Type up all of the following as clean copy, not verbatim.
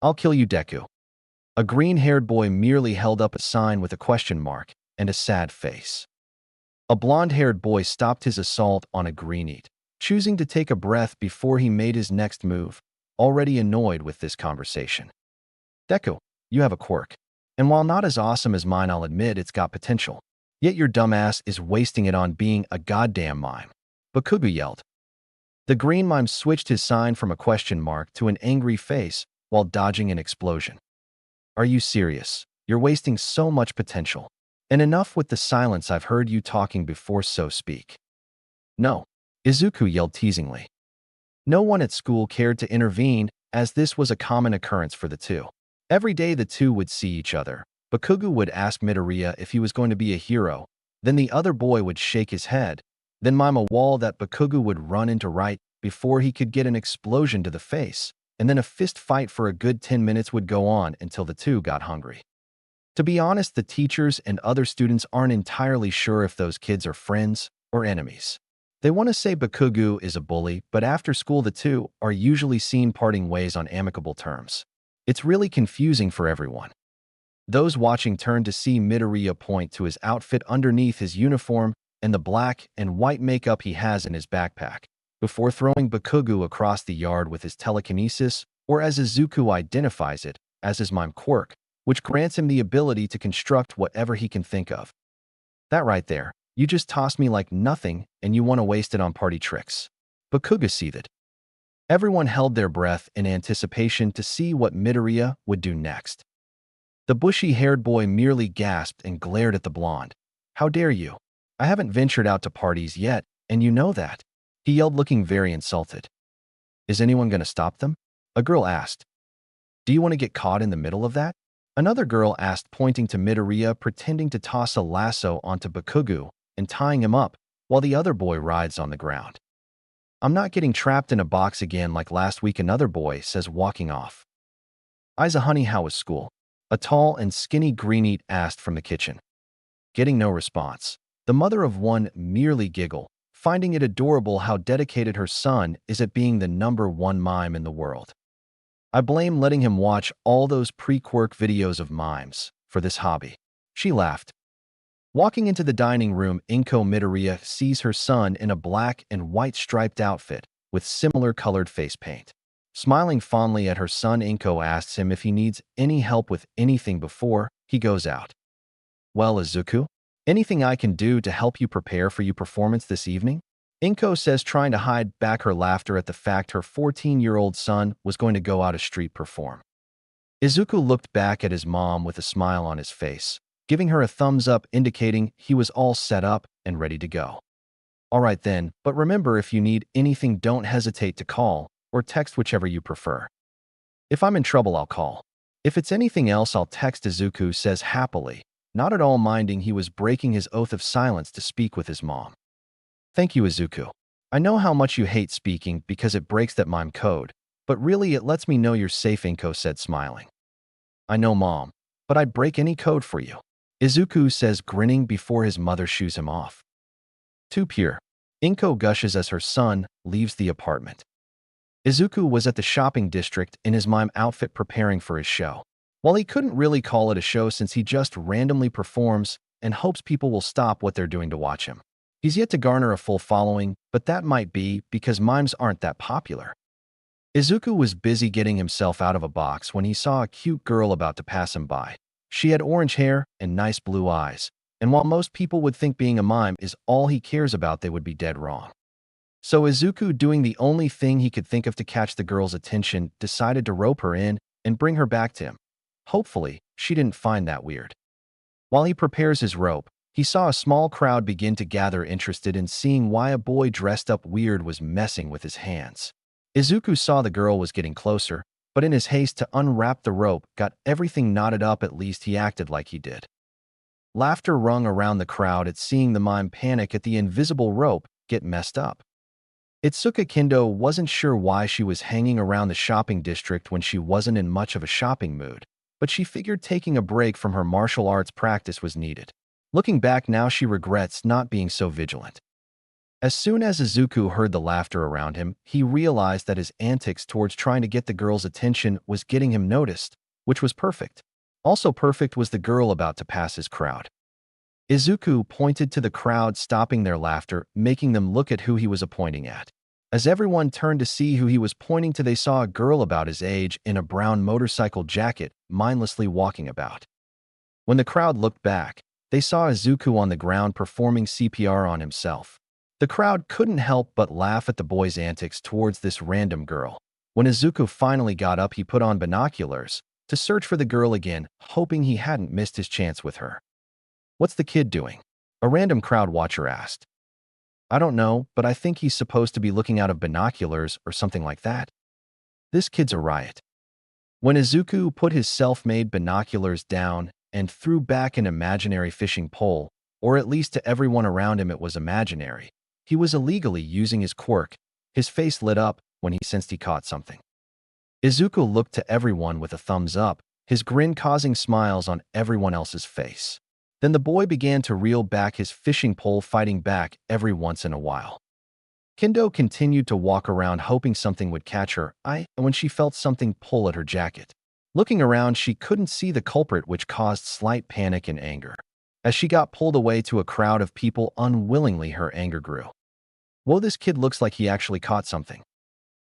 I'll kill you, Deku. A green-haired boy merely held up a sign with a question mark and a sad face. A blonde-haired boy stopped his assault on a greenite, choosing to take a breath before he made his next move, already annoyed with this conversation. Deku, you have a quirk. And while not as awesome as mine, I'll admit it's got potential. Yet your dumbass is wasting it on being a goddamn mime. Bakugu yelled. The green mime switched his sign from a question mark to an angry face while dodging an explosion. Are you serious? You're wasting so much potential. And enough with the silence, I've heard you talking before, so speak. No, Izuku yelled teasingly. No one at school cared to intervene, as this was a common occurrence for the two. Every day the two would see each other. Bakugu would ask Midoriya if he was going to be a hero, then the other boy would shake his head, then mime a wall that Bakugu would run into right before he could get an explosion to the face, and then a fist fight for a good 10 minutes would go on until the two got hungry. To be honest, the teachers and other students aren't entirely sure if those kids are friends or enemies. They want to say Bakugu is a bully, but after school the two are usually seen parting ways on amicable terms. It's really confusing for everyone. Those watching turned to see Midoriya point to his outfit underneath his uniform and the black and white makeup he has in his backpack, before throwing Bakugu across the yard with his telekinesis, or as Izuku identifies it, as his mime quirk, which grants him the ability to construct whatever he can think of. That right there, you just tossed me like nothing and you want to waste it on party tricks. Bakugu seethed. Everyone held their breath in anticipation to see what Midoriya would do next. The bushy-haired boy merely gasped and glared at the blonde. How dare you? I haven't ventured out to parties yet, and you know that. He yelled, looking very insulted. Is anyone going to stop them? A girl asked. Do you want to get caught in the middle of that? Another girl asked, pointing to Midoriya pretending to toss a lasso onto Bakugu and tying him up, while the other boy rides on the ground. I'm not getting trapped in a box again like last week, another boy says, walking off. Isa, honey, how was school? A tall and skinny greenite asked from the kitchen. Getting no response, the mother of one merely giggled, finding it adorable how dedicated her son is at being the #1 mime in the world. I blame letting him watch all those pre-Quirk videos of mimes for this hobby. She laughed. Walking into the dining room, Inko Midoriya sees her son in a black and white striped outfit with similar colored face paint. Smiling fondly at her son, Inko asks him if he needs any help with anything before he goes out. Well, Izuku, anything I can do to help you prepare for your performance this evening? Inko says, trying to hide back her laughter at the fact her 14-year-old son was going to go out a street perform. Izuku looked back at his mom with a smile on his face, giving her a thumbs up indicating he was all set up and ready to go. All right then, but remember, if you need anything, don't hesitate to call or text, whichever you prefer. If I'm in trouble, I'll call. If it's anything else, I'll text, Izuku says happily, not at all minding he was breaking his oath of silence to speak with his mom. Thank you, Izuku. I know how much you hate speaking because it breaks that mime code, but really it lets me know you're safe, Inko said, smiling. I know, Mom, but I'd break any code for you, Izuku says, grinning before his mother shoos him off. Too pure, Inko gushes as her son leaves the apartment. Izuku was at the shopping district in his mime outfit preparing for his show. While he couldn't really call it a show since he just randomly performs and hopes people will stop what they're doing to watch him. He's yet to garner a full following, but that might be because mimes aren't that popular. Izuku was busy getting himself out of a box when he saw a cute girl about to pass him by. She had orange hair and nice blue eyes, and while most people would think being a mime is all he cares about, they would be dead wrong. So Izuku, doing the only thing he could think of to catch the girl's attention, decided to rope her in and bring her back to him. Hopefully, she didn't find that weird. While he prepares his rope, he saw a small crowd begin to gather, interested in seeing why a boy dressed up weird was messing with his hands. Izuku saw the girl was getting closer, but in his haste to unwrap the rope, got everything knotted up. At least he acted like he did. Laughter rung around the crowd at seeing the mime panic at the invisible rope get messed up. Itsuka Kendo wasn't sure why she was hanging around the shopping district when she wasn't in much of a shopping mood, but she figured taking a break from her martial arts practice was needed. Looking back now, she regrets not being so vigilant. As soon as Izuku heard the laughter around him, he realized that his antics towards trying to get the girl's attention was getting him noticed, which was perfect. Also perfect was the girl about to pass his crowd. Izuku pointed to the crowd, stopping their laughter, making them look at who he was pointing at. As everyone turned to see who he was pointing to, they saw a girl about his age in a brown motorcycle jacket, mindlessly walking about. When the crowd looked back, they saw Izuku on the ground performing CPR on himself. The crowd couldn't help but laugh at the boy's antics towards this random girl. When Izuku finally got up, he put on binoculars to search for the girl again, hoping he hadn't missed his chance with her. "What's the kid doing?" a random crowd watcher asked. "I don't know, but I think he's supposed to be looking out of binoculars or something like that. This kid's a riot." When Izuku put his self-made binoculars down and threw back an imaginary fishing pole, or at least to everyone around him it was imaginary, he was illegally using his quirk. His face lit up when he sensed he caught something. Izuku looked to everyone with a thumbs up, his grin causing smiles on everyone else's face. Then the boy began to reel back his fishing pole, fighting back every once in a while. Kendo continued to walk around hoping something would catch her eye, and when she felt something pull at her jacket. Looking around, she couldn't see the culprit, which caused slight panic and anger. As she got pulled away to a crowd of people unwillingly, her anger grew. "Whoa, this kid looks like he actually caught something."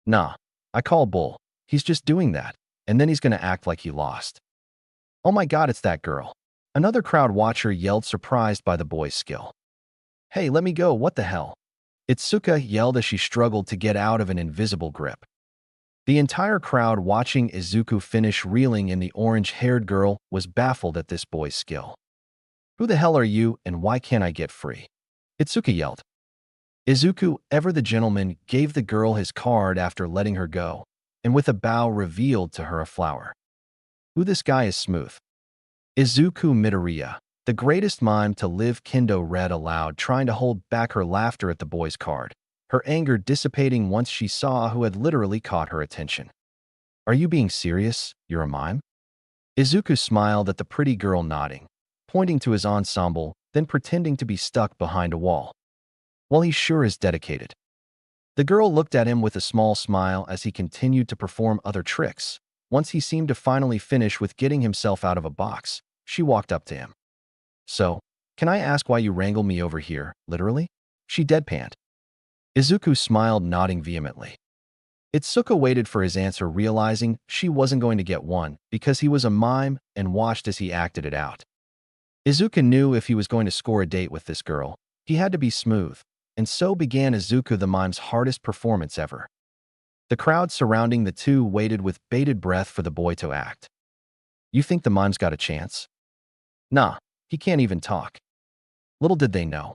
"Nah, I call bull. He's just doing that, and then he's gonna act like he lost." "Oh my god, it's that girl." Another crowd watcher yelled, surprised by the boy's skill. "Hey, let me go, what the hell?" Itsuka yelled as she struggled to get out of an invisible grip. The entire crowd watching Izuku finish reeling in the orange-haired girl was baffled at this boy's skill. "Who the hell are you, and why can't I get free?" Itsuka yelled. Izuku, ever the gentleman, gave the girl his card after letting her go, and with a bow revealed to her a flower. "Who this guy is smooth." Izuku Midoriya, the greatest mime to live, Kendo read aloud, trying to hold back her laughter at the boy's card, her anger dissipating once she saw who had literally caught her attention. "Are you being serious? You're a mime?" Izuku smiled at the pretty girl, nodding, pointing to his ensemble, then pretending to be stuck behind a wall. "Well, he sure is dedicated." The girl looked at him with a small smile as he continued to perform other tricks. Once he seemed to finally finish with getting himself out of a box, she walked up to him. "So, can I ask why you wrangle me over here, literally?" she deadpanned. Izuku smiled, nodding vehemently. Itsuka waited for his answer, realizing she wasn't going to get one because he was a mime, and watched as he acted it out. Izuku knew if he was going to score a date with this girl, he had to be smooth, and so began Izuku the mime's hardest performance ever. The crowd surrounding the two waited with bated breath for the boy to act. "You think the mime's got a chance?" "Nah, he can't even talk." Little did they know.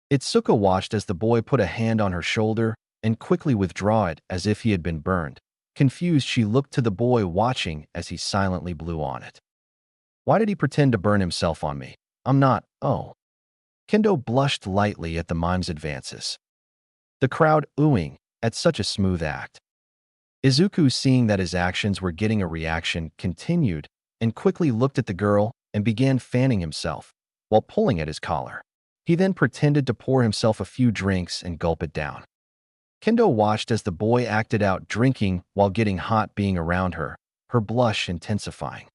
Itsuka watched as the boy put a hand on her shoulder and quickly withdraw it as if he had been burned. Confused, she looked to the boy, watching as he silently blew on it. "Why did he pretend to burn himself on me? I'm not, oh." Kendo blushed lightly at the mime's advances. The crowd oohing at such a smooth act. Izuku, seeing that his actions were getting a reaction, continued and quickly looked at the girl and began fanning himself while pulling at his collar. He then pretended to pour himself a few drinks and gulp it down. Kendo watched as the boy acted out drinking while getting hot being around her, her blush intensifying.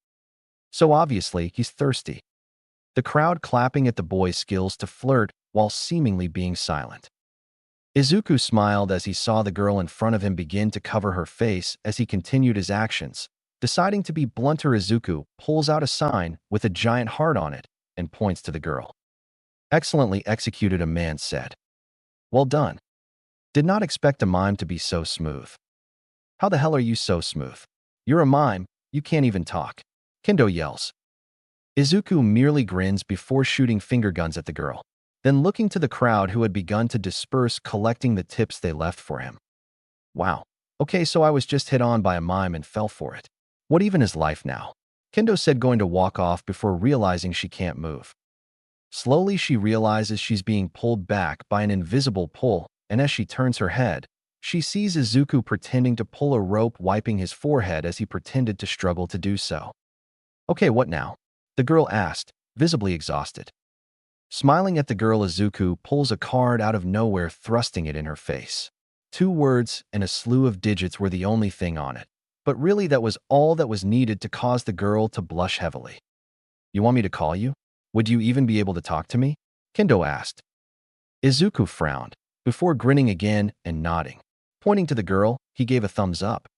So obviously, he's thirsty. The crowd clapping at the boy's skills to flirt while seemingly being silent. Izuku smiled as he saw the girl in front of him begin to cover her face as he continued his actions. Deciding to be blunter, Izuku pulls out a sign with a giant heart on it and points to the girl. "Excellently executed," a man said. "Well done. Did not expect a mime to be so smooth." "How the hell are you so smooth? You're a mime, you can't even talk." Kendo yells. Izuku merely grins before shooting finger guns at the girl, then looking to the crowd who had begun to disperse, collecting the tips they left for him. "Wow. Okay, so I was just hit on by a mime and fell for it. What even is life now?" Kendo said, going to walk off before realizing she can't move. Slowly, she realizes she's being pulled back by an invisible pull, and as she turns her head, she sees Izuku pretending to pull a rope, wiping his forehead as he pretended to struggle to do so. "Okay, what now?" the girl asked, visibly exhausted. Smiling at the girl, Izuku pulls a card out of nowhere, thrusting it in her face. 2 words and a slew of digits were the only thing on it. But really, that was all that was needed to cause the girl to blush heavily. "You want me to call you? Would you even be able to talk to me?" Kendo asked. Izuku frowned, before grinning again and nodding. Pointing to the girl, he gave a thumbs up.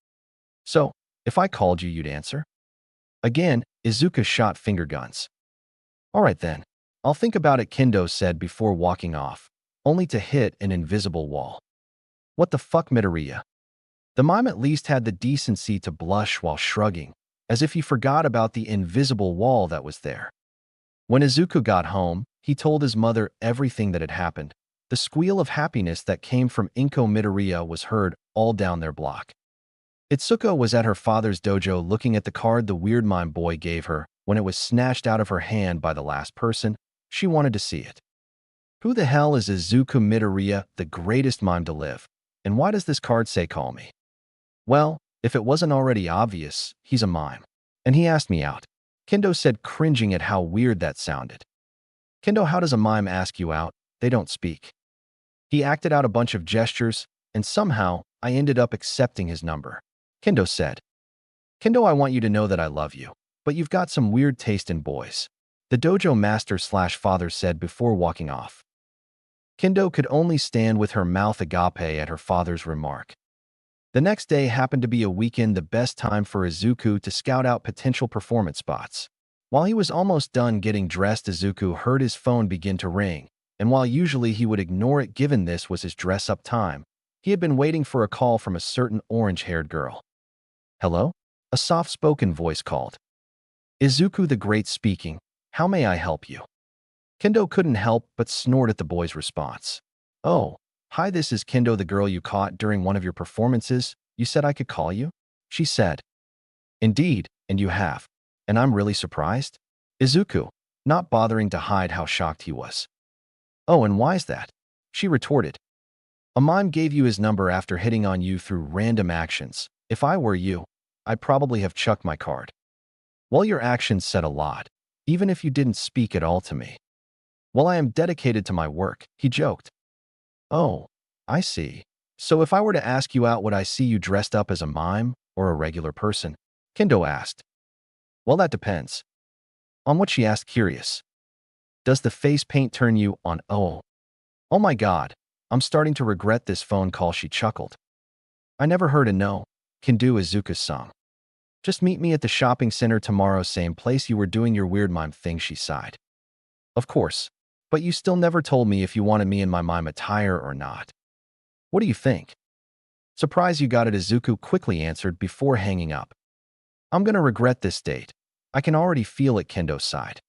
"So, if I called you, you'd answer?" Again, Izuku shot finger guns. "All right then. I'll think about it," Kendo said before walking off, only to hit an invisible wall. "What the fuck, Midoriya?" The mime at least had the decency to blush while shrugging, as if he forgot about the invisible wall that was there. When Izuku got home, he told his mother everything that had happened. The squeal of happiness that came from Inko Midoriya was heard all down their block. Itsuko was at her father's dojo looking at the card the weird mime boy gave her. When it was snatched out of her hand by the last person, she wanted to see it. Who the hell is Izuku Midoriya, the greatest mime to live? And why does this card say call me? Well, if it wasn't already obvious, he's a mime. And he asked me out. Kendo said, cringing at how weird that sounded. "Kendo, how does a mime ask you out? They don't speak." He acted out a bunch of gestures, and somehow I ended up accepting his number. Kendo said, "Kendo, I want you to know that I love you, but you've got some weird taste in boys," the dojo master/father said before walking off. Kendo could only stand with her mouth agape at her father's remark. The next day happened to be a weekend, the best time for Izuku to scout out potential performance spots. While he was almost done getting dressed, Izuku heard his phone begin to ring, and while usually he would ignore it given this was his dress-up time, he had been waiting for a call from a certain orange-haired girl. "Hello?" A soft-spoken voice called. "Izuku the Great speaking. How may I help you?" Kendo couldn't help but snort at the boy's response. "Oh, hi, this is Kendo, the girl you caught during one of your performances. You said I could call you?" she said. "Indeed, and you have. And I'm really surprised." Izuku, not bothering to hide how shocked he was. "Oh, and why's that?" she retorted. "A mime gave you his number after hitting on you through random actions. If I were you, I'd probably have chucked my card." "Well, your actions said a lot, even if you didn't speak at all to me." "Well, I am dedicated to my work," he joked. "Oh, I see. So if I were to ask you out, would I see you dressed up as a mime or a regular person?" Kendo asked. "Well, that depends." On what, she asked, curious. "Does the face paint turn you on?" Oh my god, I'm starting to regret this phone call," she chuckled. "I never heard a no can do Izuku's song. Just meet me at the shopping center tomorrow, same place you were doing your weird mime thing," she sighed. "Of course, but you still never told me if you wanted me in my mime attire or not. What do you think?" "Surprised you got it," Izuku quickly answered before hanging up. "I'm gonna regret this date. I can already feel it," Kendo sighed.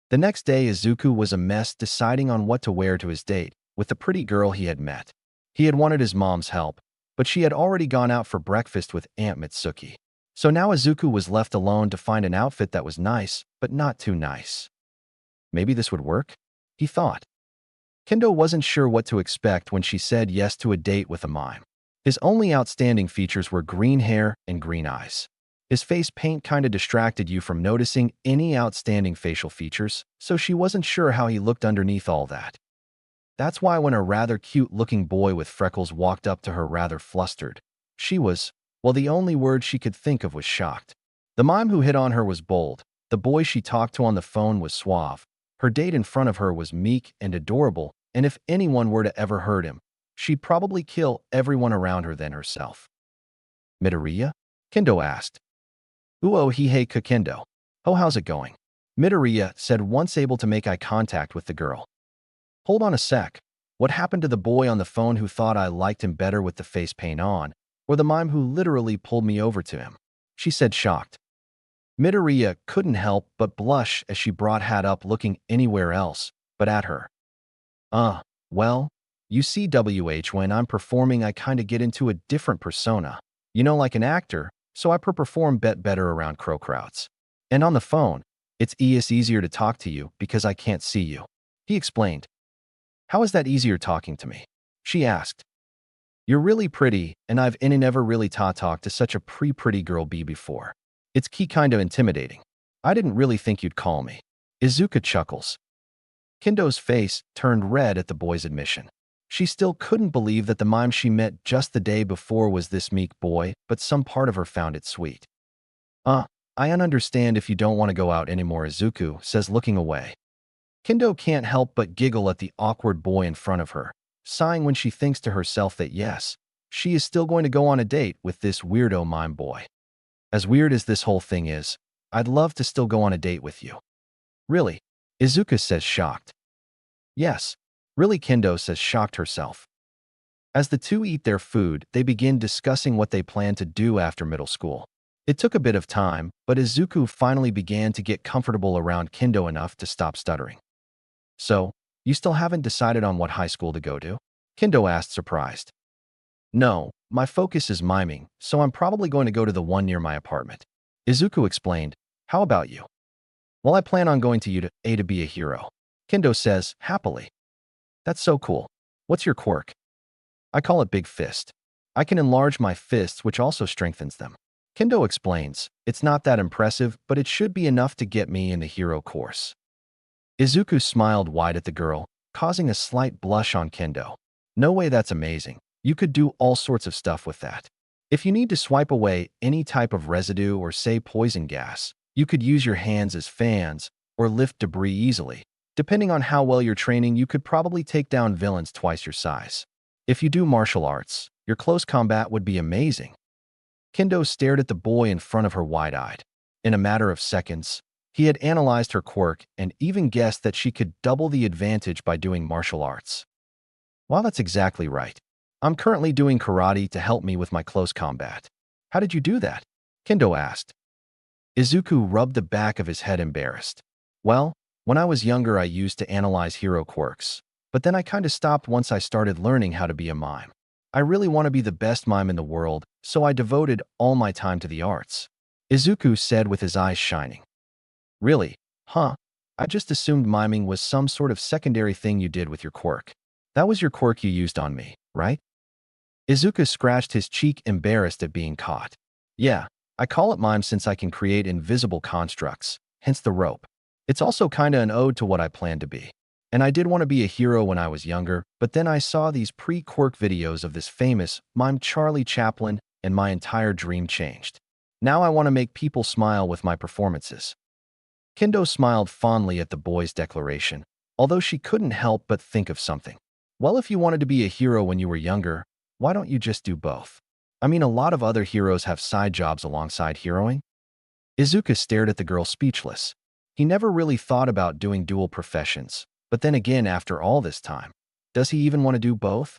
The next day, Izuku was a mess deciding on what to wear to his date with the pretty girl he had met. He had wanted his mom's help, but she had already gone out for breakfast with Aunt Mitsuki. So now Izuku was left alone to find an outfit that was nice, but not too nice. Maybe this would work, he thought. Kendo wasn't sure what to expect when she said yes to a date with a mime. His only outstanding features were green hair and green eyes. His face paint kinda distracted you from noticing any outstanding facial features, so she wasn't sure how he looked underneath all that. That's why when a rather cute-looking boy with freckles walked up to her rather flustered, she was, well, the only word she could think of was shocked. The mime who hit on her was bold. The boy she talked to on the phone was suave. Her date in front of her was meek and adorable, and if anyone were to ever hurt him, she'd probably kill everyone around her than herself. "Midoriya?" Kendo asked. "Uo hihei ka Kendo. Oh, how's it going?" Midoriya said, once able to make eye contact with the girl. "Hold on a sec. What happened to the boy on the phone who thought I liked him better with the face paint on, or the mime who literally pulled me over to him?" she said, shocked. Midoriya couldn't help but blush as she brought hat up, looking anywhere else but at her. Well, you see, when I'm performing, I kinda get into a different persona. You know, like an actor, so I perform better around crowds. And on the phone, it's easier to talk to you because I can't see you," he explained. "How is that easier talking to me?" she asked. "You're really pretty, and I've never really talked to such a pretty girl before. It's kinda intimidating. I didn't really think you'd call me." Izuku chuckles. Kendo's face turned red at the boy's admission. She still couldn't believe that the mime she met just the day before was this meek boy, but some part of her found it sweet. Uh, I understand if you don't want to go out anymore, Izuku says, looking away. Kendo can't help but giggle at the awkward boy in front of her, sighing when she thinks to herself that yes, she is still going to go on a date with this weirdo mime boy. As weird as this whole thing is, I'd love to still go on a date with you. Really? Izuku says, shocked. Yes, really, Kendo says, shocked herself. As the two eat their food, they begin discussing what they plan to do after middle school. It took a bit of time, but Izuku finally began to get comfortable around Kendo enough to stop stuttering. So, you still haven't decided on what high school to go to? Kendo asked, surprised. No, my focus is miming, so I'm probably going to go to the one near my apartment. Izuku explained. How about you? Well, I plan on going to UA to be a hero. Kendo says, happily. That's so cool. What's your quirk? I call it Big Fist. I can enlarge my fists, which also strengthens them. Kendo explains, it's not that impressive, but it should be enough to get me in the hero course. Izuku smiled wide at the girl, causing a slight blush on Kendo. No way, that's amazing. You could do all sorts of stuff with that. If you need to swipe away any type of residue or say poison gas, you could use your hands as fans or lift debris easily. Depending on how well you're training, you could probably take down villains twice your size. If you do martial arts, your close combat would be amazing. Kendo stared at the boy in front of her wide-eyed. In a matter of seconds, he had analyzed her quirk and even guessed that she could double the advantage by doing martial arts. Well, that's exactly right. I'm currently doing karate to help me with my close combat. How did you do that? Kendo asked. Izuku rubbed the back of his head, embarrassed. Well, when I was younger, I used to analyze hero quirks, but then I kinda stopped once I started learning how to be a mime. I really want to be the best mime in the world, so I devoted all my time to the arts. Izuku said with his eyes shining. Really? Huh? I just assumed miming was some sort of secondary thing you did with your quirk. That was your quirk you used on me, right? Izuku scratched his cheek, embarrassed at being caught. Yeah, I call it mime since I can create invisible constructs, hence the rope. It's also kinda an ode to what I plan to be. And I did want to be a hero when I was younger, but then I saw these pre-quirk videos of this famous mime Charlie Chaplin, and my entire dream changed. Now I want to make people smile with my performances. Kendo smiled fondly at the boy's declaration, although she couldn't help but think of something. Well, if you wanted to be a hero when you were younger, why don't you just do both? I mean, a lot of other heroes have side jobs alongside heroing. Izuku stared at the girl, speechless. He never really thought about doing dual professions. But then again, after all this time, does he even want to do both?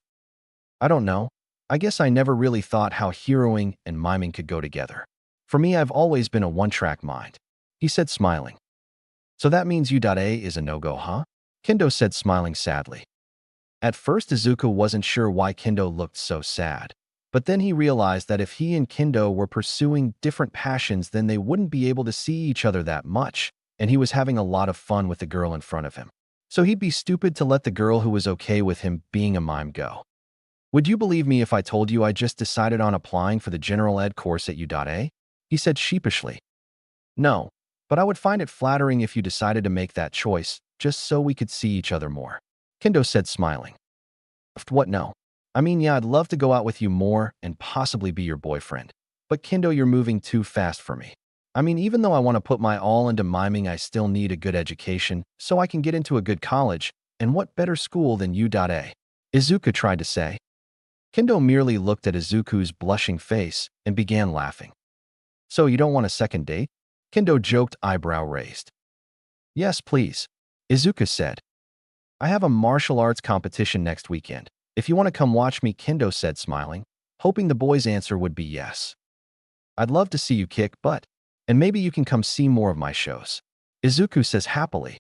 I don't know. I guess I never really thought how heroing and miming could go together. For me, I've always been a one-track mind. He said, smiling. So that means UA is a no-go, huh? Kendo said, smiling sadly. At first, Izuku wasn't sure why Kendo looked so sad. But then he realized that if he and Kendo were pursuing different passions, then they wouldn't be able to see each other that much, and he was having a lot of fun with the girl in front of him. So he'd be stupid to let the girl who was okay with him being a mime go. Would you believe me if I told you I just decided on applying for the general ed course at UA? He said sheepishly. No, but I would find it flattering if you decided to make that choice, just so we could see each other more. Kendo said, smiling. What, no? I mean, yeah, I'd love to go out with you more and possibly be your boyfriend. But Kendo, you're moving too fast for me. I mean, even though I want to put my all into miming, I still need a good education so I can get into a good college, and what better school than UA? Izuku tried to say. Kendo merely looked at Izuku's blushing face and began laughing. So you don't want a second date? Kendo joked, eyebrow raised. Yes, please, Izuku said. I have a martial arts competition next weekend. If you want to come watch me, Kendo said, smiling, hoping the boy's answer would be yes. I'd love to see you kick butt. And maybe you can come see more of my shows. Izuku says happily.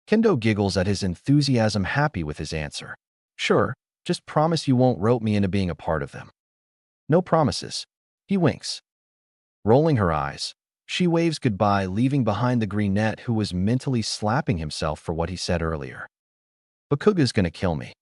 Kendo giggles at his enthusiasm, happy with his answer. Sure, just promise you won't rope me into being a part of them. No promises. He winks. Rolling her eyes, she waves goodbye, leaving behind the green net, who was mentally slapping himself for what he said earlier. Bakuga's gonna kill me.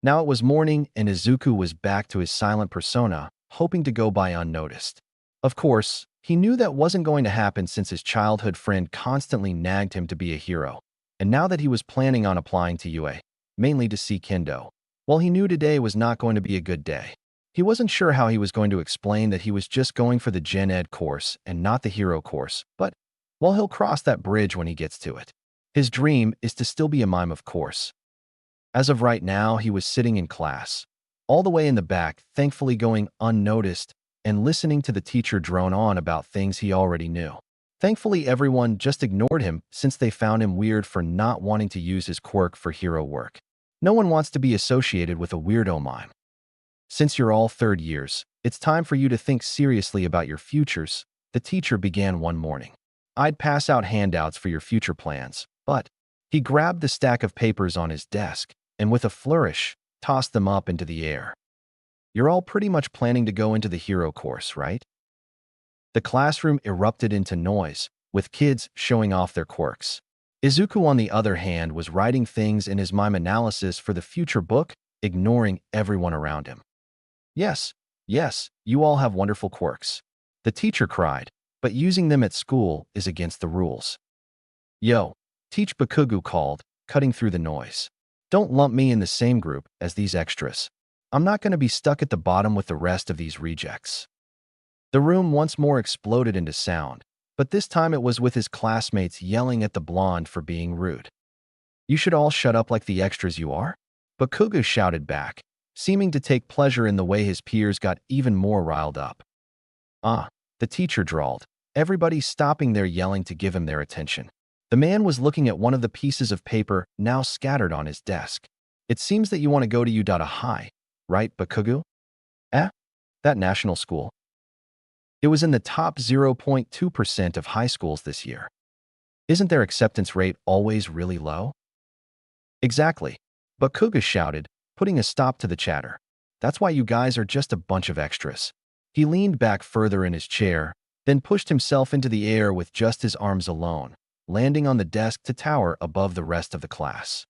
Now it was morning and Izuku was back to his silent persona, hoping to go by unnoticed. Of course, he knew that wasn't going to happen since his childhood friend constantly nagged him to be a hero, and now that he was planning on applying to UA, mainly to see Kendo, well, he knew today was not going to be a good day. He wasn't sure how he was going to explain that he was just going for the Gen Ed course and not the Hero course, but, well, he'll cross that bridge when he gets to it. His dream is to still be a mime, of course. As of right now, he was sitting in class, all the way in the back, thankfully going unnoticed and listening to the teacher drone on about things he already knew. Thankfully, everyone just ignored him since they found him weird for not wanting to use his quirk for hero work. No one wants to be associated with a weirdo mime. Since you're all third years, it's time for you to think seriously about your futures, the teacher began one morning. I'd pass out handouts for your future plans, but he grabbed the stack of papers on his desk and with a flourish, tossed them up into the air. You're all pretty much planning to go into the hero course, right? The classroom erupted into noise, with kids showing off their quirks. Izuku, on the other hand, was writing things in his mime analysis for the future book, ignoring everyone around him. Yes, you all have wonderful quirks, the teacher cried, but using them at school is against the rules. Yo, Teach Bakugu called, cutting through the noise. Don't lump me in the same group as these extras. I'm not going to be stuck at the bottom with the rest of these rejects. The room once more exploded into sound, but this time it was with his classmates yelling at the blonde for being rude. You should all shut up like the extras you are, Bakugu shouted back, seeming to take pleasure in the way his peers got even more riled up. The teacher drawled, everybody stopping their yelling to give him their attention. The man was looking at one of the pieces of paper now scattered on his desk. It seems that you want to go to Udata High, right, Bakugu? That national school. It was in the top 0.2% of high schools this year. Isn't their acceptance rate always really low? Exactly, Bakugu shouted, putting a stop to the chatter. That's why you guys are just a bunch of extras. He leaned back further in his chair, then pushed himself into the air with just his arms alone, landing on the desk to tower above the rest of the class.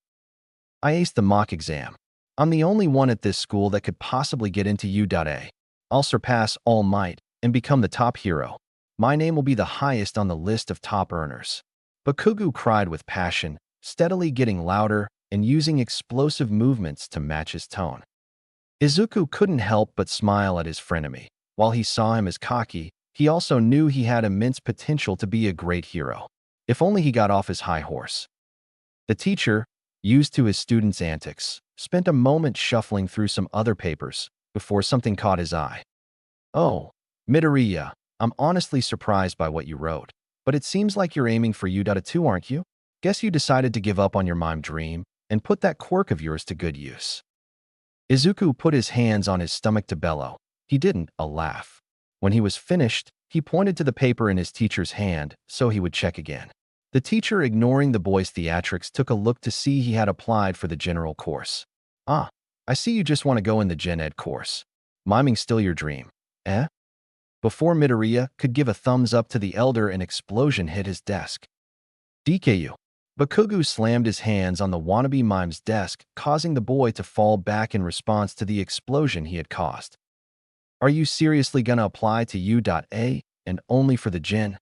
I aced the mock exam. I'm the only one at this school that could possibly get into U.A. I'll surpass All Might and become the top hero. My name will be the highest on the list of top earners. Bakugu cried with passion, steadily getting louder and using explosive movements to match his tone. Izuku couldn't help but smile at his frenemy. While he saw him as cocky, he also knew he had immense potential to be a great hero. If only he got off his high horse. The teacher, used to his students' antics, spent a moment shuffling through some other papers before something caught his eye. Oh, Midoriya, I'm honestly surprised by what you wrote, but it seems like you're aiming for U.2, aren't you? Guess you decided to give up on your mime dream and put that quirk of yours to good use. Izuku put his hands on his stomach to bellow. He didn't laugh. When he was finished, he pointed to the paper in his teacher's hand so he would check again. The teacher, ignoring the boy's theatrics, took a look to see he had applied for the general course. I see you just want to go in the Gen Ed course. Miming's still your dream, eh? Before Midoriya could give a thumbs up to the elder, an explosion hit his desk. DKU. Bakugu slammed his hands on the wannabe mime's desk, causing the boy to fall back in response to the explosion he had caused. Are you seriously gonna apply to U.A and only for the Gen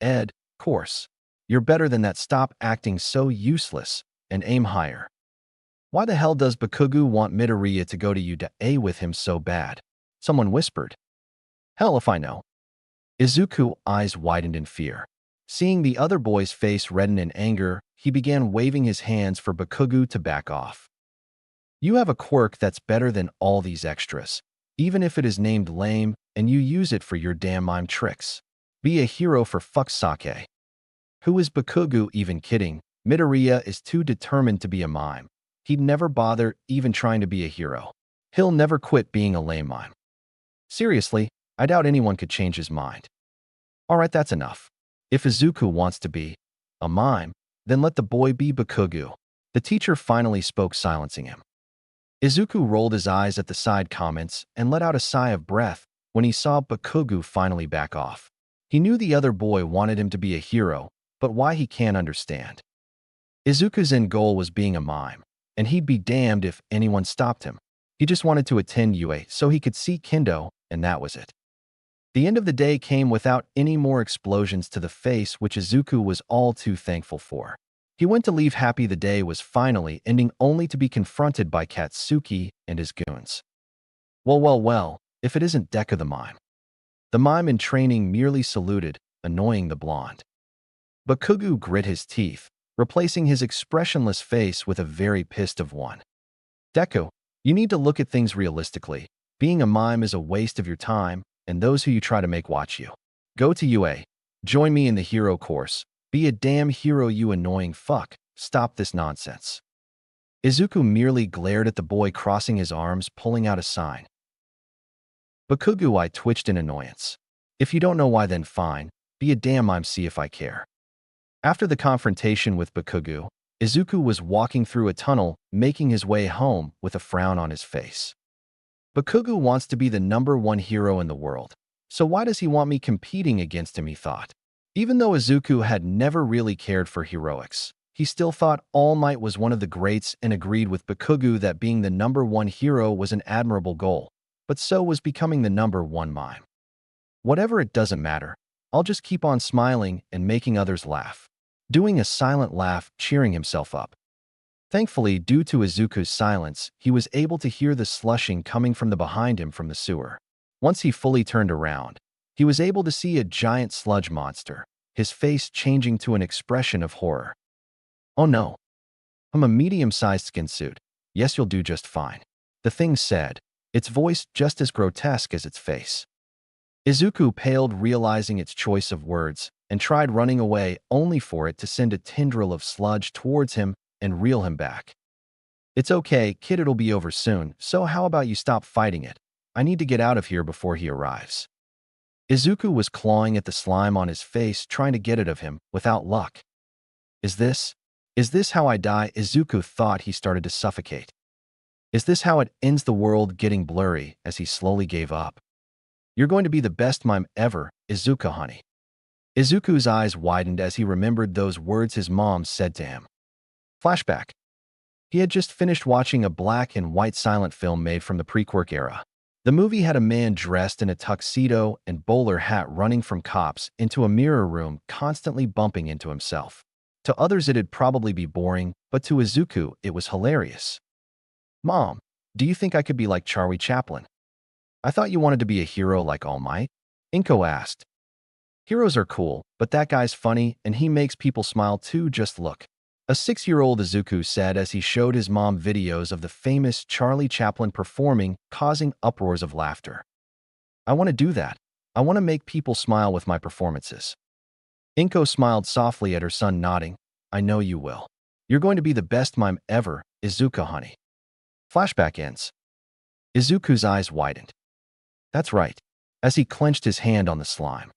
Ed course? You're better than that. Stop acting so useless and aim higher. Why the hell does Bakugu want Midoriya to go to U.A with him so bad? Someone whispered. Hell if I know. Izuku's eyes widened in fear. Seeing the other boy's face redden in anger, he began waving his hands for Bakugu to back off. You have a quirk that's better than all these extras, even if it is named lame and you use it for your damn mime tricks. Be a hero for fuck's sake. Who is Bakugu even kidding? Midoriya is too determined to be a mime. He'd never bother even trying to be a hero. He'll never quit being a lame mime. Seriously, I doubt anyone could change his mind. Alright, that's enough. If Izuku wants to be a mime, then let the boy be Bakugu. The teacher finally spoke, silencing him. Izuku rolled his eyes at the side comments and let out a sigh of breath when he saw Bakugu finally back off. He knew the other boy wanted him to be a hero, but why he can't understand. Izuku's end goal was being a mime, and he'd be damned if anyone stopped him. He just wanted to attend UA so he could see Kendo, and that was it. The end of the day came without any more explosions to the face, which Izuku was all too thankful for. He went to leave happy the day was finally ending only to be confronted by Katsuki and his goons. Well, if it isn't Deku the mime. The mime in training merely saluted, annoying the blonde. But Kugu grit his teeth, replacing his expressionless face with a very pissed of one. Deku, you need to look at things realistically. Being a mime is a waste of your time, and those who you try to make watch you. Go to UA. Join me in the hero course. Be a damn hero, you annoying fuck. Stop this nonsense. Izuku merely glared at the boy crossing his arms, pulling out a sign. Bakugu I twitched in annoyance. If you don't know why, then fine. Be a damn mime, see if I care. After the confrontation with Bakugu, Izuku was walking through a tunnel, making his way home with a frown on his face. Bakugu wants to be the #1 hero in the world, so why does he want me competing against him, he thought. Even though Izuku had never really cared for heroics, he still thought All Might was one of the greats and agreed with Bakugu that being the #1 hero was an admirable goal, but so was becoming the #1 mime. Whatever, it doesn't matter. I'll just keep on smiling and making others laugh. Doing a silent laugh, cheering himself up. Thankfully, due to Izuku's silence, he was able to hear the slushing coming from behind him from the sewer. Once he fully turned around, he was able to see a giant sludge monster, his face changing to an expression of horror. Oh no. I'm a medium-sized skin suit. Yes, you'll do just fine. The thing said, its voice just as grotesque as its face. Izuku paled, realizing its choice of words, and tried running away, only for it to send a tendril of sludge towards him and reel him back. It's okay, kid, it'll be over soon, so how about you stop fighting it? I need to get out of here before he arrives. Izuku was clawing at the slime on his face, trying to get it of him, without luck. Is this how I die? Izuku thought. He started to suffocate. Is this how it ends? The world getting blurry as he slowly gave up. You're going to be the best mime ever, Izuku honey. Izuku's eyes widened as he remembered those words his mom said to him. Flashback. He had just finished watching a black and white silent film made from the pre-Quirk era. The movie had a man dressed in a tuxedo and bowler hat running from cops into a mirror room, constantly bumping into himself. To others it'd probably be boring, but to Izuku it was hilarious. Mom, do you think I could be like Charlie Chaplin? I thought you wanted to be a hero like All Might? Inko asked. Heroes are cool, but that guy's funny and he makes people smile too, just look. A 6-year-old Izuku said as he showed his mom videos of the famous Charlie Chaplin performing, causing uproars of laughter. I want to do that. I want to make people smile with my performances. Inko smiled softly at her son, nodding. I know you will. You're going to be the best mime ever, Izuku honey. Flashback ends. Izuku's eyes widened. That's right. As he clenched his hand on the slime.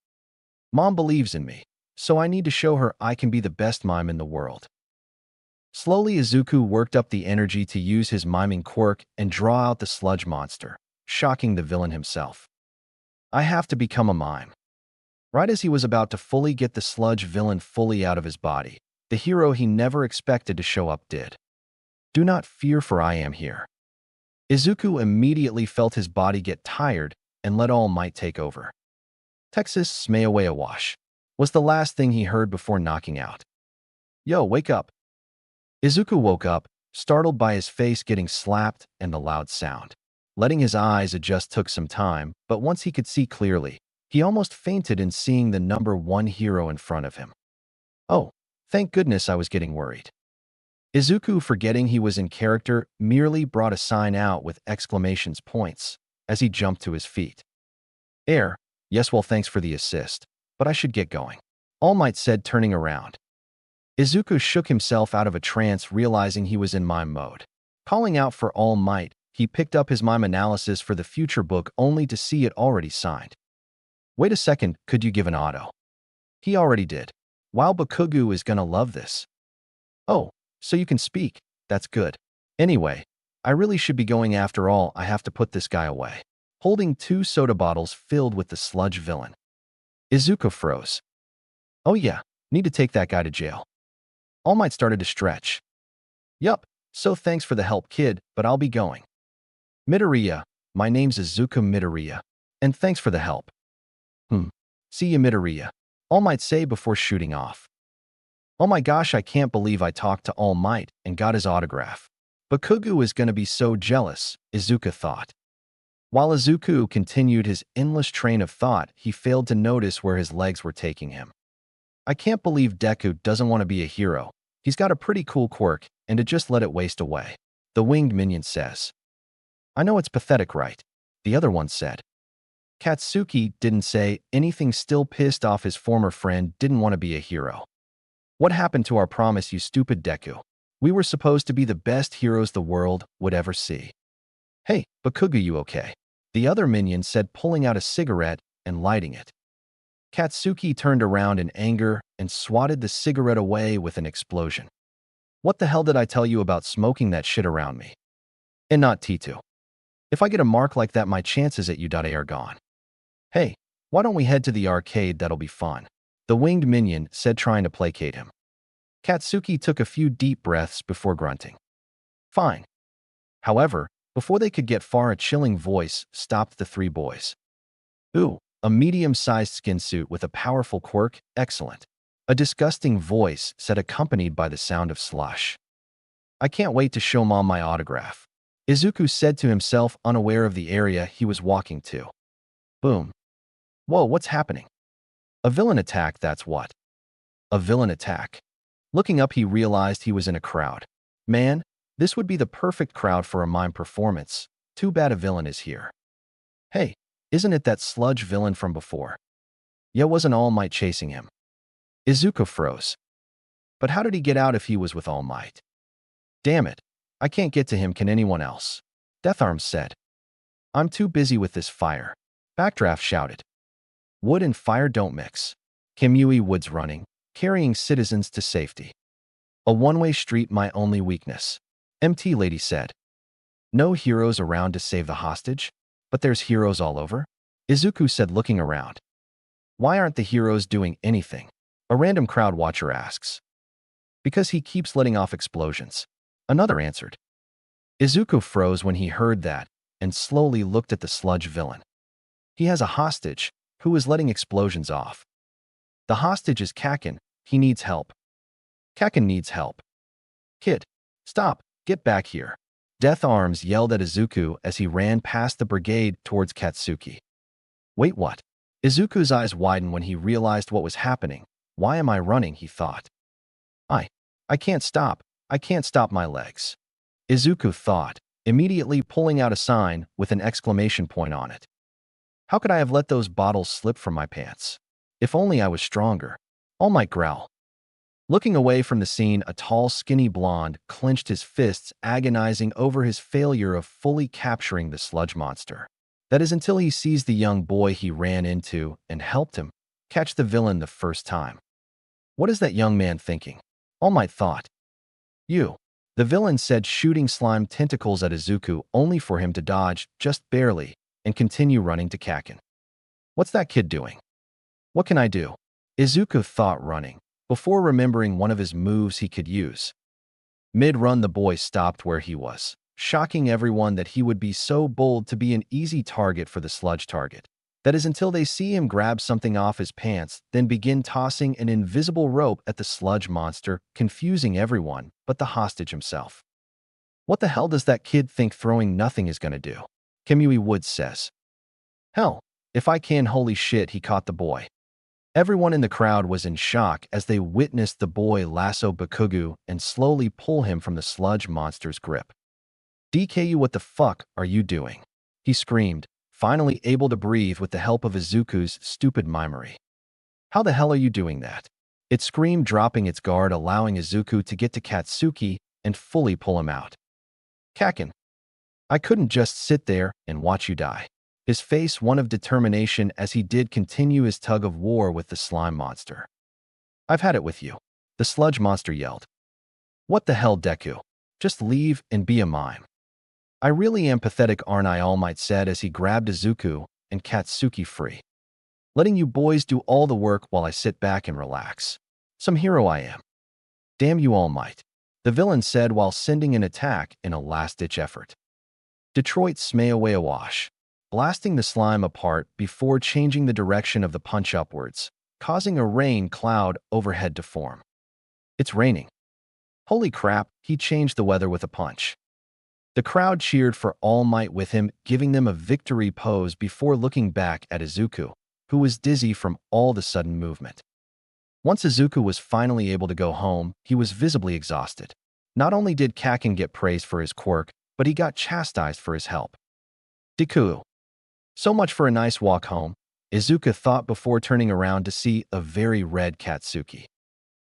Mom believes in me, so I need to show her I can be the best mime in the world. Slowly, Izuku worked up the energy to use his miming quirk and draw out the sludge monster, shocking the villain himself. I have to become a mime. Right as he was about to fully get the sludge villain fully out of his body, the hero he never expected to show up did. Do not fear, for I am here. Izuku immediately felt his body get tired and let All Might take over. Texas Smayawe Awash was the last thing he heard before knocking out. Yo, wake up. Izuku woke up, startled by his face getting slapped and the loud sound. Letting his eyes adjust took some time, but once he could see clearly, he almost fainted in seeing the #1 hero in front of him. Oh, thank goodness, I was getting worried. Izuku, forgetting he was in character, merely brought a sign out with exclamation points as he jumped to his feet. Air, yes, well, thanks for the assist, but I should get going. All Might said, turning around. Izuku shook himself out of a trance, realizing he was in mime mode. Calling out for All Might, he picked up his mime analysis for the future book only to see it already signed. Wait a second, could you give an auto? He already did. Wow, Bakugu is gonna love this. Oh, so you can speak. That's good. Anyway, I really should be going after all. I have to put this guy away. Holding 2 soda bottles filled with the sludge villain. Izuku froze. Oh yeah, need to take that guy to jail. All Might started to stretch. Yup, so thanks for the help, kid, but I'll be going. Midoriya, my name's Izuku Midoriya, and thanks for the help. See you, Midoriya. All Might say before shooting off. Oh my gosh, I can't believe I talked to All Might and got his autograph. Bakugo is gonna be so jealous, Izuku thought. While Izuku continued his endless train of thought, he failed to notice where his legs were taking him. I can't believe Deku doesn't want to be a hero. He's got a pretty cool quirk, and to just let it waste away. The winged minion says. I know it's pathetic, right? The other one said. Katsuki didn't say anything, still pissed off his former friend didn't want to be a hero. What happened to our promise, you stupid Deku? We were supposed to be the best heroes the world would ever see. Hey, Bakugo, you okay? The other minion said, pulling out a cigarette and lighting it. Katsuki turned around in anger and swatted the cigarette away with an explosion. What the hell did I tell you about smoking that shit around me? And not T2. If I get a mark like that, my chances at you are gone. Hey, why don't we head to the arcade? That'll be fun. The winged minion said, trying to placate him. Katsuki took a few deep breaths before grunting. Fine. However, before they could get far, a chilling voice stopped the three boys. Ooh, a medium-sized skin suit with a powerful quirk, excellent. A disgusting voice said, accompanied by the sound of slush. I can't wait to show Mom my autograph. Izuku said to himself, unaware of the area he was walking to. Boom. Whoa, what's happening? A villain attack, that's what. A villain attack. Looking up, he realized he was in a crowd. Man, this would be the perfect crowd for a mime performance. Too bad a villain is here. Hey, isn't it that sludge villain from before? Yeah, wasn't All Might chasing him? Izuku froze. But how did he get out if he was with All Might? Damn it, I can't get to him. Can anyone else? Deatharm said. I'm too busy with this fire. Backdraft shouted. Wood and fire don't mix. Kimui Wood's running, carrying citizens to safety. A one-way street, my only weakness. MT Lady said. No heroes around to save the hostage? But there's heroes all over? Izuku said, looking around. Why aren't the heroes doing anything? A random crowd watcher asks. Because he keeps letting off explosions. Another answered. Izuku froze when he heard that and slowly looked at the sludge villain. He has a hostage who is letting explosions off. The hostage is Kakin. He needs help. Kakin needs help. Kid, stop, get back here. Death Arms yelled at Izuku as he ran past the brigade towards Katsuki. Wait, what? Izuku's eyes widened when he realized what was happening. Why am I running, he thought. I can't stop. I can't stop my legs. Izuku thought, immediately pulling out a sign with an exclamation point on it. How could I have let those bottles slip from my pants? If only I was stronger. All Might growl. Looking away from the scene, a tall, skinny blonde clenched his fists, agonizing over his failure of fully capturing the sludge monster. That is until he sees the young boy he ran into and helped him catch the villain the first time. What is that young man thinking? All Might thought. You. The villain said, shooting slime tentacles at Izuku only for him to dodge just barely and continue running to Kakin. What's that kid doing? What can I do? Izuku thought, running, before remembering one of his moves he could use. Mid-run, the boy stopped where he was, shocking everyone that he would be so bold to be an easy target for the sludge target. That is until they see him grab something off his pants, then begin tossing an invisible rope at the sludge monster, confusing everyone but the hostage himself. What the hell does that kid think throwing nothing is gonna do? Kimui Wood says. Hell, if I can, holy shit, he caught the boy. Everyone in the crowd was in shock as they witnessed the boy lasso Bakugo and slowly pull him from the sludge monster's grip. DKU, what the fuck are you doing? He screamed, finally able to breathe with the help of Izuku's stupid mimery. How the hell are you doing that? It screamed, dropping its guard, allowing Izuku to get to Katsuki and fully pull him out. Kakin, I couldn't just sit there and watch you die. His face one of determination as he did continue his tug of war with the slime monster. I've had it with you. The sludge monster yelled. What the hell, Deku? Just leave and be a mime. I really am pathetic, aren't I? All Might said as he grabbed Izuku and Katsuki free. Letting you boys do all the work while I sit back and relax. Some hero I am. Damn you, All Might, the villain said while sending an attack in a last-ditch effort. Detroit smay away awash, blasting the slime apart before changing the direction of the punch upwards, causing a rain cloud overhead to form. It's raining. Holy crap, he changed the weather with a punch. The crowd cheered for All Might with him, giving them a victory pose before looking back at Izuku, who was dizzy from all the sudden movement. Once Izuku was finally able to go home, he was visibly exhausted. Not only did Kaken get praised for his quirk, but he got chastised for his help. Deku. So much for a nice walk home, Izuku thought before turning around to see a very red Katsuki.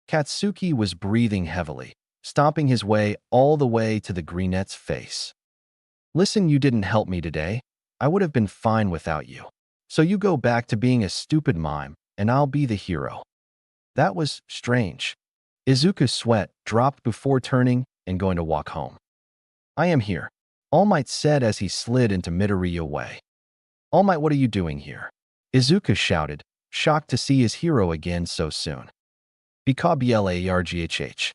Katsuki was breathing heavily, stomping his way all the way to the greenette's face. Listen, you didn't help me today. I would have been fine without you. So you go back to being a stupid mime, and I'll be the hero. That was strange. Izuku's sweat dropped before turning and going to walk home. I am here, All Might said as he slid into Midoriya way. All Might, what are you doing here? Izuku shouted, shocked to see his hero again so soon. BKBLARGHH.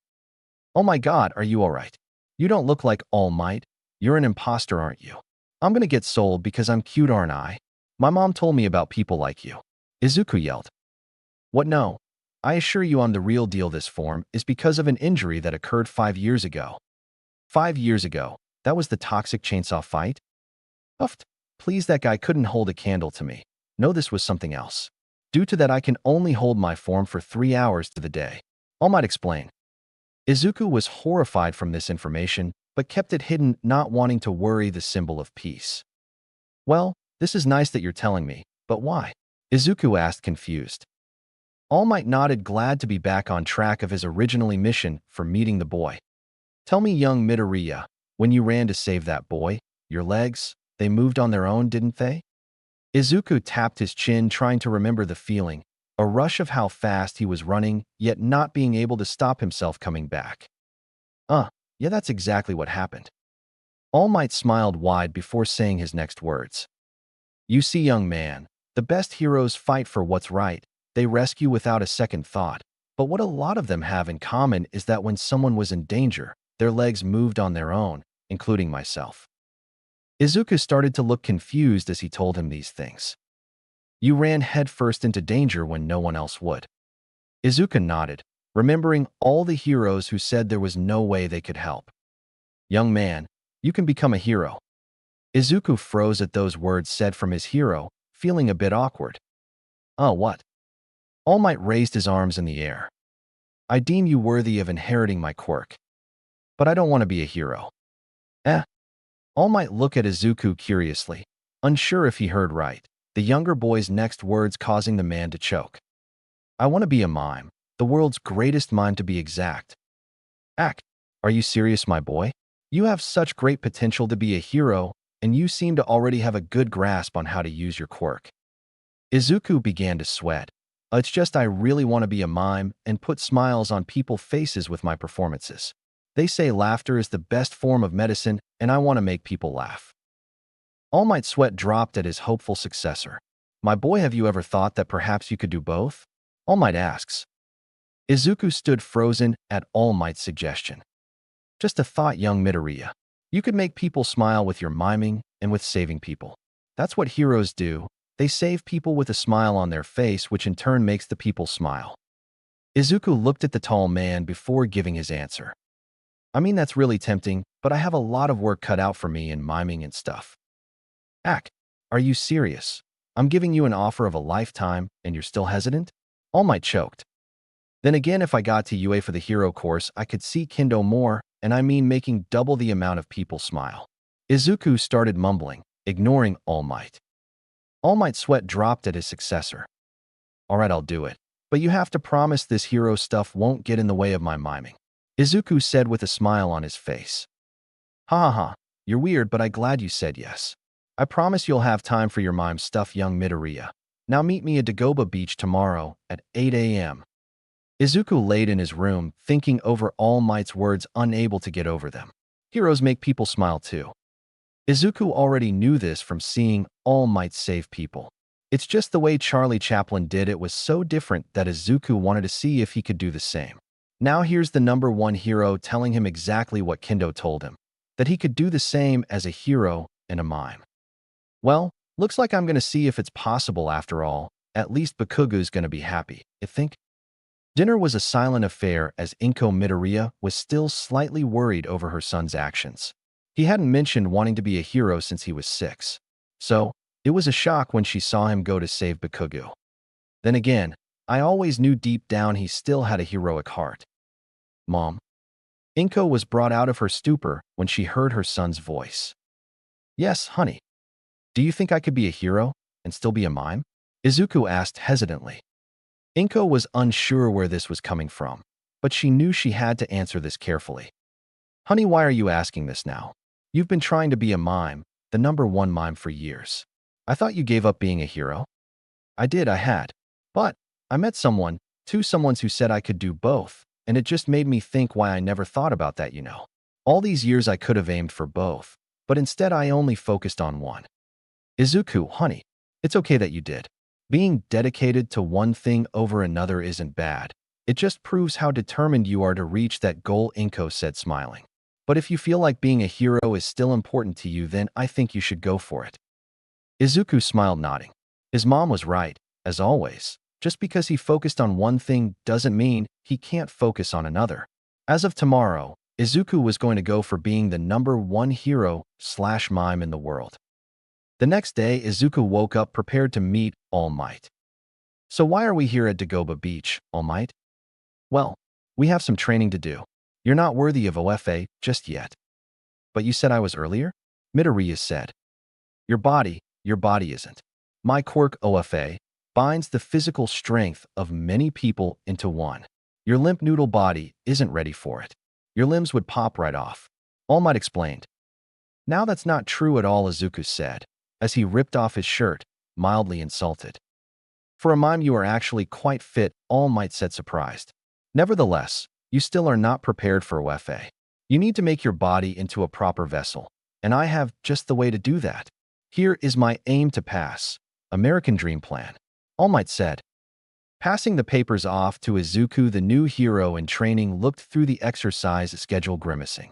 Oh my god, are you alright? You don't look like All Might. You're an imposter, aren't you? I'm gonna get sold because I'm cute, aren't I? My mom told me about people like you. Izuku yelled. What, no? I assure you I'm the real deal. This form is because of an injury that occurred 5 years ago. 5 years ago? That was the toxic chainsaw fight? Uffed. Please, that guy couldn't hold a candle to me. No, this was something else. Due to that, I can only hold my form for 3 hours to the day. All Might explain. Izuku was horrified from this information, but kept it hidden, not wanting to worry the symbol of peace. Well, this is nice that you're telling me, but why? Izuku asked, confused. All Might nodded, glad to be back on track of his original mission for meeting the boy. Tell me, young Midoriya, when you ran to save that boy, your legs, they moved on their own, didn't they? Izuku tapped his chin, trying to remember the feeling, a rush of how fast he was running, yet not being able to stop himself coming back. Yeah, that's exactly what happened. All Might smiled wide before saying his next words. You see, young man, the best heroes fight for what's right. They rescue without a second thought. But what a lot of them have in common is that when someone was in danger, their legs moved on their own, including myself. Izuku started to look confused as he told him these things. You ran headfirst into danger when no one else would. Izuku nodded, remembering all the heroes who said there was no way they could help. Young man, you can become a hero. Izuku froze at those words said from his hero, feeling a bit awkward. Oh, what? All Might raised his arms in the air. I deem you worthy of inheriting my quirk. But I don't want to be a hero. All Might looked at Izuku curiously, unsure if he heard right, the younger boy's next words causing the man to choke. I want to be a mime, the world's greatest mime to be exact. Are you serious, my boy? You have such great potential to be a hero, and you seem to already have a good grasp on how to use your quirk. Izuku began to sweat. It's just I really want to be a mime and put smiles on people's faces with my performances. They say laughter is the best form of medicine, and I want to make people laugh. All Might's sweat dropped at his hopeful successor. My boy, have you ever thought that perhaps you could do both? All Might asks. Izuku stood frozen at All Might's suggestion. Just a thought, young Midoriya. You could make people smile with your miming and with saving people. That's what heroes do. They save people with a smile on their face, which in turn makes the people smile. Izuku looked at the tall man before giving his answer. I mean, that's really tempting, but I have a lot of work cut out for me in miming and stuff. Are you serious? I'm giving you an offer of a lifetime, and you're still hesitant? All Might choked. Then again, if I got to UA for the hero course, I could see Kendo more, and I mean making double the amount of people smile. Izuku started mumbling, ignoring All Might. All Might's sweat dropped at his successor. Alright, I'll do it. But you have to promise this hero stuff won't get in the way of my miming. Izuku said with a smile on his face. Ha ha ha, you're weird, but I'm glad you said yes. I promise you'll have time for your mime stuff, young Midoriya. Now meet me at Dagoba Beach tomorrow at 8 a.m. Izuku laid in his room, thinking over All Might's words, unable to get over them. Heroes make people smile too. Izuku already knew this from seeing All Might save people. It's just the way Charlie Chaplin did it was so different that Izuku wanted to see if he could do the same. Now here's the number one hero telling him exactly what Kendo told him, that he could do the same as a hero and a mime. Well, looks like I'm going to see if it's possible after all. At least Bakugu's going to be happy, you think? Dinner was a silent affair as Inko Midoriya was still slightly worried over her son's actions. He hadn't mentioned wanting to be a hero since he was 6. So, it was a shock when she saw him go to save Bakugo. Then again, I always knew deep down he still had a heroic heart. Mom. Inko was brought out of her stupor when she heard her son's voice. Yes, honey. Do you think I could be a hero and still be a mime? Izuku asked hesitantly. Inko was unsure where this was coming from, but she knew she had to answer this carefully. Honey, why are you asking this now? You've been trying to be a mime, the #1 mime for years. I thought you gave up being a hero. I had. But I met someone, someones who said I could do both, and it just made me think why I never thought about that. All these years I could have aimed for both, but instead I only focused on one. Izuku, honey, it's okay that you did. Being dedicated to one thing over another isn't bad. It just proves how determined you are to reach that goal, Inko said, smiling. But if you feel like being a hero is still important to you, then I think you should go for it. Izuku smiled, nodding. His mom was right, as always. Just because he focused on one thing doesn't mean he can't focus on another. As of tomorrow, Izuku was going to go for being the #1 hero/mime in the world. The next day, Izuku woke up prepared to meet All Might. So why are we here at Dagoba Beach, All Might? Well, we have some training to do. You're not worthy of OFA just yet. But you said I was earlier? Midoriya said. Your body isn't. My Quirk OFA binds the physical strength of many people into one. Your limp noodle body isn't ready for it. Your limbs would pop right off. All Might explained. Now that's not true at all, Izuku said, as he ripped off his shirt, mildly insulted. For a mime, you are actually quite fit, All Might said, surprised. Nevertheless, you still are not prepared for OFA. You need to make your body into a proper vessel, and I have just the way to do that. Here is my aim to pass. American Dream Plan. All Might said. Passing the papers off to Izuku, the new hero in training looked through the exercise schedule, grimacing.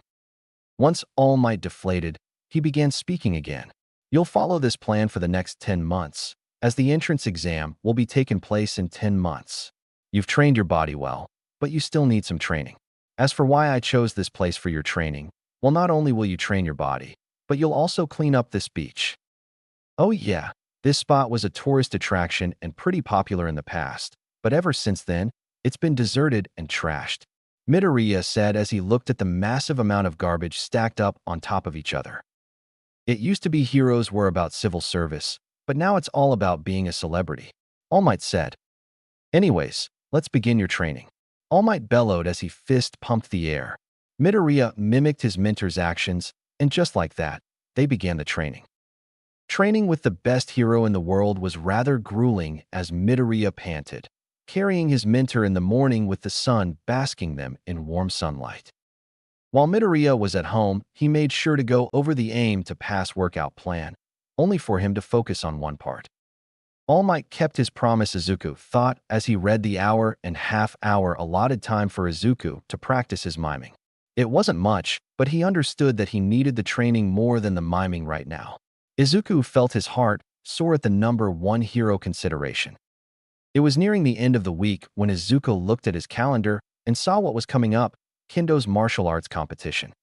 Once All Might deflated, he began speaking again. You'll follow this plan for the next 10 months, as the entrance exam will be taking place in 10 months. You've trained your body well, but you still need some training. As for why I chose this place for your training, well, not only will you train your body, but you'll also clean up this beach. Oh yeah, this spot was a tourist attraction and pretty popular in the past, but ever since then, it's been deserted and trashed. Midoriya said as he looked at the massive amount of garbage stacked up on top of each other. It used to be heroes were about civil service, but now it's all about being a celebrity. All Might said. Anyways, let's begin your training. All Might bellowed as he fist-pumped the air. Midoriya mimicked his mentor's actions, and just like that, they began the training. Training with the best hero in the world was rather grueling as Midoriya panted, carrying his mentor in the morning with the sun basking them in warm sunlight. While Midoriya was at home, he made sure to go over the aim to pass workout plan, only for him to focus on one part. All Might kept his promise, Izuku thought as he read the hour-and-a-half-hour allotted time for Izuku to practice his miming. It wasn't much, but he understood that he needed the training more than the miming right now. Izuku felt his heart soar at the #1 hero consideration. It was nearing the end of the week when Izuku looked at his calendar and saw what was coming up, Kendo's martial arts competition.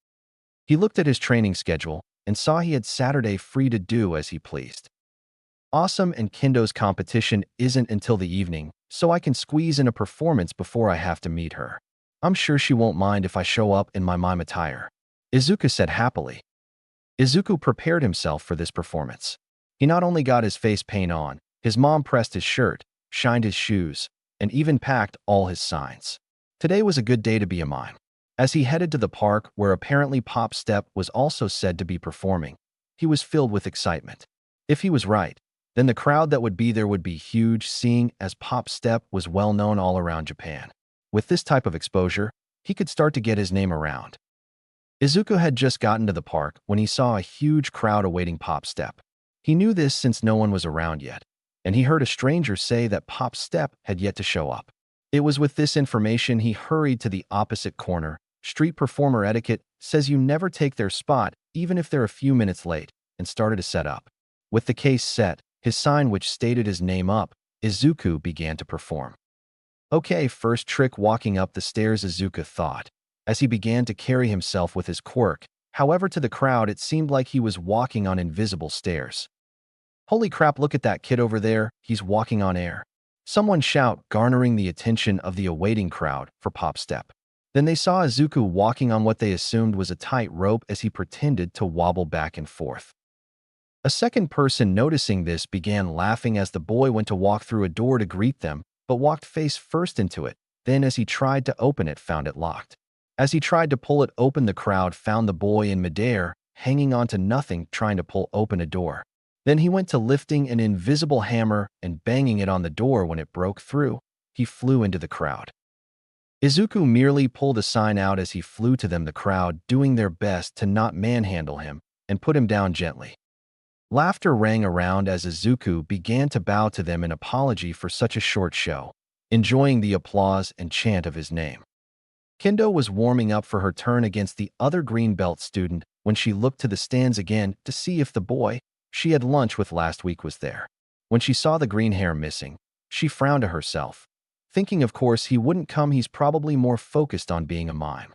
He looked at his training schedule and saw he had Saturday free to do as he pleased. Awesome, and Kendo's competition isn't until the evening, so I can squeeze in a performance before I have to meet her. I'm sure she won't mind if I show up in my mime attire, Izuku said happily. Izuku prepared himself for this performance. He not only got his face paint on, his mom pressed his shirt, shined his shoes, and even packed all his signs. Today was a good day to be a mime. As he headed to the park where apparently Pop Step was also said to be performing, he was filled with excitement. If he was right, then the crowd that would be there would be huge, seeing as Pop Step was well known all around Japan. With this type of exposure, he could start to get his name around. Izuku had just gotten to the park when he saw a huge crowd awaiting Pop Step. He knew this since no one was around yet, and he heard a stranger say that Pop Step had yet to show up. It was with this information he hurried to the opposite corner. Street performer etiquette says you never take their spot, even if they're a few minutes late, and started to set up. With the case set, his sign which stated his name up, Izuku began to perform. Okay, first trick walking up the stairs, Izuku thought, as he began to carry himself with his quirk. However, to the crowd, it seemed like he was walking on invisible stairs. Holy crap, look at that kid over there, he's walking on air. Someone shout, garnering the attention of the awaiting crowd for Pop Step. Then they saw Izuku walking on what they assumed was a tight rope as he pretended to wobble back and forth. A second person noticing this began laughing as the boy went to walk through a door to greet them, but walked face first into it. Then as he tried to open it, found it locked. As he tried to pull it open, the crowd found the boy in midair, hanging onto nothing, trying to pull open a door. Then he went to lifting an invisible hammer and banging it on the door. When it broke through, he flew into the crowd. Izuku merely pulled a sign out as he flew to them, the crowd doing their best to not manhandle him and put him down gently. Laughter rang around as Izuku began to bow to them in apology for such a short show, enjoying the applause and chant of his name. Kendo was warming up for her turn against the other green belt student when she looked to the stands again to see if the boy she had lunch with last week was there. When she saw the green hair missing, she frowned to herself, thinking of course he wouldn't come, he's probably more focused on being a mime.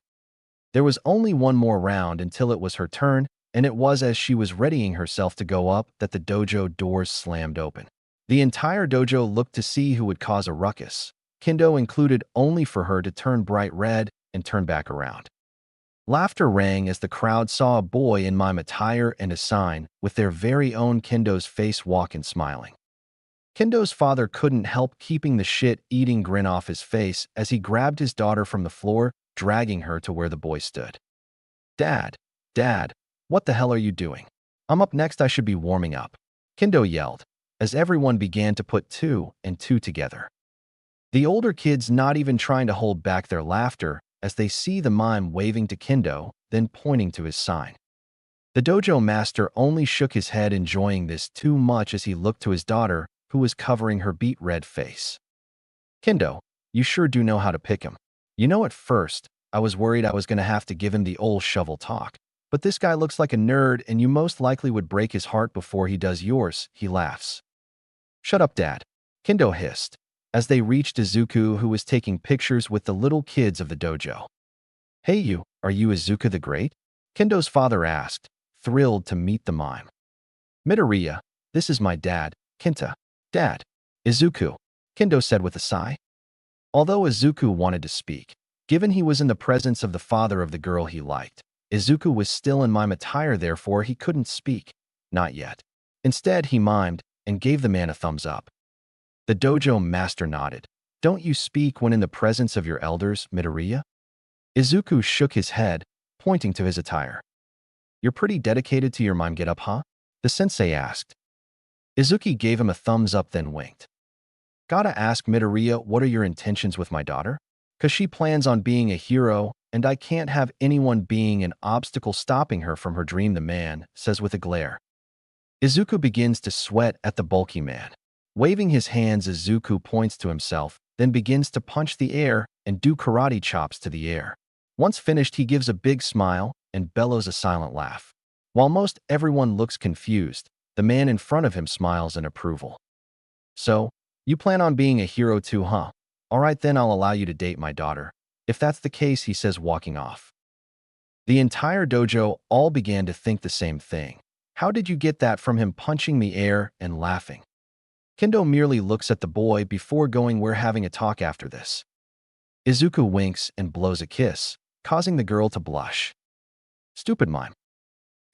There was only one more round until it was her turn, and it was as she was readying herself to go up that the dojo doors slammed open. The entire dojo looked to see who would cause a ruckus, Kendo included, only for her to turn bright red and turn back around. Laughter rang as the crowd saw a boy in mime attire and a sign with their very own Kendo's face walk and smiling. Kendo's father couldn't help keeping the shit-eating grin off his face as he grabbed his daughter from the floor, dragging her to where the boy stood. Dad, what the hell are you doing? I'm up next, I should be warming up, Kendo yelled, as everyone began to put two and two together. The older kids not even trying to hold back their laughter as they see the mime waving to Kendo, then pointing to his sign. The dojo master only shook his head, enjoying this too much as he looked to his daughter, who was covering her beet red face. Kendo, you sure do know how to pick him. You know, at first, I was worried I was going to have to give him the old shovel talk, but this guy looks like a nerd and you most likely would break his heart before he does yours, he laughs. Shut up, Dad, Kendo hissed, as they reached Izuku, who was taking pictures with the little kids of the dojo. Hey you, are you Izuku the Great? Kendo's father asked, thrilled to meet the mime. Midoriya, this is my dad, Kenta. Dad. Izuku, Kendo said with a sigh. Although Izuku wanted to speak, given he was in the presence of the father of the girl he liked, Izuku was still in mime attire, therefore he couldn't speak. Not yet. Instead, he mimed and gave the man a thumbs up. The dojo master nodded. Don't you speak when in the presence of your elders, Midoriya? Izuku shook his head, pointing to his attire. You're pretty dedicated to your mime getup, huh? The sensei asked. Izuku gave him a thumbs up, then winked. Gotta ask, Midoriya, what are your intentions with my daughter? 'Cause she plans on being a hero, and I can't have anyone being an obstacle stopping her from her dream, the man says with a glare. Izuku begins to sweat at the bulky man. Waving his hands, Izuku points to himself, then begins to punch the air and do karate chops to the air. Once finished, he gives a big smile and bellows a silent laugh. While most everyone looks confused, the man in front of him smiles in approval. So, you plan on being a hero too, huh? All right, then I'll allow you to date my daughter. If that's the case, he says, walking off. The entire dojo all began to think the same thing. How did you get that from him, punching the air and laughing? Kendo merely looks at the boy before going, we're having a talk after this. Izuku winks and blows a kiss, causing the girl to blush. Stupid mime.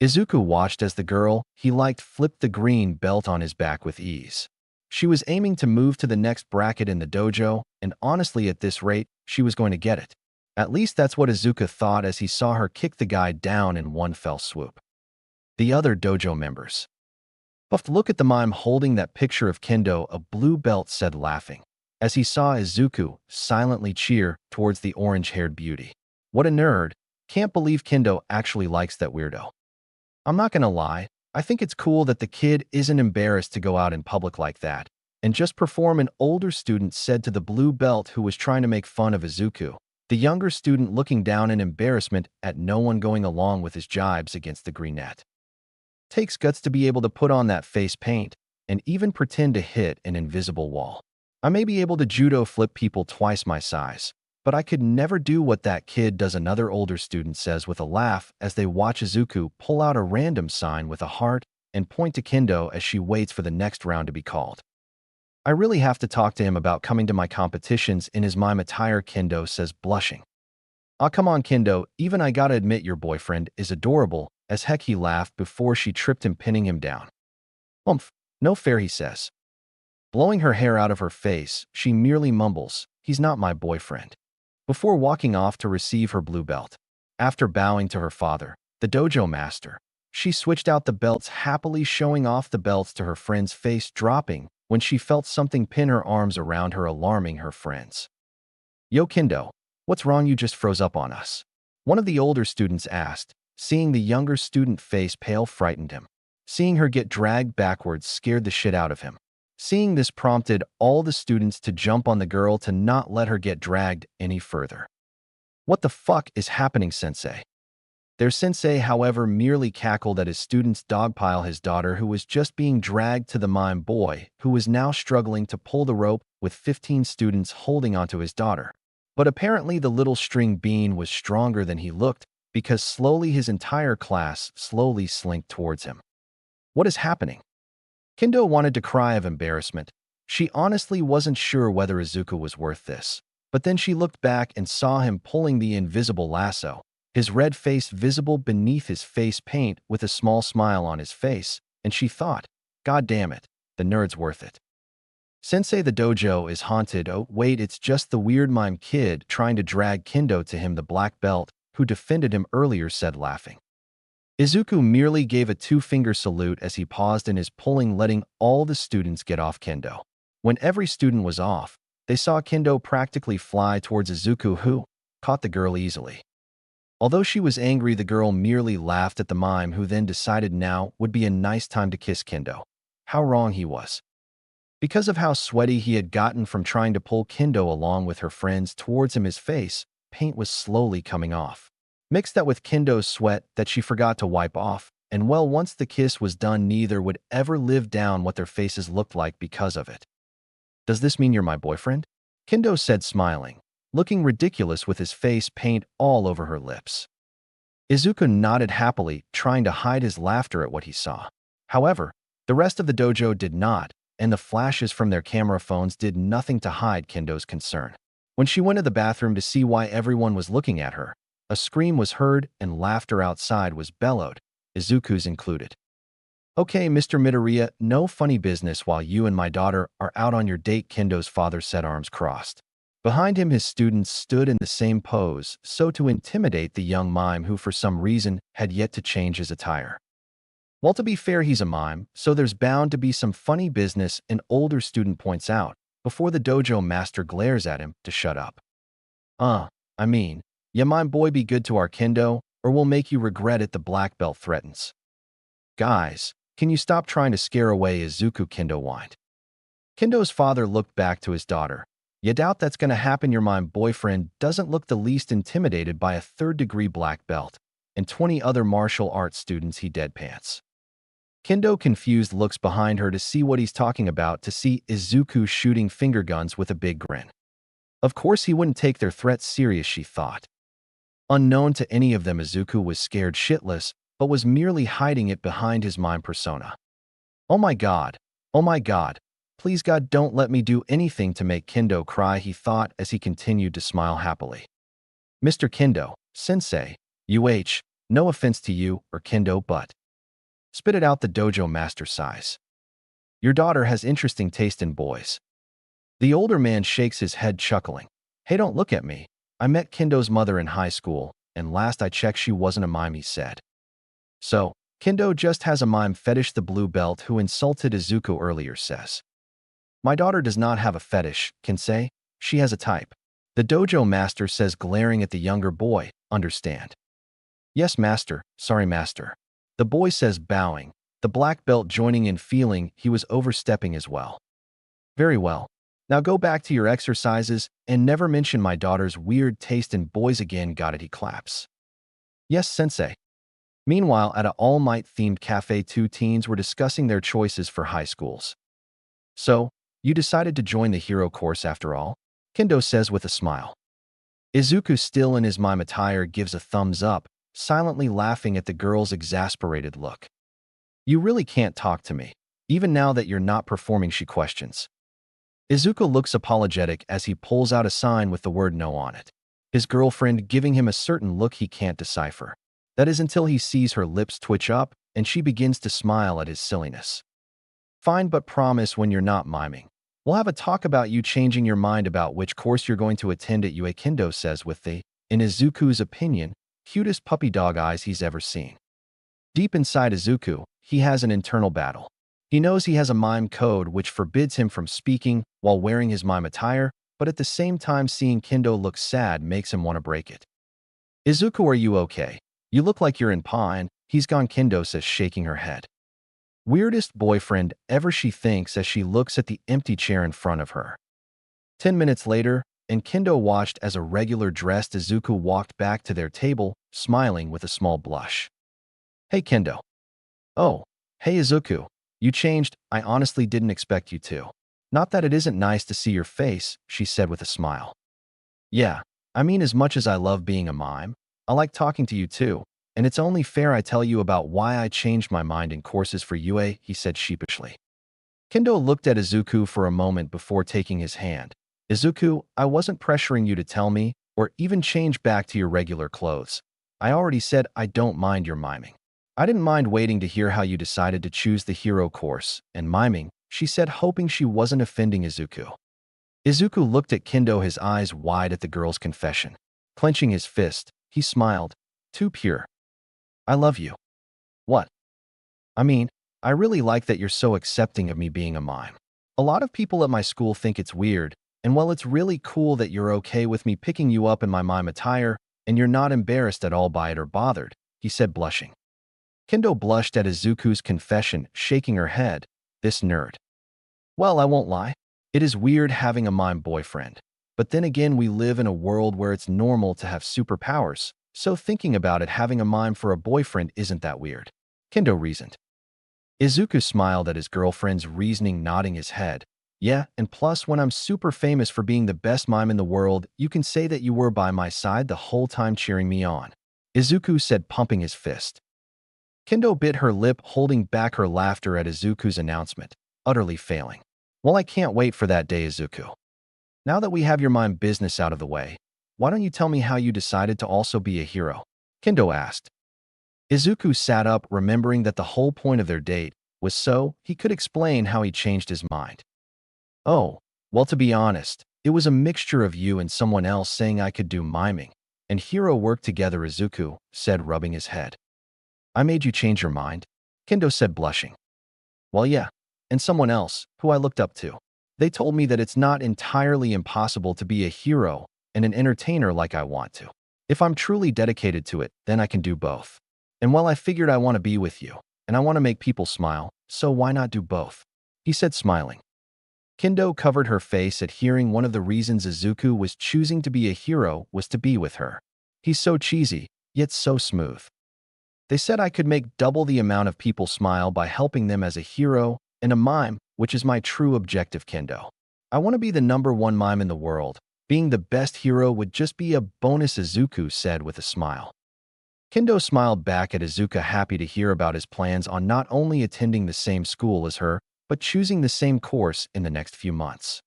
Izuku watched as the girl he liked flipped the green belt on his back with ease. She was aiming to move to the next bracket in the dojo, and honestly at this rate, she was going to get it. At least that's what Izuku thought as he saw her kick the guy down in one fell swoop. The other dojo members. Buffed, look at the mime holding that picture of Kendo, a blue belt said, laughing, as he saw Izuku silently cheer towards the orange-haired beauty. What a nerd. Can't believe Kendo actually likes that weirdo. I'm not gonna lie, I think it's cool that the kid isn't embarrassed to go out in public like that and just perform, an older student said to the blue belt who was trying to make fun of Izuku, the younger student looking down in embarrassment at no one going along with his jibes against the greenette. Takes guts to be able to put on that face paint and even pretend to hit an invisible wall. I may be able to judo flip people twice my size, but I could never do what that kid does, another older student says with a laugh as they watch Izuku pull out a random sign with a heart and point to Kendo as she waits for the next round to be called. I really have to talk to him about coming to my competitions in his mime attire, Kendo says, blushing. Ah, come on, Kendo, even I gotta admit your boyfriend is adorable as heck, he laughed before she tripped him, pinning him down. Umph, no fair, he says. Blowing her hair out of her face, she merely mumbles, he's not my boyfriend, before walking off to receive her blue belt. After bowing to her father, the dojo master, she switched out the belts, happily showing off the belts to her friend's face, dropping when she felt something pin her arms around her, alarming her friends. Yo, Kendo, what's wrong? You just froze up on us. One of the older students asked. Seeing the younger student face pale frightened him. Seeing her get dragged backwards scared the shit out of him. Seeing this prompted all the students to jump on the girl to not let her get dragged any further. What the fuck is happening, sensei? Their sensei, however, merely cackled at his students dogpile his daughter, who was just being dragged to the mime boy, who was now struggling to pull the rope with 15 students holding onto his daughter. But apparently the little string bean was stronger than he looked, because slowly his entire class slowly slinked towards him. What is happening? Kendo wanted to cry of embarrassment. She honestly wasn't sure whether Izuku was worth this. But then she looked back and saw him pulling the invisible lasso, his red face visible beneath his face paint with a small smile on his face, and she thought, God damn it, the nerd's worth it. Sensei, the dojo is haunted. Oh, wait, it's just the weird mime kid trying to drag Kendo to him, the black belt who defended him earlier said, laughing. Izuku merely gave a two-finger salute as he paused in his pulling, letting all the students get off Kendo. When every student was off, they saw Kendo practically fly towards Izuku, who caught the girl easily. Although she was angry, the girl merely laughed at the mime, who then decided now would be a nice time to kiss Kendo. How wrong he was. Because of how sweaty he had gotten from trying to pull Kendo along with her friends towards him, his face paint was slowly coming off. Mix that with Kendo's sweat that she forgot to wipe off, and well, once the kiss was done, neither would ever live down what their faces looked like because of it. Does this mean you're my boyfriend? Kendo said, smiling, looking ridiculous with his face paint all over her lips. Izuku nodded happily, trying to hide his laughter at what he saw. However, the rest of the dojo did not, and the flashes from their camera phones did nothing to hide Kendo's concern. When she went to the bathroom to see why everyone was looking at her, a scream was heard and laughter outside was bellowed, Izuku's included. Okay, Mr. Midoriya, no funny business while you and my daughter are out on your date, Kendo's father said, arms crossed. Behind him, his students stood in the same pose, so to intimidate the young mime who for some reason had yet to change his attire. Well, to be fair, he's a mime, so there's bound to be some funny business, an older student points out, before the dojo master glares at him to shut up. Ya mime boy, be good to our Kendo, or we'll make you regret it, the black belt threatens. Guys, can you stop trying to scare away Izuku, Kendo whined. Kendo's father looked back to his daughter. You doubt that's gonna happen? Your mime boyfriend doesn't look the least intimidated by a third-degree black belt and 20 other martial arts students, he deadpants. Kendo confused looks behind her to see what he's talking about, to see Izuku shooting finger guns with a big grin. Of course he wouldn't take their threats serious, she thought. Unknown to any of them, Izuku was scared shitless, but was merely hiding it behind his mime persona. Oh my god, please God, don't let me do anything to make Kendo cry, he thought as he continued to smile happily. Mr. Kendo, sensei, no offense to you or Kendo, but spit it out, the dojo master sighs. Your daughter has interesting taste in boys. The older man shakes his head, chuckling. Hey, don't look at me. I met Kendo's mother in high school, and last I checked she wasn't a mime, he said. So, Kendo just has a mime fetish, the blue belt who insulted Izuku earlier says. My daughter does not have a fetish, Kensei. She has a type. The dojo master says, glaring at the younger boy. Understand? Yes, master. Sorry, master. The boy says, bowing, the black belt joining in, feeling he was overstepping as well. Very well. Now go back to your exercises and never mention my daughter's weird taste in boys again, got it, he claps. Yes, sensei. Meanwhile, at a All Might-themed cafe, two teens were discussing their choices for high schools. So, You decided to join the hero course after all? Kendo says with a smile. Izuku, still in his mime attire, gives a thumbs up, silently laughing at the girl's exasperated look. You really can't talk to me, even now that you're not performing, she questions. Izuku looks apologetic as he pulls out a sign with the word no on it, his girlfriend giving him a certain look he can't decipher. That is until he sees her lips twitch up and she begins to smile at his silliness. Fine, but promise when you're not miming. We'll have a talk about you changing your mind about which course you're going to attend at UA, Kendo says with the, in Izuku's opinion, cutest puppy dog eyes he's ever seen. Deep inside Izuku, he has an internal battle. He knows he has a mime code which forbids him from speaking while wearing his mime attire, but at the same time seeing Kendo look sad makes him want to break it. Izuku, are you okay? You look like you're in pain. He's gone, Kendo says, shaking her head. Weirdest boyfriend ever, she thinks as she looks at the empty chair in front of her. 10 minutes later, and Kendo watched as a regular dressed Izuku walked back to their table, smiling with a small blush. Hey, Kendo. Oh, hey, Izuku. You changed. I honestly didn't expect you to. Not that it isn't nice to see your face, she said with a smile. Yeah, I mean, as much as I love being a mime, I like talking to you too, and it's only fair I tell you about why I changed my mind in courses for UA, he said sheepishly. Kendo looked at Izuku for a moment before taking his hand. Izuku, I wasn't pressuring you to tell me, or even change back to your regular clothes. I already said I don't mind your miming. I didn't mind waiting to hear how you decided to choose the hero course, and miming, she said, hoping she wasn't offending Izuku. Izuku looked at Kendo, his eyes wide at the girl's confession. Clenching his fist, he smiled. Too pure. I love you. What? I mean, I really like that you're so accepting of me being a mime. A lot of people at my school think it's weird, and well, it's really cool that you're okay with me picking you up in my mime attire, and you're not embarrassed at all by it or bothered, he said, blushing. Kendo blushed at Izuku's confession, shaking her head. This nerd. Well, I won't lie. It is weird having a mime boyfriend. But then again, we live in a world where it's normal to have superpowers, so thinking about it, having a mime for a boyfriend isn't that weird, Kendo reasoned. Izuku smiled at his girlfriend's reasoning, nodding his head. Yeah, and plus when I'm super famous for being the best mime in the world, you can say that you were by my side the whole time cheering me on, Izuku said, pumping his fist. Kendo bit her lip, holding back her laughter at Izuku's announcement, utterly failing. Well, I can't wait for that day, Izuku. Now that we have your mime business out of the way, why don't you tell me how you decided to also be a hero? Kendo asked. Izuku sat up, remembering that the whole point of their date was so he could explain how he changed his mind. Oh, well, to be honest, it was a mixture of you and someone else saying I could do miming and hero work together, Izuku said, rubbing his head. I made you change your mind? Kendo said, blushing. Well, yeah, and someone else, who I looked up to. They told me that it's not entirely impossible to be a hero and an entertainer like I want to. If I'm truly dedicated to it, then I can do both. And well, I figured I want to be with you, and I want to make people smile, so why not do both? He said, smiling. Kendo covered her face at hearing one of the reasons Izuku was choosing to be a hero was to be with her. He's so cheesy, yet so smooth. They said I could make double the amount of people smile by helping them as a hero and a mime, which is my true objective, Kendo. I want to be the #1 mime in the world. Being the best hero would just be a bonus, Izuku said with a smile. Kendo smiled back at Izuku, happy to hear about his plans on not only attending the same school as her, but choosing the same course in the next few months.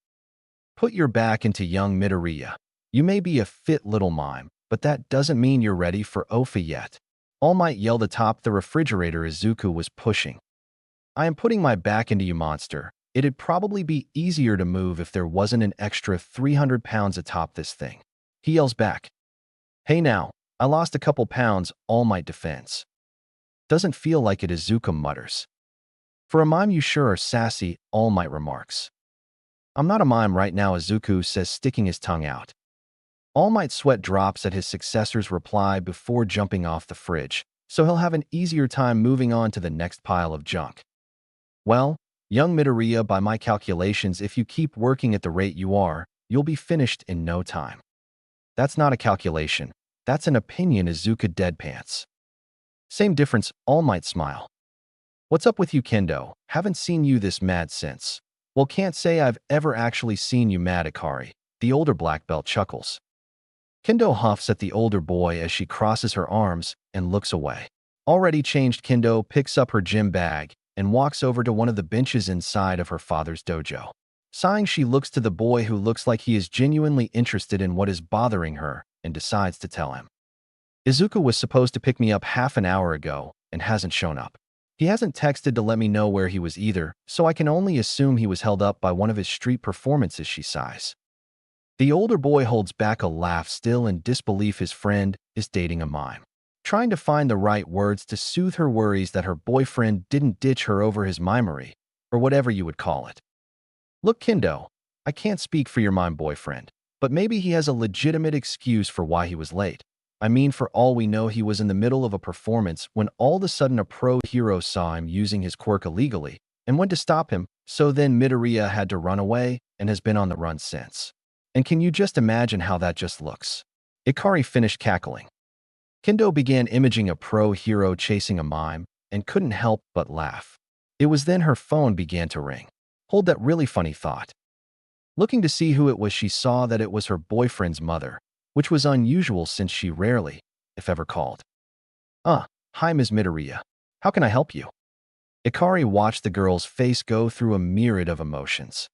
Put your back into young Midoriya. You may be a fit little mime, but that doesn't mean you're ready for Ofa yet. All Might yelled atop the refrigerator Izuku was pushing. I am putting my back into you, monster. It'd probably be easier to move if there wasn't an extra 300 pounds atop this thing. He yells back. Hey now, I lost a couple pounds, All Might defends. Doesn't feel like it, Izuku mutters. For a mime you sure are sassy, All Might remarks. I'm not a mime right now, Izuku says, sticking his tongue out. All Might's sweat drops at his successor's reply before jumping off the fridge, so he'll have an easier time moving on to the next pile of junk. Well, young Midoriya, by my calculations, if you keep working at the rate you are, you'll be finished in no time. That's not a calculation. That's an opinion, Izuku deadpants. Same difference, All Might smile. What's up with you, Kendo? Haven't seen you this mad since. Well, can't say I've ever actually seen you mad, Ikari. The older black belt chuckles. Kendo huffs at the older boy as she crosses her arms and looks away. Already changed, Kendo picks up her gym bag and walks over to one of the benches inside of her father's dojo. Sighing, she looks to the boy, who looks like he is genuinely interested in what is bothering her, and decides to tell him. Izuku was supposed to pick me up half an hour ago and hasn't shown up. He hasn't texted to let me know where he was either, so I can only assume he was held up by one of his street performances, she sighs. The older boy holds back a laugh, still in disbelief his friend is dating a mime. Trying to find the right words to soothe her worries that her boyfriend didn't ditch her over his mimery, or whatever you would call it. Look, Kendo, I can't speak for your mime boyfriend, but maybe he has a legitimate excuse for why he was late. I mean, for all we know, he was in the middle of a performance when all of a sudden a pro hero saw him using his quirk illegally and went to stop him, so then Midoriya had to run away and has been on the run since. And can you just imagine how that just looks? Ikari finished cackling. Kendo began imaging a pro hero chasing a mime and couldn't help but laugh. It was then her phone began to ring. Hold that really funny thought. Looking to see who it was, she saw that it was her boyfriend's mother, which was unusual since she rarely, if ever, called. Hi, Ms. Midoriya. How can I help you? Ikari watched the girl's face go through a myriad of emotions.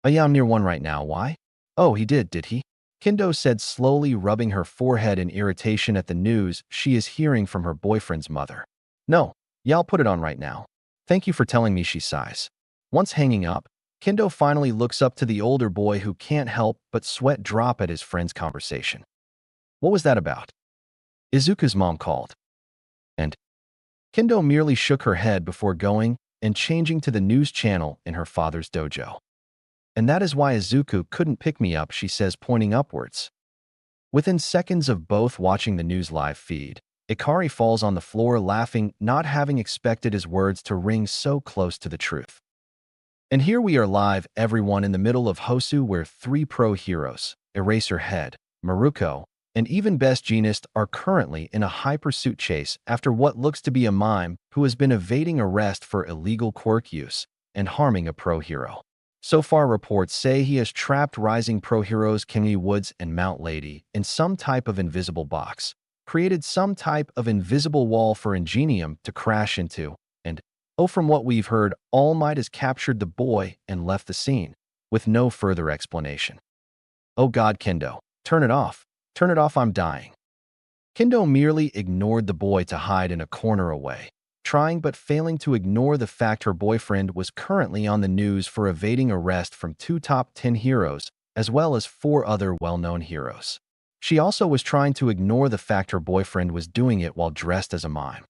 Yeah, I'm near one right now. Why? Oh, he did he? Kendo said, slowly rubbing her forehead in irritation at the news she is hearing from her boyfriend's mother. No, yeah, I'll put it on right now. Thank you for telling me, she sighs. Once hanging up, Kendo finally looks up to the older boy, who can't help but sweat drop at his friend's conversation. What was that about? Izuku's mom called. And Kendo merely shook her head before going and changing to the news channel in her father's dojo. And that is why Izuku couldn't pick me up, she says, pointing upwards. Within seconds of both watching the news live feed, Ikari falls on the floor laughing, not having expected his words to ring so close to the truth. And here we are live, everyone, in the middle of Hosu, where 3 pro heroes, Eraserhead, Maruko, and even Best Jeanist, are currently in a high-pursuit chase after what looks to be a mime who has been evading arrest for illegal quirk use and harming a pro hero. So far, reports say he has trapped rising pro heroes Kingy Woods and Mount Lady in some type of invisible box, created some type of invisible wall for Ingenium to crash into, and from what we've heard, All Might has captured the boy and left the scene, with no further explanation. Oh God, Kendo, turn it off. Turn it off, I'm dying. Kendo merely ignored the boy to hide in a corner away, trying but failing to ignore the fact her boyfriend was currently on the news for evading arrest from 2 top 10 heroes, as well as 4 other well-known heroes. She also was trying to ignore the fact her boyfriend was doing it while dressed as a mime.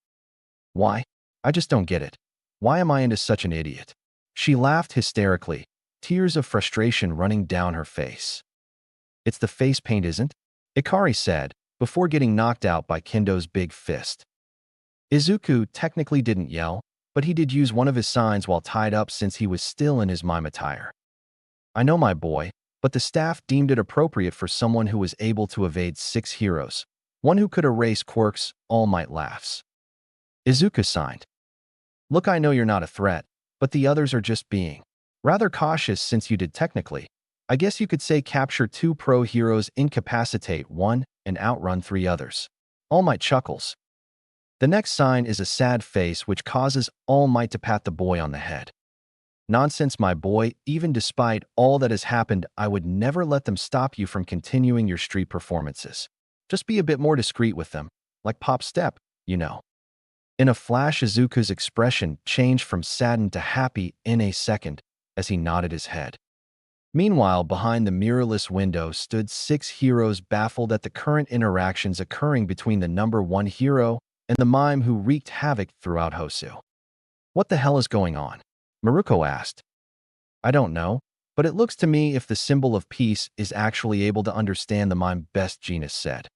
Why? I just don't get it. Why am I into such an idiot? She laughed hysterically, tears of frustration running down her face. It's the face paint, isn't it? Ikari said, before getting knocked out by Kendo's big fist. Izuku technically didn't yell, but he did use one of his signs while tied up since he was still in his mime attire. I know, my boy, but the staff deemed it appropriate for someone who was able to evade 6 heroes, one who could erase quirks. All Might laughs. Izuku signed. Look, I know you're not a threat, but the others are just being rather cautious since you did technically. I guess you could say capture 2 pro heroes, incapacitate 1, and outrun 3 others. All Might chuckles. The next sign is a sad face, which causes All Might to pat the boy on the head. Nonsense, my boy. Even despite all that has happened, I would never let them stop you from continuing your street performances. Just be a bit more discreet with them, like Pop Step, you know. In a flash, Izuku's expression changed from saddened to happy in a second as he nodded his head. Meanwhile, behind the mirrorless window stood 6 heroes, baffled at the current interactions occurring between the number 1 hero and the mime who wreaked havoc throughout Hosu. What the hell is going on? Maruko asked. I don't know, but it looks to me if the symbol of peace is actually able to understand the mime, Best Jeanist said.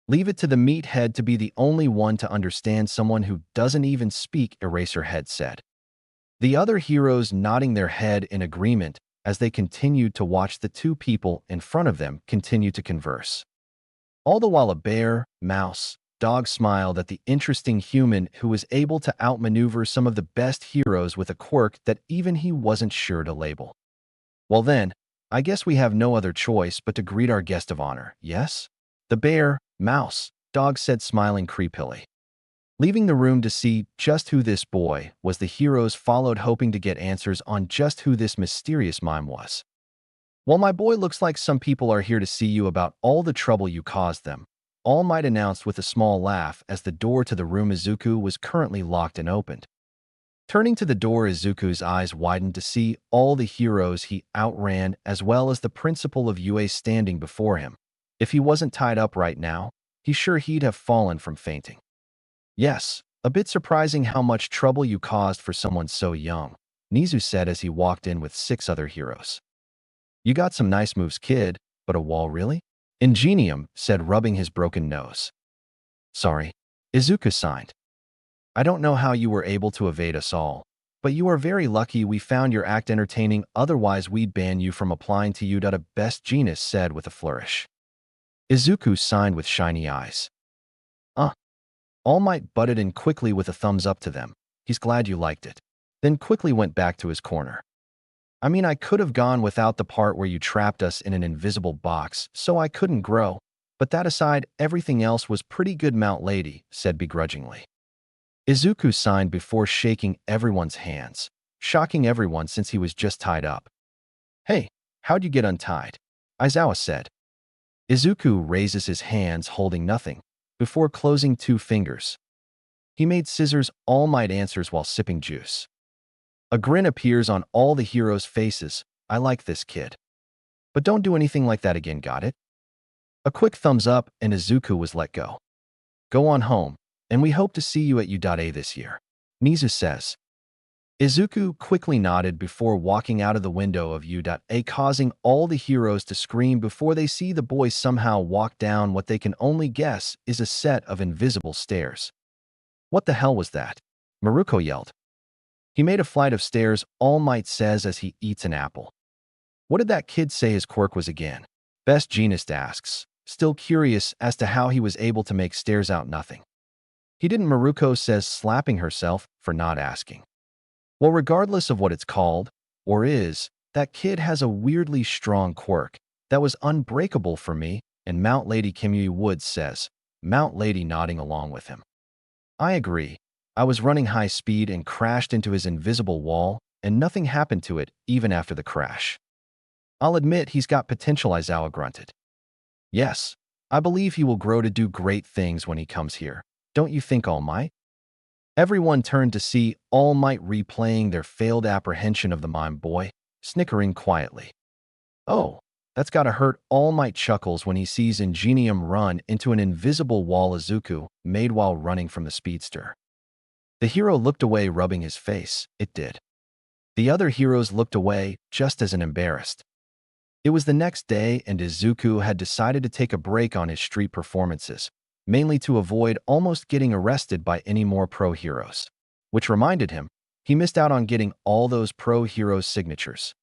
Leave it to the meathead to be the only one to understand someone who doesn't even speak, Eraserhead said. The other heroes nodding their head in agreement as they continued to watch the 2 people in front of them continue to converse. All the while a bear, mouse, Dog smiled at the interesting human who was able to outmaneuver some of the best heroes with a quirk that even he wasn't sure to label. Well then, I guess we have no other choice but to greet our guest of honor, yes? The bear, mouse, dog said, smiling creepily. Leaving the room to see just who this boy was, the heroes followed, hoping to get answers on just who this mysterious mime was. Well, my boy, looks like some people are here to see you about all the trouble you caused them, All Might announced with a small laugh as the door to the room Izuku was currently locked and opened. Turning to the door, Izuku's eyes widened to see all the heroes he outran as well as the principal of UA standing before him. If he wasn't tied up right now, he's sure he'd have fallen from fainting. Yes, a bit surprising how much trouble you caused for someone so young, Nizu said as he walked in with 6 other heroes. You got some nice moves, kid, but a wall, really? Ingenium said, rubbing his broken nose. Sorry, Izuku signed. I don't know how you were able to evade us all, but you are very lucky we found your act entertaining, otherwise we'd ban you from applying to you. Best Genus said with a flourish. Izuku signed with shiny eyes. All Might butted in quickly with a thumbs up to them. He's glad you liked it. Then quickly went back to his corner. I mean, I could have gone without the part where you trapped us in an invisible box, so I couldn't grow, but that aside, everything else was pretty good, Mount Lady said begrudgingly. Izuku signed before shaking everyone's hands, shocking everyone since he was just tied up. Hey, how'd you get untied? Aizawa said. Izuku raises his hands holding nothing, before closing 2 fingers. He made scissors, All Might answers while sipping juice. A grin appears on all the heroes' faces. I like this kid. But don't do anything like that again, got it? A quick thumbs up and Izuku was let go. Go on home, and we hope to see you at U.A this year, Nizu says. Izuku quickly nodded before walking out of the window of U.A, causing all the heroes to scream before they see the boy somehow walk down what they can only guess is a set of invisible stairs. What the hell was that? Maruko yelled. He made a flight of stairs, All Might says as he eats an apple. What did that kid say his quirk was again? Best Genus asks, still curious as to how he was able to make stairs out nothing. He didn't, Maruko says, slapping herself for not asking. Well, regardless of what it's called, or is, that kid has a weirdly strong quirk that was unbreakable for me, and Mount Lady Kimui Woods says, Mount Lady nodding along with him. I agree. I was running high speed and crashed into his invisible wall, and nothing happened to it even after the crash. I'll admit he's got potential, Aizawa grunted. Yes, I believe he will grow to do great things when he comes here. Don't you think, All Might? Everyone turned to see All Might replaying their failed apprehension of the mime boy, snickering quietly. Oh, that's gotta hurt. All Might chuckles when he sees Ingenium run into an invisible wall Izuku made while running from the speedster. The hero looked away, rubbing his face. It did. The other heroes looked away, just as embarrassed. It was the next day, and Izuku had decided to take a break on his street performances, mainly to avoid almost getting arrested by any more pro heroes. Which reminded him, he missed out on getting all those pro heroes' signatures.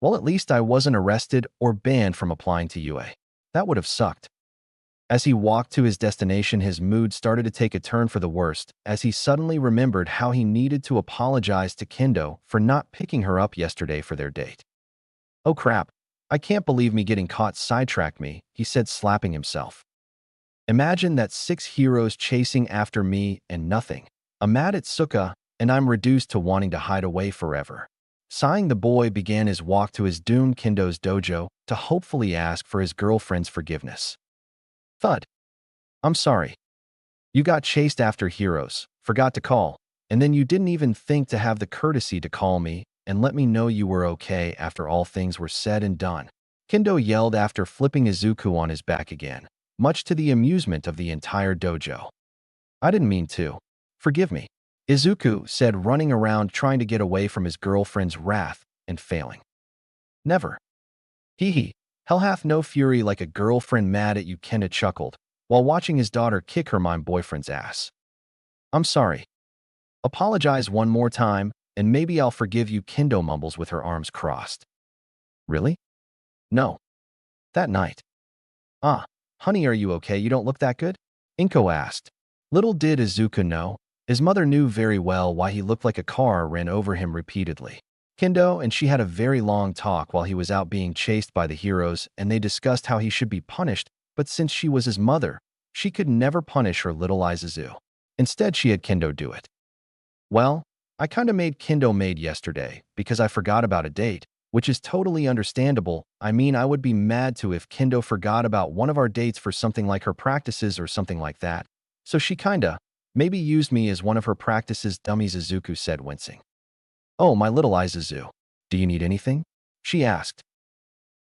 Well, at least I wasn't arrested or banned from applying to UA. That would have sucked. As he walked to his destination, his mood started to take a turn for the worst as he suddenly remembered how he needed to apologize to Kendo for not picking her up yesterday for their date. Oh crap, I can't believe me getting caught sidetracked me, he said, slapping himself. Imagine that 6 heroes chasing after me and nothing. I'm mad at Suka, and I'm reduced to wanting to hide away forever. Sighing, the boy began his walk to his doomed Kendo's dojo to hopefully ask for his girlfriend's forgiveness. Thud. I'm sorry. You got chased after heroes, forgot to call, and then you didn't even think to have the courtesy to call me and let me know you were okay after all things were said and done. Kendo yelled after flipping Izuku on his back again, much to the amusement of the entire dojo. I didn't mean to. Forgive me, Izuku said, running around trying to get away from his girlfriend's wrath and failing. Never. Hee hee. Hell hath no fury like a girlfriend mad at you, Kendo chuckled, while watching his daughter kick her mime boyfriend's ass. I'm sorry. Apologize one more time, and maybe I'll forgive you, Kendo mumbles with her arms crossed. Really? No. That night. Ah, honey, are you okay? You don't look that good? Inko asked. Little did Izuku know, his mother knew very well why he looked like a car ran over him repeatedly. Kendo and she had a very long talk while he was out being chased by the heroes, and they discussed how he should be punished, but since she was his mother, she could never punish her little Izuku. Instead, she had Kendo do it. Well, I kinda made Kendo maid yesterday because I forgot about a date, which is totally understandable. I mean, I would be mad too if Kendo forgot about one of our dates for something like her practices or something like that. So she kinda, maybe used me as one of her practices dummies, Izuku said, wincing. Oh, my little Izuzu. Do you need anything? She asked.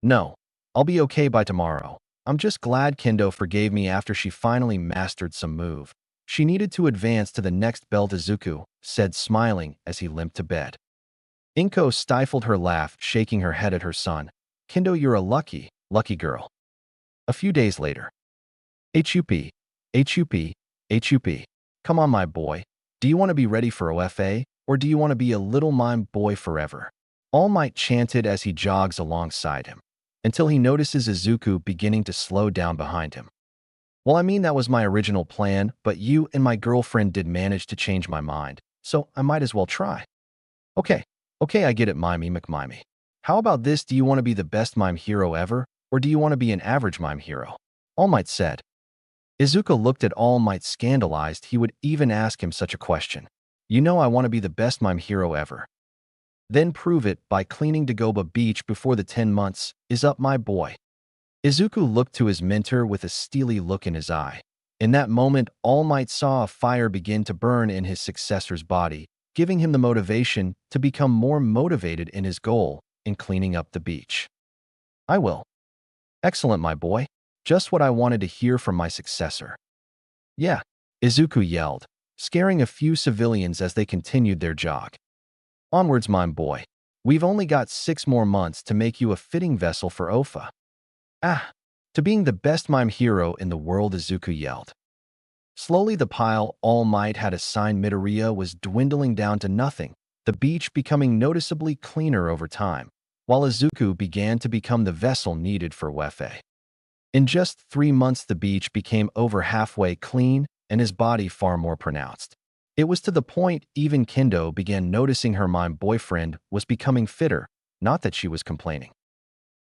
No, I'll be okay by tomorrow. I'm just glad Kendo forgave me after she finally mastered some move. She needed to advance to the next belt, Izuku said, smiling as he limped to bed. Inko stifled her laugh, shaking her head at her son. Kendo, you're a lucky, lucky girl. A few days later. HUP, HUP, HUP. Come on, my boy. Do you want to be ready for OFA, or do you want to be a little mime boy forever? All Might chanted as he jogs alongside him, until he notices Izuku beginning to slow down behind him. Well, I mean, that was my original plan, but you and my girlfriend did manage to change my mind, so I might as well try. Okay, I get it, Mimey McMimey. How about this? Do you want to be the best mime hero ever, or do you want to be an average mime hero? All Might said. Izuku looked at All Might, scandalized he would even ask him such a question. You know I want to be the best mime hero ever. Then prove it by cleaning Dagoba Beach before the 10 months is up, my boy. Izuku looked to his mentor with a steely look in his eye. In that moment, All Might saw a fire begin to burn in his successor's body, giving him the motivation to become more motivated in his goal in cleaning up the beach. I will. Excellent, my boy. Just what I wanted to hear from my successor. Yeah, Izuku yelled, scaring a few civilians as they continued their jog. Onwards, mime boy. We've only got 6 more months to make you a fitting vessel for OFA. Ah, to being the best mime hero in the world, Izuku yelled. Slowly, the pile All Might had assigned Midoriya was dwindling down to nothing, the beach becoming noticeably cleaner over time, while Izuku began to become the vessel needed for OFA. In just 3 months, the beach became over halfway clean and his body far more pronounced. It was to the point even Kendo began noticing her mime boyfriend was becoming fitter, not that she was complaining.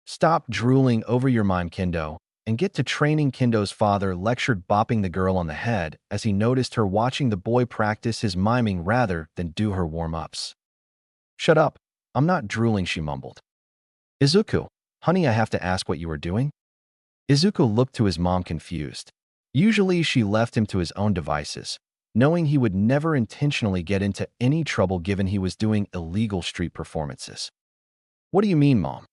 Stop drooling over your mime, Kendo, and get to training. Kendo's father lectured, bopping the girl on the head as he noticed her watching the boy practice his miming rather than do her warm-ups. Shut up, I'm not drooling, she mumbled. Izuku, honey, I have to ask what you were doing? Izuku looked to his mom confused. Usually she left him to his own devices, knowing he would never intentionally get into any trouble given he was doing illegal street performances. What do you mean, Mom?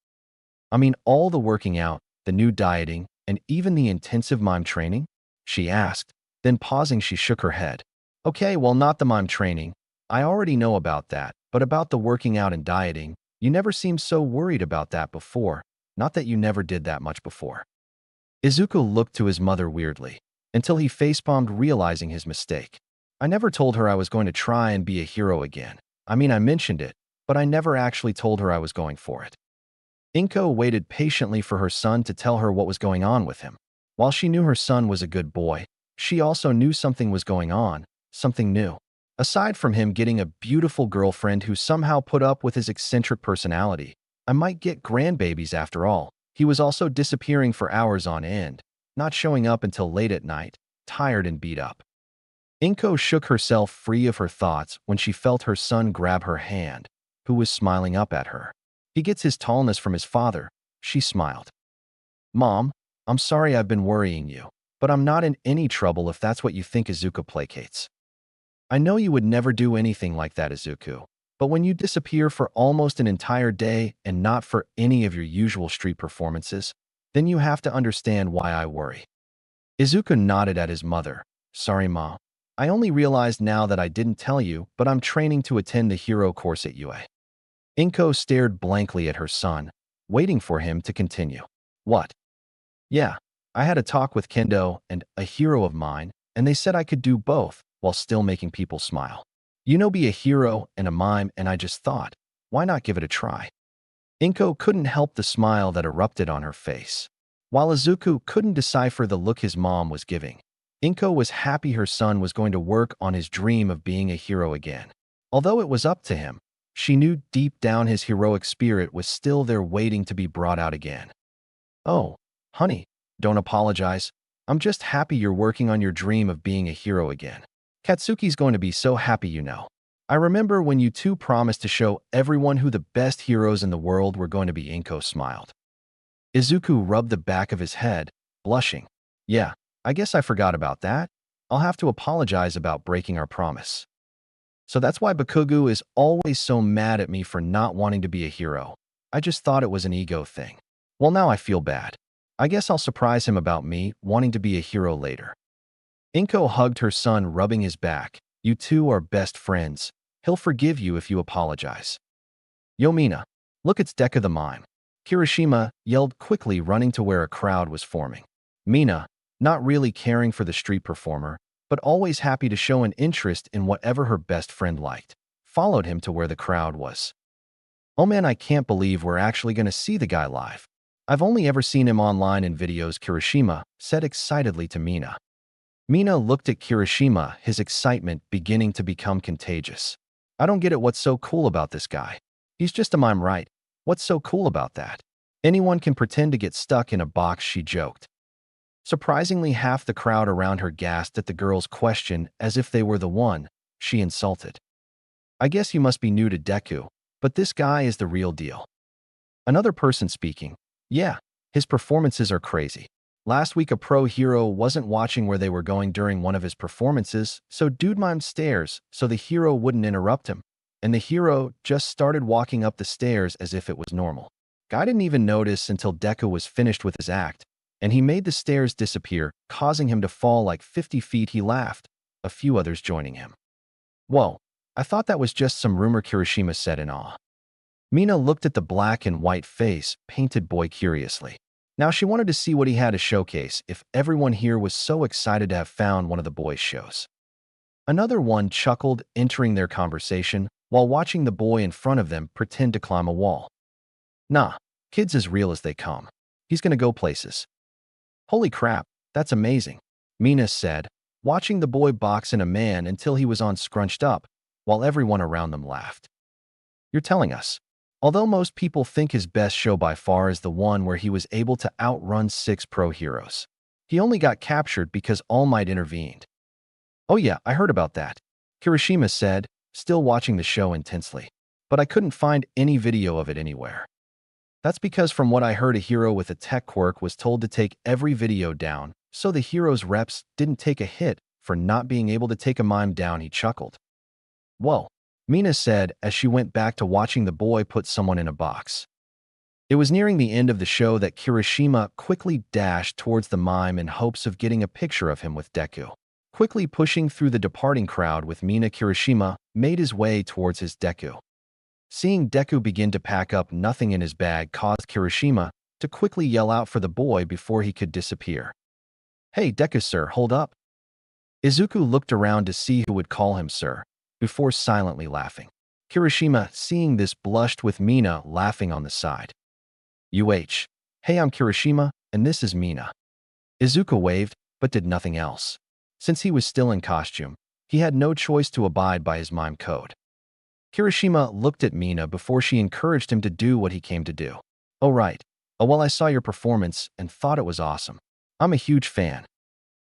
I mean all the working out, the new dieting, and even the intensive mime training? She asked. Then pausing, she shook her head. Okay, well, not the mime training. I already know about that, but about the working out and dieting, you never seemed so worried about that before. Not that you never did that much before. Izuku looked to his mother weirdly, until he facepalmed, realizing his mistake. I never told her I was going to try and be a hero again. I mean, I mentioned it, but I never actually told her I was going for it. Inko waited patiently for her son to tell her what was going on with him. While she knew her son was a good boy, she also knew something was going on, something new. Aside from him getting a beautiful girlfriend who somehow put up with his eccentric personality, I might get grandbabies after all. He was also disappearing for hours on end, not showing up until late at night, tired and beat up. Inko shook herself free of her thoughts when she felt her son grab her hand, who was smiling up at her. He gets his tallness from his father, she smiled. Mom, I'm sorry I've been worrying you, but I'm not in any trouble if that's what you think. Izuku placates. I know you would never do anything like that, Izuku, but when you disappear for almost an entire day and not for any of your usual street performances, then you have to understand why I worry. Izuku nodded at his mother. Sorry, Ma. I only realized now that I didn't tell you, but I'm training to attend the hero course at UA. Inko stared blankly at her son, waiting for him to continue. What? Yeah, I had a talk with Kendo and a hero of mine, and they said I could do both while still making people smile. You know, be a hero and a mime, and I just thought, why not give it a try? Inko couldn't help the smile that erupted on her face, while Izuku couldn't decipher the look his mom was giving. Inko was happy her son was going to work on his dream of being a hero again. Although it was up to him, she knew deep down his heroic spirit was still there waiting to be brought out again. "Oh, honey, don't apologize. I'm just happy you're working on your dream of being a hero again. Katsuki's going to be so happy, you know. I remember when you two promised to show everyone who the best heroes in the world were going to be." Inko smiled. Izuku rubbed the back of his head, blushing. "Yeah, I guess I forgot about that. I'll have to apologize about breaking our promise. So that's why Bakugo is always so mad at me for not wanting to be a hero. I just thought it was an ego thing. Well, now I feel bad. I guess I'll surprise him about me wanting to be a hero later." Inko hugged her son, rubbing his back. "You two are best friends. He'll forgive you if you apologize." "Yo, Mina, look, it's Deku the mime." Kirishima yelled quickly, running to where a crowd was forming. Mina, not really caring for the street performer, but always happy to show an interest in whatever her best friend liked, followed him to where the crowd was. "Oh man, I can't believe we're actually going to see the guy live. I've only ever seen him online in videos," Kirishima said excitedly to Mina. Mina looked at Kirishima, his excitement beginning to become contagious. "I don't get it. What's so cool about this guy? He's just a mime, right? What's so cool about that? Anyone can pretend to get stuck in a box," she joked. Surprisingly, half the crowd around her gasped at the girl's question as if they were the one she insulted. "I guess you must be new to Deku, but this guy is the real deal." Another person speaking. "Yeah, his performances are crazy. Last week a pro hero wasn't watching where they were going during one of his performances, so dude mimed stairs so the hero wouldn't interrupt him, and the hero just started walking up the stairs as if it was normal. Guy didn't even notice until Deku was finished with his act, and he made the stairs disappear, causing him to fall like 50 feet. He laughed, a few others joining him. "Whoa, I thought that was just some rumor," Kirishima said in awe. Mina looked at the black and white face painted boy curiously. Now she wanted to see what he had to showcase if everyone here was so excited to have found one of the boys' shows. Another one chuckled, entering their conversation while watching the boy in front of them pretend to climb a wall. "Nah, kid's as real as they come. He's gonna go places." "Holy crap, that's amazing," Mina said, watching the boy box in a man until he was on scrunched up, while everyone around them laughed. "You're telling us." Although most people think his best show by far is the one where he was able to outrun 6 pro heroes. He only got captured because All Might intervened. "Oh yeah, I heard about that," Kirishima said, still watching the show intensely. "But I couldn't find any video of it anywhere." "That's because from what I heard, a hero with a tech quirk was told to take every video down, so the hero's reps didn't take a hit for not being able to take a mime down," he chuckled. "Whoa," Mina said as she went back to watching the boy put someone in a box. It was nearing the end of the show that Kirishima quickly dashed towards the mime in hopes of getting a picture of him with Deku. Quickly pushing through the departing crowd with Mina, Kirishima made his way towards his Deku. Seeing Deku begin to pack up nothing in his bag caused Kirishima to quickly yell out for the boy before he could disappear. "Hey, Deku sir, hold up." Izuku looked around to see who would call him sir, before silently laughing. Kirishima, seeing this, blushed with Mina laughing on the side. Hey, I'm Kirishima, and this is Mina." Izuku waved, but did nothing else. Since he was still in costume, he had no choice to abide by his mime code. Kirishima looked at Mina before she encouraged him to do what he came to do. "Oh right. Oh well, I saw your performance and thought it was awesome. I'm a huge fan."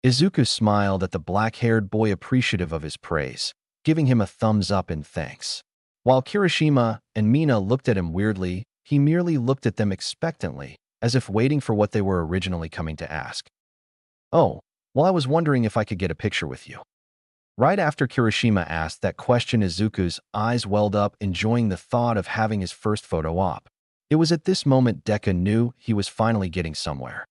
Izuku smiled at the black-haired boy, appreciative of his praise, giving him a thumbs up in thanks. While Kirishima and Mina looked at him weirdly, he merely looked at them expectantly, as if waiting for what they were originally coming to ask. "Oh, well, I was wondering if I could get a picture with you." Right after Kirishima asked that question, Izuku's eyes welled up, enjoying the thought of having his first photo op. It was at this moment Deku knew he was finally getting somewhere.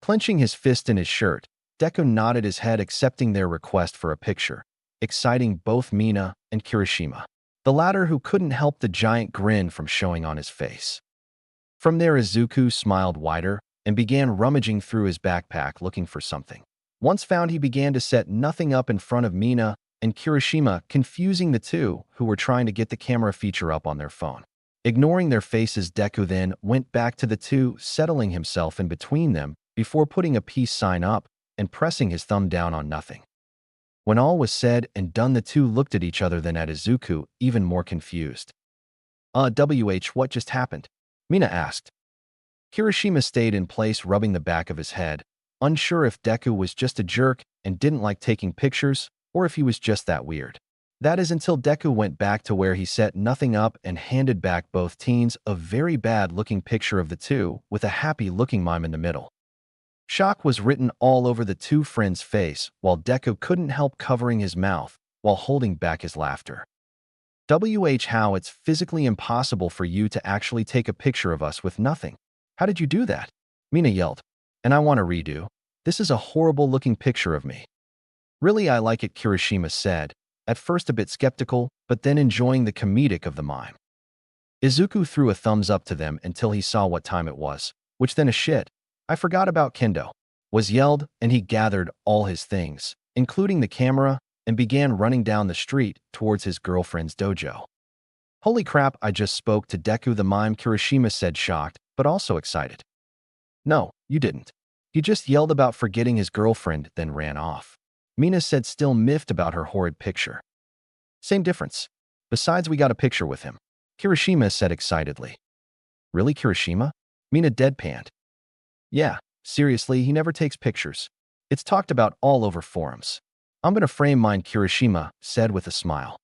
Clenching his fist in his shirt, Deku nodded his head, accepting their request for a picture, exciting both Mina and Kirishima, the latter who couldn't help the giant grin from showing on his face. From there, Izuku smiled wider and began rummaging through his backpack looking for something. Once found, he began to set nothing up in front of Mina and Kirishima, confusing the two who were trying to get the camera feature up on their phone. Ignoring their faces, Deku then went back to the two, settling himself in between them before putting a peace sign up and pressing his thumb down on nothing. When all was said and done, the two looked at each other, then at Izuku, even more confused. What just happened? Mina asked. Kirishima stayed in place, rubbing the back of his head, unsure if Deku was just a jerk and didn't like taking pictures, or if he was just that weird. That is until Deku went back to where he set nothing up and handed back both teens a very bad-looking picture of the two, with a happy-looking mime in the middle. Shock was written all over the two friends' face, while Deku couldn't help covering his mouth while holding back his laughter. How it's physically impossible for you to actually take a picture of us with nothing. How did you do that? Mina yelled. And I want to redo. This is a horrible-looking picture of me. Really, I like it, Kirishima said, at first a bit skeptical, but then enjoying the comedic of the mime. Izuku threw a thumbs up to them until he saw what time it was, which then a shit, I forgot about Kendo, was yelled, and he gathered all his things, including the camera, and began running down the street towards his girlfriend's dojo. Holy crap, I just spoke to Deku the mime, Kirishima said, shocked, but also excited. No, you didn't. He just yelled about forgetting his girlfriend, then ran off. Mina said, still miffed about her horrid picture. Same difference. Besides, we got a picture with him, Kirishima said excitedly. Really, Kirishima? Mina deadpanned. Yeah, seriously, he never takes pictures. It's talked about all over forums. I'm gonna frame mine, Kirishima said with a smile.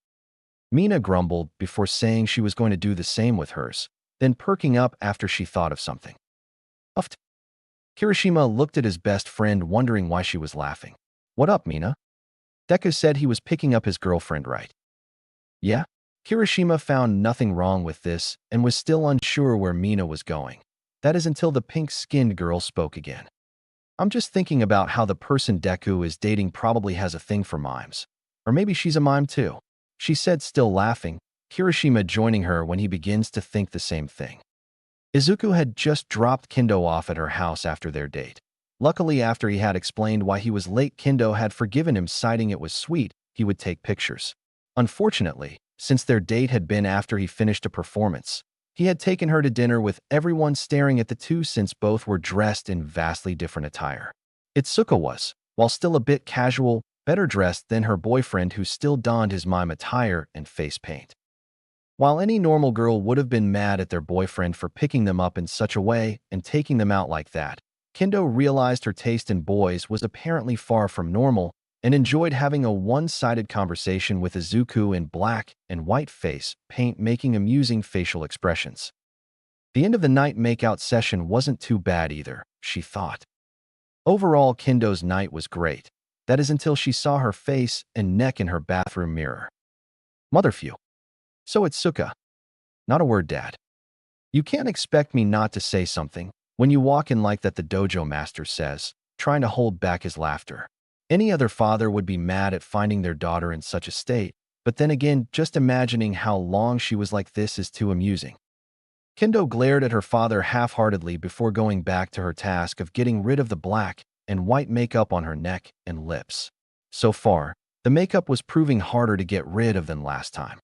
Mina grumbled before saying she was going to do the same with hers, then perking up after she thought of something. Uffed. Kirishima looked at his best friend, wondering why she was laughing. What up, Mina? Deku said he was picking up his girlfriend, right? Yeah? Kirishima found nothing wrong with this and was still unsure where Mina was going. That is until the pink-skinned girl spoke again. I'm just thinking about how the person Deku is dating probably has a thing for mimes. Or maybe she's a mime too, she said, still laughing, Kirishima joining her when he begins to think the same thing. Izuku had just dropped Kendo off at her house after their date. Luckily, after he had explained why he was late, Kendo had forgiven him, citing it was sweet he would take pictures. Unfortunately, since their date had been after he finished a performance, he had taken her to dinner with everyone staring at the two since both were dressed in vastly different attire. Itsuka was, while still a bit casual, better dressed than her boyfriend, who still donned his mime attire and face paint. While any normal girl would have been mad at their boyfriend for picking them up in such a way and taking them out like that, Kendo realized her taste in boys was apparently far from normal and enjoyed having a one-sided conversation with Izuku in black and white face paint, making amusing facial expressions. The end of the night makeout session wasn't too bad either, she thought. Overall, Kendo's night was great. That is until she saw her face and neck in her bathroom mirror. Motherphew. So Itsuka. Not a word, Dad. You can't expect me not to say something when you walk in like that, the dojo master says, trying to hold back his laughter. Any other father would be mad at finding their daughter in such a state, but then again, just imagining how long she was like this is too amusing. Kendo glared at her father half-heartedly before going back to her task of getting rid of the black and white makeup on her neck and lips. So far, the makeup was proving harder to get rid of than last time.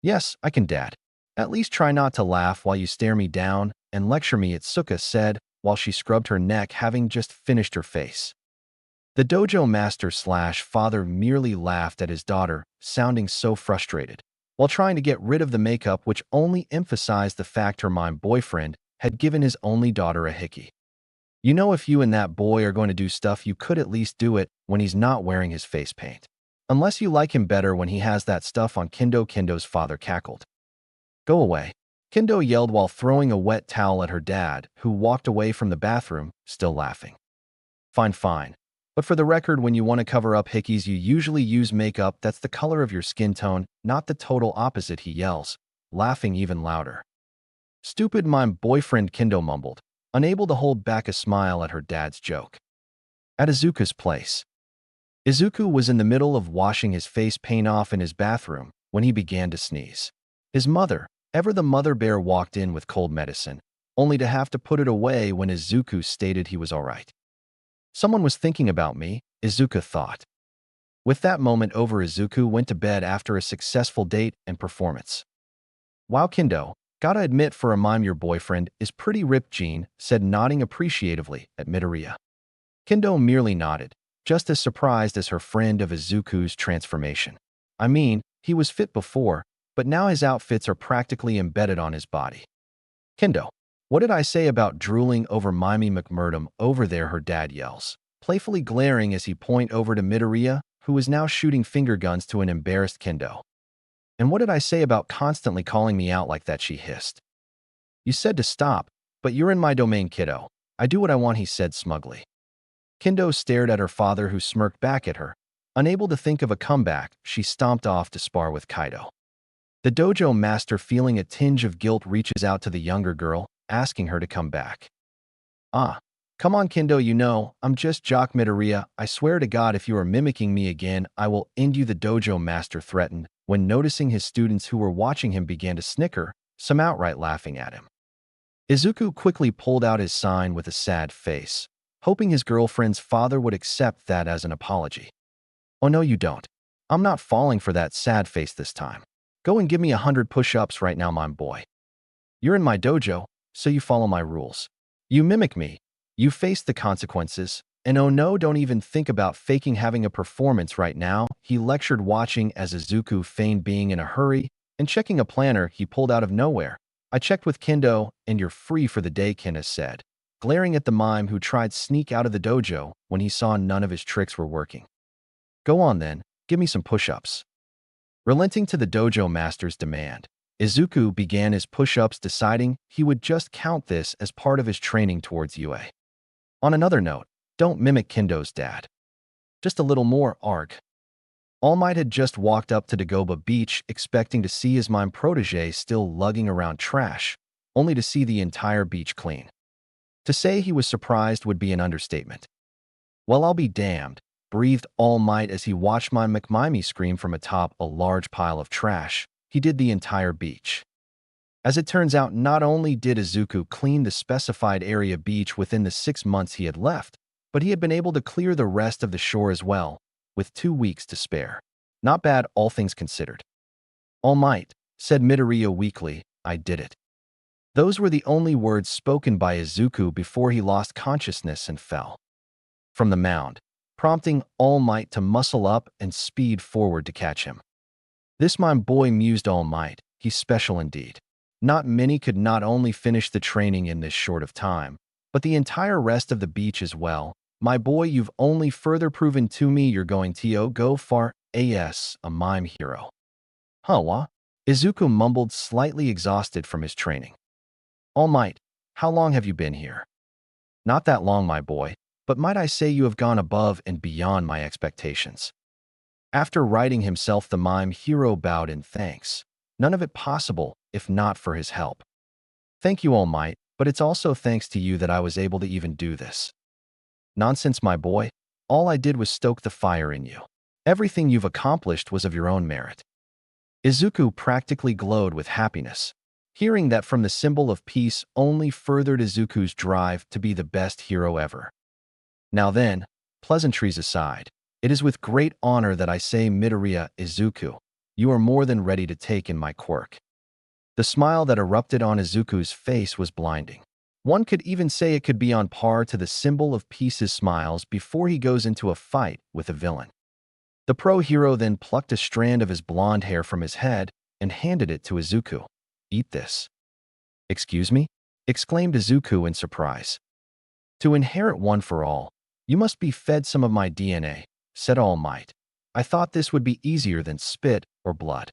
Yes, I can, Dad. At least try not to laugh while you stare me down and lecture me, Itsuka said while she scrubbed her neck, having just finished her face. The dojo master/father merely laughed at his daughter, sounding so frustrated, while trying to get rid of the makeup, which only emphasized the fact her mime boyfriend had given his only daughter a hickey. You know, if you and that boy are going to do stuff, you could at least do it when he's not wearing his face paint. Unless you like him better when he has that stuff on. Kendo's father cackled. Go away, Kendo yelled while throwing a wet towel at her dad, who walked away from the bathroom, still laughing. Fine, fine. But for the record, when you want to cover up hickeys, you usually use makeup that's the color of your skin tone, not the total opposite, he yells, laughing even louder. Stupid mime boyfriend, Kendo mumbled, unable to hold back a smile at her dad's joke. At Izuku's place. Izuku was in the middle of washing his face paint off in his bathroom when he began to sneeze. His mother, ever the mother bear, walked in with cold medicine, only to have to put it away when Izuku stated he was all right. Someone was thinking about me, Izuku thought. With that moment over, Izuku went to bed after a successful date and performance. Wow, Kendo, gotta admit, for a mime your boyfriend is pretty ripped, Jean said, nodding appreciatively at Midoriya. Kendo merely nodded, just as surprised as her friend of Izuku's transformation. I mean, he was fit before, but now his outfits are practically embedded on his body. Kendo, what did I say about drooling over Mimi McMurdo over there? Her dad yells, playfully glaring as he points over to Midoriya, who is now shooting finger guns to an embarrassed Kendo. And what did I say about constantly calling me out like that? She hissed. You said to stop, but you're in my domain, kiddo. I do what I want, he said smugly. Kendo stared at her father, who smirked back at her. Unable to think of a comeback, she stomped off to spar with Kaido. The dojo master, feeling a tinge of guilt, reaches out to the younger girl, asking her to come back. Come on, Kendo, you know, I'm just Jock Midoriya. I swear to God, if you are mimicking me again, I will end you, the dojo master threatened, when noticing his students who were watching him began to snicker, some outright laughing at him. Izuku quickly pulled out his sign with a sad face, hoping his girlfriend's father would accept that as an apology. Oh no, you don't. I'm not falling for that sad face this time. Go and give me 100 push-ups right now, my boy. You're in my dojo, so you follow my rules. You mimic me, you face the consequences, and oh no, don't even think about faking having a performance right now, he lectured, watching as Izuku feigned being in a hurry and checking a planner he pulled out of nowhere. I checked with Kendo, and you're free for the day, Kendo said, glaring at the mime who tried to sneak out of the dojo when he saw none of his tricks were working. Go on then, give me some push-ups. Relenting to the dojo master's demand, Izuku began his push-ups, deciding he would just count this as part of his training towards UA. On another note, don't mimic Kendo's dad. Just a little more, arg. All Might had just walked up to Dagoba Beach expecting to see his mime protege still lugging around trash, only to see the entire beach clean. To say he was surprised would be an understatement. Well, I'll be damned, breathed All Might as he watched Mime McMimey scream from atop a large pile of trash. He did the entire beach. As it turns out, not only did Izuku clean the specified area beach within the 6 months he had left, but he had been able to clear the rest of the shore as well, with 2 weeks to spare. Not bad, all things considered. All Might, said Midoriya weakly, I did it. Those were the only words spoken by Izuku before he lost consciousness and fell from the mound, prompting All Might to muscle up and speed forward to catch him. This mime boy, mused All Might, he's special indeed. Not many could not only finish the training in this short of time, but the entire rest of the beach as well. My boy, you've only further proven to me you're going to go far as a mime hero. Huh, what? Izuku mumbled, slightly exhausted from his training. All Might, how long have you been here? Not that long, my boy, but might I say you have gone above and beyond my expectations. After righting himself, the mime hero bowed in thanks. None of it possible, if not for his help. Thank you, All Might, but it's also thanks to you that I was able to even do this. Nonsense, my boy. All I did was stoke the fire in you. Everything you've accomplished was of your own merit. Izuku practically glowed with happiness. Hearing that from the symbol of peace only furthered Izuku's drive to be the best hero ever. Now then, pleasantries aside, it is with great honor that I say, Midoriya Izuku, you are more than ready to take in my quirk. The smile that erupted on Izuku's face was blinding. One could even say it could be on par to the symbol of peace's smiles before he goes into a fight with a villain. The pro hero then plucked a strand of his blonde hair from his head and handed it to Izuku. Eat this. Excuse me? Exclaimed Izuku in surprise. To inherit One for All, you must be fed some of my DNA, said All Might. I thought this would be easier than spit or blood.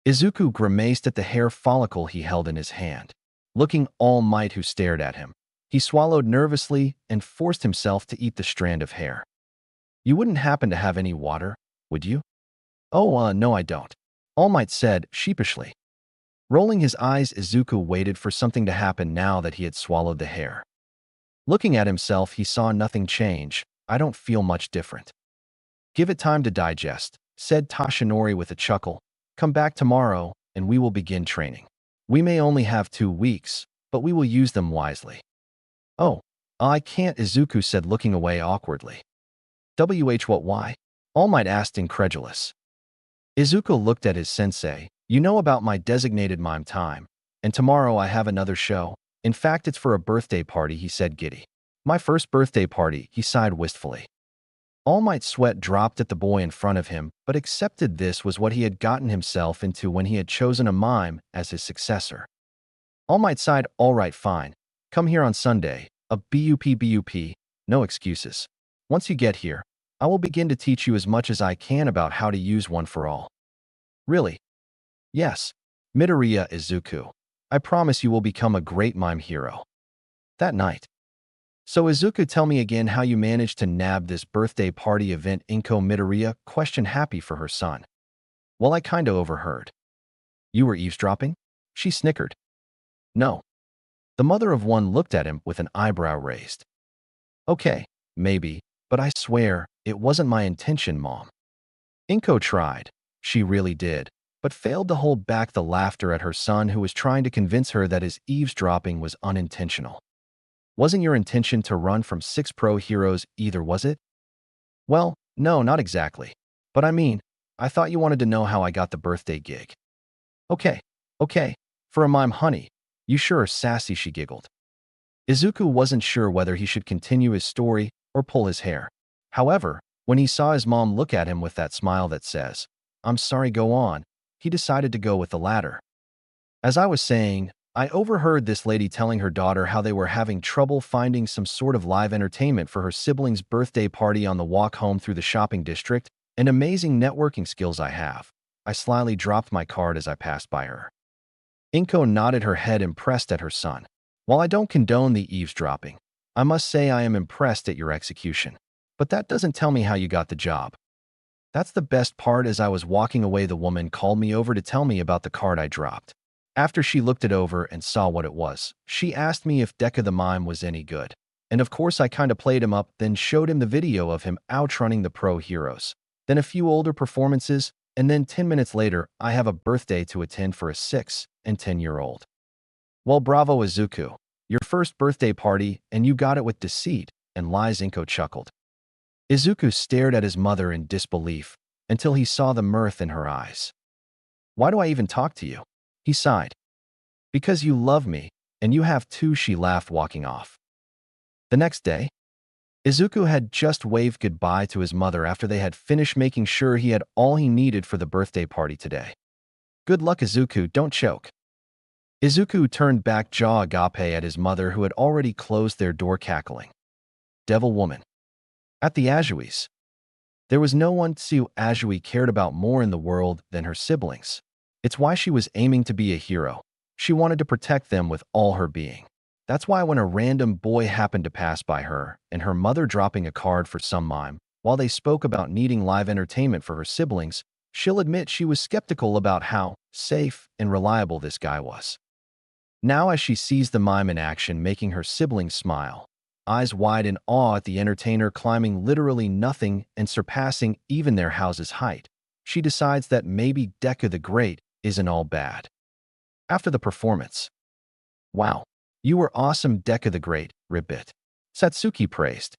Izuku grimaced at the hair follicle he held in his hand. Looking All Might, who stared at him, he swallowed nervously and forced himself to eat the strand of hair. You wouldn't happen to have any water, would you? Oh, no I don't, All Might said sheepishly. Rolling his eyes, Izuku waited for something to happen now that he had swallowed the hair. Looking at himself, he saw nothing change. I don't feel much different. Give it time to digest, said Toshinori with a chuckle. Come back tomorrow, and we will begin training. We may only have 2 weeks, but we will use them wisely. Oh, I can't, Izuku said, looking away awkwardly. What, why? All Might asked, incredulous. Izuku looked at his sensei. You know about my designated mime time, and tomorrow I have another show. In fact, it's for a birthday party, he said, giddy. My first birthday party, he sighed wistfully. All Might's sweat dropped at the boy in front of him, but accepted this was what he had gotten himself into when he had chosen a mime as his successor. All Might sighed, all right, fine. Come here on Sunday. A bup, no excuses. Once you get here, I will begin to teach you as much as I can about how to use one for all. Really? Yes. Midoriya Izuku. I promise you will become a great mime hero. That night. So Izuku, tell me again how you managed to nab this birthday party event. Inko Midoriya questioned, happy for her son. Well, I kinda overheard. You were eavesdropping? She snickered. No. The mother of one looked at him with an eyebrow raised. Okay, maybe, but I swear, it wasn't my intention, Mom. Inko tried. She really did, but failed to hold back the laughter at her son, who was trying to convince her that his eavesdropping was unintentional. Wasn't your intention to run from 6 pro heroes either, was it? Well, no, not exactly. But I mean, I thought you wanted to know how I got the birthday gig. Okay, okay, for a mime, honey. You sure are sassy, she giggled. Izuku wasn't sure whether he should continue his story or pull his hair. However, when he saw his mom look at him with that smile that says, I'm sorry, go on, he decided to go with the latter. As I was saying, I overheard this lady telling her daughter how they were having trouble finding some sort of live entertainment for her sibling's birthday party on the walk home through the shopping district, and amazing networking skills I have. I slyly dropped my card as I passed by her. Inko nodded her head, impressed at her son. While I don't condone the eavesdropping, I must say I am impressed at your execution. But that doesn't tell me how you got the job. That's the best part. As I was walking away, the woman called me over to tell me about the card I dropped. After she looked it over and saw what it was, she asked me if Deku the mime was any good. And of course I kinda played him up, then showed him the video of him outrunning the pro heroes. Then a few older performances, and then 10 minutes later, I have a birthday to attend for a 6 and 10-year-old. Well, bravo, Izuku. Your first birthday party, and you got it with deceit and lies, Inko chuckled. Izuku stared at his mother in disbelief until he saw the mirth in her eyes. Why do I even talk to you? He sighed. Because you love me, and you have too, she laughed, walking off. The next day, Izuku had just waved goodbye to his mother after they had finished making sure he had all he needed for the birthday party today. Good luck, Izuku, don't choke. Izuku turned back, jaw agape, at his mother, who had already closed their door, cackling. Devil woman. At the Azuis. There was no one Tsu Azui cared about more in the world than her siblings. It's why she was aiming to be a hero. She wanted to protect them with all her being. That's why when a random boy happened to pass by her, and her mother dropping a card for some mime, while they spoke about needing live entertainment for her siblings, she'll admit she was skeptical about how safe and reliable this guy was. Now as she sees the mime in action, making her siblings smile, eyes wide in awe at the entertainer climbing literally nothing and surpassing even their house's height, she decides that maybe Deku the Great isn't all bad. After the performance, wow, you were awesome, Deku the Great, Ribbit. Satsuki praised.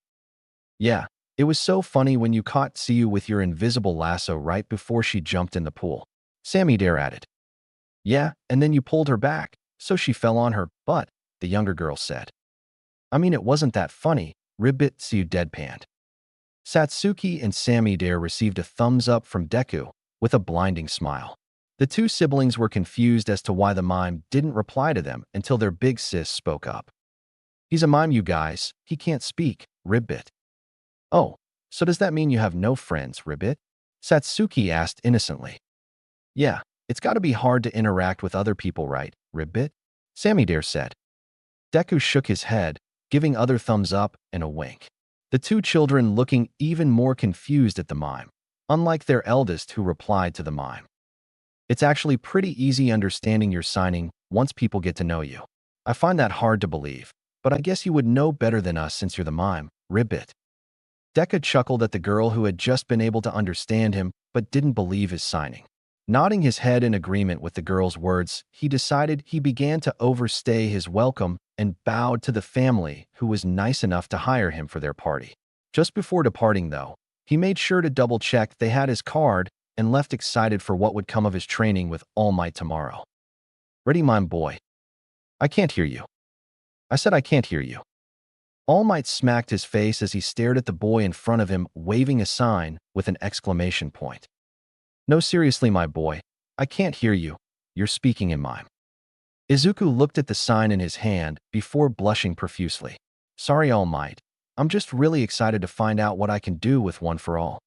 Yeah, it was so funny when you caught Tsu with your invisible lasso right before she jumped in the pool. Sammy Dare added. Yeah, and then you pulled her back, so she fell on her butt, the younger girl said. I mean, it wasn't that funny, Ribbit, Tsu deadpanned. Satsuki and Sammy Dare received a thumbs up from Deku with a blinding smile. The two siblings were confused as to why the mime didn't reply to them until their big sis spoke up. He's a mime, you guys. He can't speak, Ribbit. Oh, so does that mean you have no friends, Ribbit? Satsuki asked innocently. Yeah, it's gotta be hard to interact with other people, right, Ribbit? Sammy Dare said. Deku shook his head, giving other thumbs up and a wink. The two children looking even more confused at the mime, unlike their eldest, who replied to the mime. It's actually pretty easy understanding your signing once people get to know you. I find that hard to believe, but I guess you would know better than us since you're the mime, Ribbit. Deku chuckled at the girl who had just been able to understand him but didn't believe his signing. Nodding his head in agreement with the girl's words, he decided he began to overstay his welcome and bowed to the family who was nice enough to hire him for their party. Just before departing, though, he made sure to double-check they had his card and left excited for what would come of his training with All Might tomorrow. Ready, mime boy? I can't hear you. I said I can't hear you. All Might smacked his face as he stared at the boy in front of him, waving a sign with an exclamation point. No, seriously, my boy. I can't hear you. You're speaking in mime. Izuku looked at the sign in his hand before blushing profusely. Sorry, All Might. I'm just really excited to find out what I can do with One for All.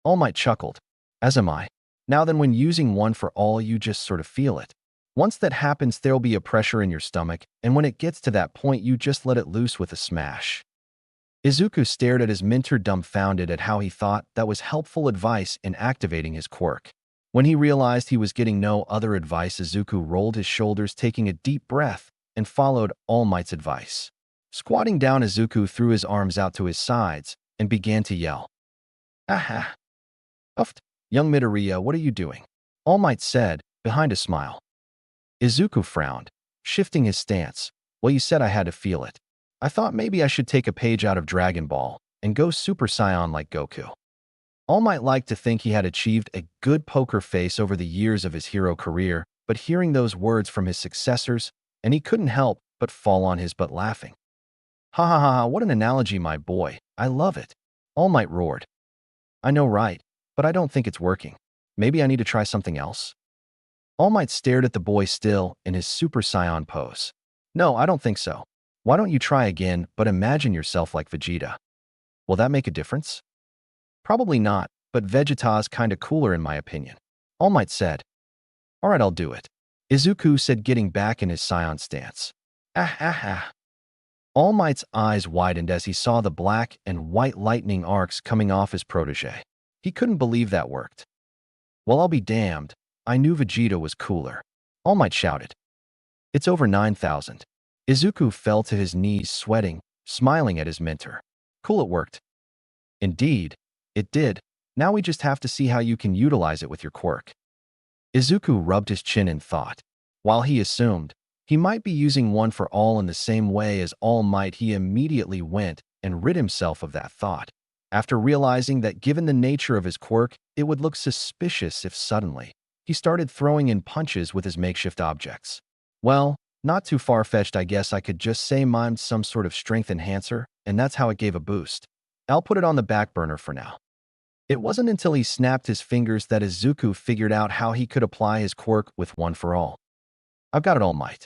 All Might chuckled. As am I. Now then, when using One for All, you just sort of feel it. Once that happens, there'll be a pressure in your stomach, and when it gets to that point, you just let it loose with a smash. Izuku stared at his mentor, dumbfounded at how he thought that was helpful advice in activating his quirk. When he realized he was getting no other advice, Izuku rolled his shoulders, taking a deep breath, and followed All Might's advice. Squatting down, Izuku threw his arms out to his sides and began to yell. Aha! Uffed. Young Midoriya, what are you doing? All Might said, behind a smile. Izuku frowned, shifting his stance. Well, you said I had to feel it. I thought maybe I should take a page out of Dragon Ball and go Super Saiyan like Goku. All Might liked to think he had achieved a good poker face over the years of his hero career, but hearing those words from his successors, and he couldn't help but fall on his butt laughing. Ha ha ha ha, what an analogy, my boy. I love it. All Might roared. I know, right, but I don't think it's working. Maybe I need to try something else? All Might stared at the boy still in his Super Saiyan pose. No, I don't think so. Why don't you try again, but imagine yourself like Vegeta? Will that make a difference? Probably not, but Vegeta's kinda cooler in my opinion. All Might said. Alright, I'll do it. Izuku said, getting back in his Saiyan stance. Ah ah ah. All Might's eyes widened as he saw the black and white lightning arcs coming off his protege. He couldn't believe that worked. Well, I'll be damned. I knew Vegeta was cooler. All Might shouted. It's over 9,000. Izuku fell to his knees, sweating, smiling at his mentor. Cool, it worked. Indeed, it did. Now we just have to see how you can utilize it with your quirk. Izuku rubbed his chin in thought. While he assumed he might be using One for All in the same way as All Might, he immediately went and rid himself of that thought. After realizing that given the nature of his quirk, it would look suspicious if suddenly he started throwing in punches with his makeshift objects. Well, not too far-fetched, I guess I could just say mimed some sort of strength enhancer, and that's how it gave a boost. I'll put it on the back burner for now. It wasn't until he snapped his fingers that Izuku figured out how he could apply his quirk with One for All. I've got it, All Might.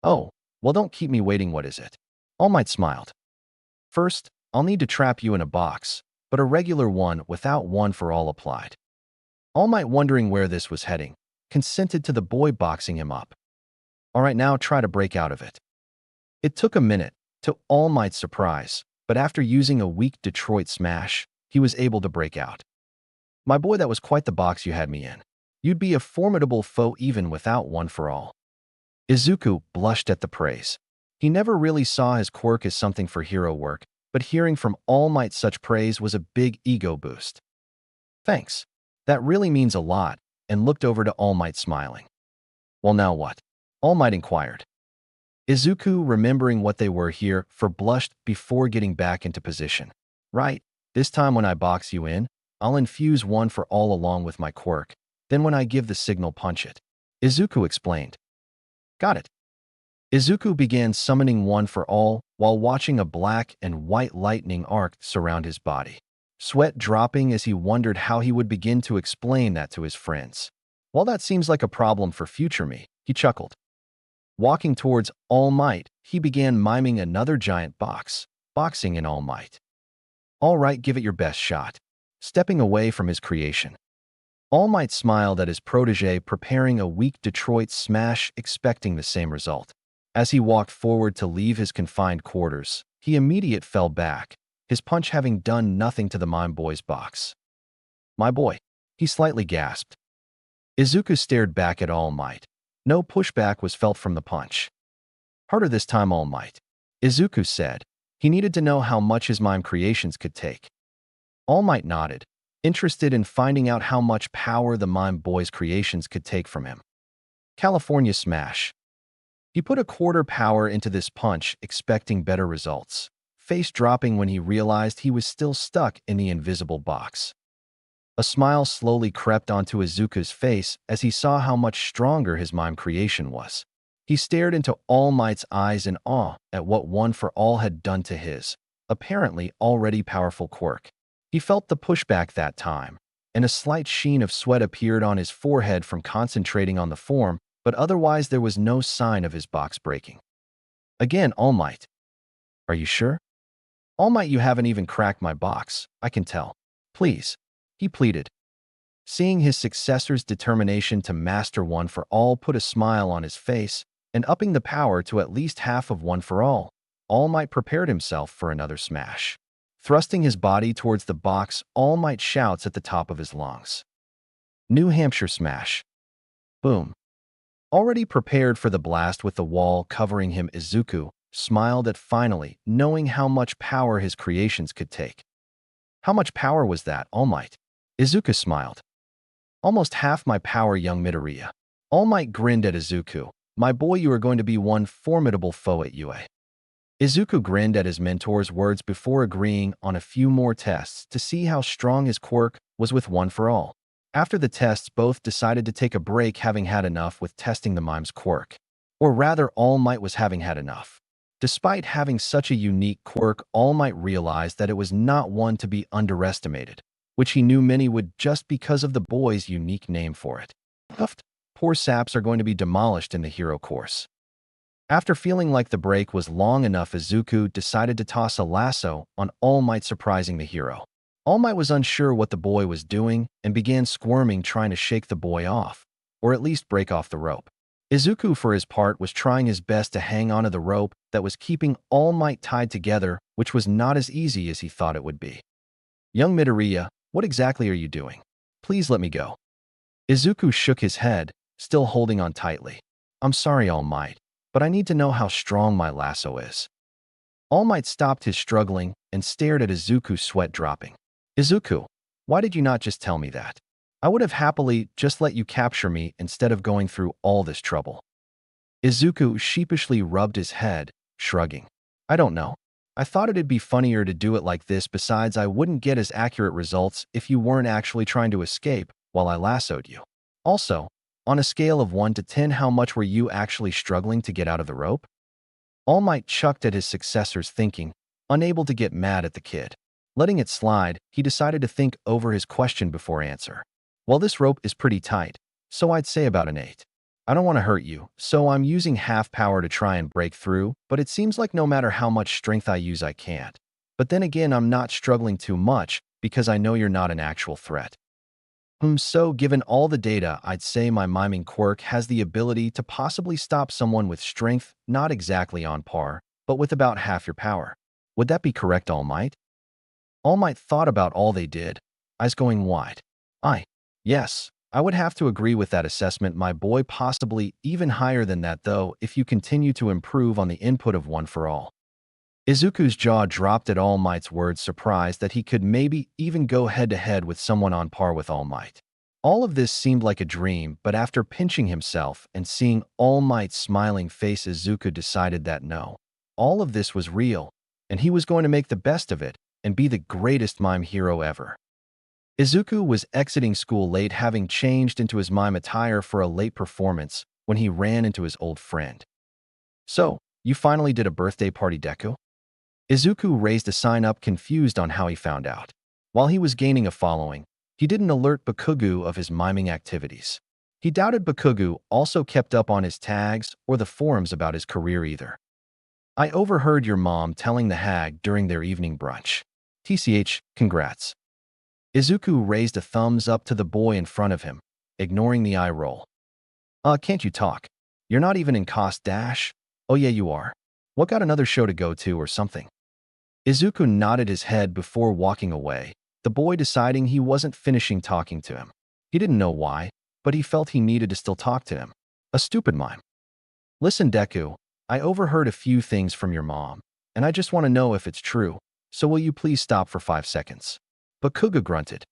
Oh, well, don't keep me waiting. What is it? All Might smiled. First, I'll need to trap you in a box, but a regular one without One for All applied. All Might, wondering where this was heading, consented to the boy boxing him up. All right, now try to break out of it. It took a minute, to All Might's surprise, but after using a weak Detroit smash, he was able to break out. My boy, that was quite the box you had me in. You'd be a formidable foe even without One for All. Izuku blushed at the praise. He never really saw his quirk as something for hero work, but hearing from All Might such praise was a big ego boost. Thanks. That really means a lot, and looked over to All Might, smiling. Well, now what? All Might inquired. Izuku, remembering what they were here for, blushed before getting back into position. Right, this time when I box you in, I'll infuse One for All along with my quirk, then when I give the signal, punch it. Izuku explained. Got it. Izuku began summoning One for All while watching a black and white lightning arc surround his body. Sweat dropping as he wondered how he would begin to explain that to his friends. While that seems like a problem for future me, he chuckled. Walking towards All Might, he began miming another giant box, boxing in All Might. All right, give it your best shot. Stepping away from his creation, All Might smiled at his protege, preparing a weak Detroit smash, expecting the same result. As he walked forward to leave his confined quarters, he immediately fell back, his punch having done nothing to the mime boy's box. My boy, he slightly gasped. Izuku stared back at All Might. No pushback was felt from the punch. Harder this time, All Might. Izuku said. He needed to know how much his mime creations could take. All Might nodded, interested in finding out how much power the mime boy's creations could take from him. California Smash. He put a quarter power into this punch, expecting better results, face dropping when he realized he was still stuck in the invisible box. A smile slowly crept onto Izuku's face as he saw how much stronger his mime creation was. He stared into All Might's eyes in awe at what One for All had done to his, apparently already powerful quirk. He felt the pushback that time, and a slight sheen of sweat appeared on his forehead from concentrating on the form, but otherwise there was no sign of his box breaking. Again, All Might. Are you sure? All Might, you haven't even cracked my box, I can tell. Please, he pleaded. Seeing his successor's determination to master One for All put a smile on his face, and upping the power to at least half of One for All Might prepared himself for another smash. Thrusting his body towards the box, All Might shouts at the top of his lungs. New Hampshire smash. Boom. Already prepared for the blast with the wall covering him, Izuku smiled at finally knowing how much power his creations could take. How much power was that, All Might? Izuku smiled. Almost half my power, young Midoriya. All Might grinned at Izuku. My boy, you are going to be one formidable foe at UA. Izuku grinned at his mentor's words before agreeing on a few more tests to see how strong his quirk was with One for All. After the tests, both decided to take a break, having had enough with testing the mime's quirk. Or rather, All Might was having had enough. Despite having such a unique quirk, All Might realized that it was not one to be underestimated, which he knew many would just because of the boy's unique name for it. Poor saps are going to be demolished in the hero course. After feeling like the break was long enough, Izuku decided to toss a lasso on All Might, surprising the hero. All Might was unsure what the boy was doing and began squirming, trying to shake the boy off, or at least break off the rope. Izuku, for his part, was trying his best to hang onto the rope that was keeping All Might tied together, which was not as easy as he thought it would be. Young Midoriya, what exactly are you doing? Please let me go. Izuku shook his head, still holding on tightly. I'm sorry, All Might, but I need to know how strong my lasso is. All Might stopped his struggling and stared at Izuku, sweat dropping. Izuku, why did you not just tell me that? I would have happily just let you capture me instead of going through all this trouble. Izuku sheepishly rubbed his head, shrugging. I don't know. I thought it'd be funnier to do it like this. Besides, I wouldn't get as accurate results if you weren't actually trying to escape while I lassoed you. Also, on a scale of 1 to 10, how much were you actually struggling to get out of the rope? All Might chucked at his successor's thinking, unable to get mad at the kid. Letting it slide, he decided to think over his question before answer. Well, this rope is pretty tight, so I'd say about an 8. I don't want to hurt you, so I'm using half power to try and break through, but it seems like no matter how much strength I use, I can't. But then again, I'm not struggling too much because I know you're not an actual threat. So given all the data, I'd say my miming quirk has the ability to possibly stop someone with strength not exactly on par, but with about half your power. Would that be correct, All Might? All Might thought about all they did, eyes going wide. Yes, I would have to agree with that assessment, my boy, possibly even higher than that though if you continue to improve on the input of One for All. Izuku's jaw dropped at All Might's words, surprised that he could maybe even go head-to-head with someone on par with All Might. All of this seemed like a dream, but after pinching himself and seeing All Might's smiling face, Izuku decided that no, all of this was real, and he was going to make the best of it and be the greatest mime hero ever. Izuku was exiting school late, having changed into his mime attire for a late performance, when he ran into his old friend. So, you finally did a birthday party, Deku? Izuku raised a sign up, confused on how he found out. While he was gaining a following, he didn't alert Bakugo of his miming activities. He doubted Bakugo also kept up on his tags or the forums about his career either. I overheard your mom telling the hag during their evening brunch. TCH, congrats. Izuku raised a thumbs up to the boy in front of him, ignoring the eye roll. Can't you talk? You're not even in cost dash? Oh yeah, you are. What, got another show to go to or something? Izuku nodded his head before walking away, the boy deciding he wasn't finishing talking to him. He didn't know why, but he felt he needed to still talk to him. A stupid mime. Listen, Deku, I overheard a few things from your mom, and I just want to know if it's true, so will you please stop for 5 seconds? Bakugo grunted.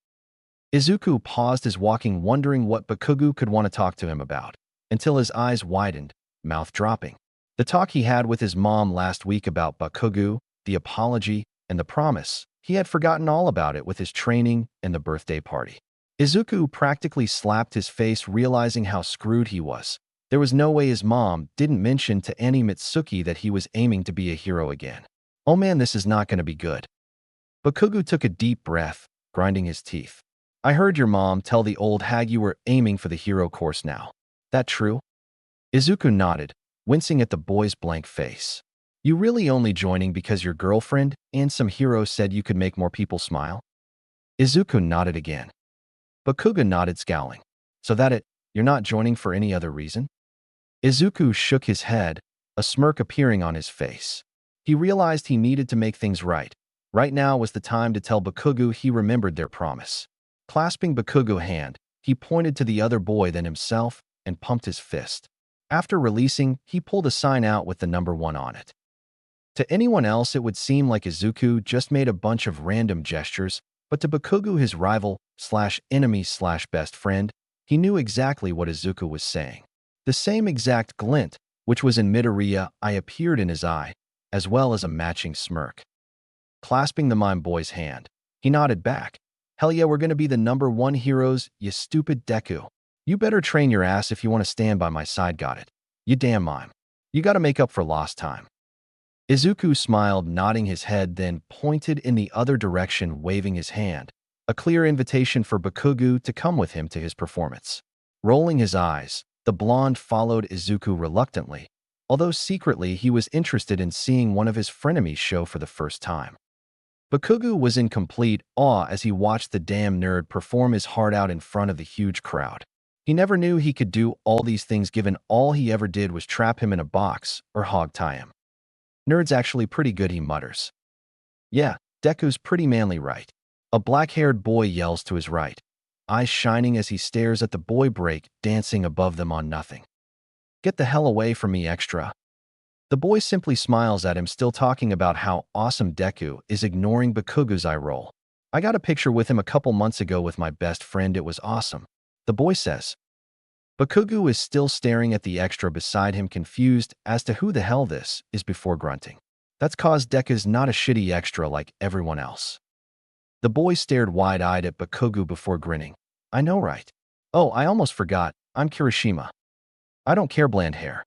Izuku paused his walking, wondering what Bakugo could want to talk to him about, until his eyes widened, mouth dropping. The talk he had with his mom last week about Bakugo, the apology, and the promise, he had forgotten all about it with his training and the birthday party. Izuku practically slapped his face, realizing how screwed he was, There was no way his mom didn't mention to Annie Mitsuki that he was aiming to be a hero again. Oh man, this is not going to be good. Bakugo took a deep breath, grinding his teeth. I heard your mom tell the old hag you were aiming for the hero course now. That true? Izuku nodded, wincing at the boy's blank face. You really only joining because your girlfriend and some heroes said you could make more people smile? Izuku nodded again. Bakugo nodded, scowling. So you're not joining for any other reason? Izuku shook his head, a smirk appearing on his face. He realized he needed to make things right. Right now was the time to tell Bakugo he remembered their promise. Clasping Bakugo's hand, he pointed to the other boy then himself and pumped his fist. After releasing, he pulled a sign out with the number 1 on it. To anyone else, it would seem like Izuku just made a bunch of random gestures, but to Bakugo, his rival/enemy/best friend, he knew exactly what Izuku was saying. The same exact glint, which was in mid-area eye, appeared in his eye, as well as a matching smirk. Clasping the mime boy's hand, he nodded back. Hell yeah, we're gonna be the number 1 heroes, you stupid Deku. You better train your ass if you want to stand by my side, got it? You damn mime. You gotta make up for lost time. Izuku smiled, nodding his head, then pointed in the other direction, waving his hand, a clear invitation for Bakugo to come with him to his performance. Rolling his eyes, the blonde followed Izuku reluctantly, although secretly he was interested in seeing one of his frenemies show for the first time. Bakugo was in complete awe as he watched the damn nerd perform his heart out in front of the huge crowd. He never knew he could do all these things, given all he ever did was trap him in a box or hog-tie him. Nerd's actually pretty good, he mutters. Yeah, Deku's pretty manly, right? A black-haired boy yells to his right, eyes shining as he stares at the boy break dancing above them on nothing. Get the hell away from me, extra. The boy simply smiles at him, still talking about how awesome Deku is, ignoring Bakugo's eye roll. I got a picture with him a couple months ago with my best friend, it was awesome, the boy says. Bakugo is still staring at the extra beside him, confused as to who the hell this is, before grunting. That's cause Deku's not a shitty extra like everyone else. The boy stared wide-eyed at Bakugo before grinning. I know, right? Oh, I almost forgot, I'm Kirishima. I don't care, bland hair.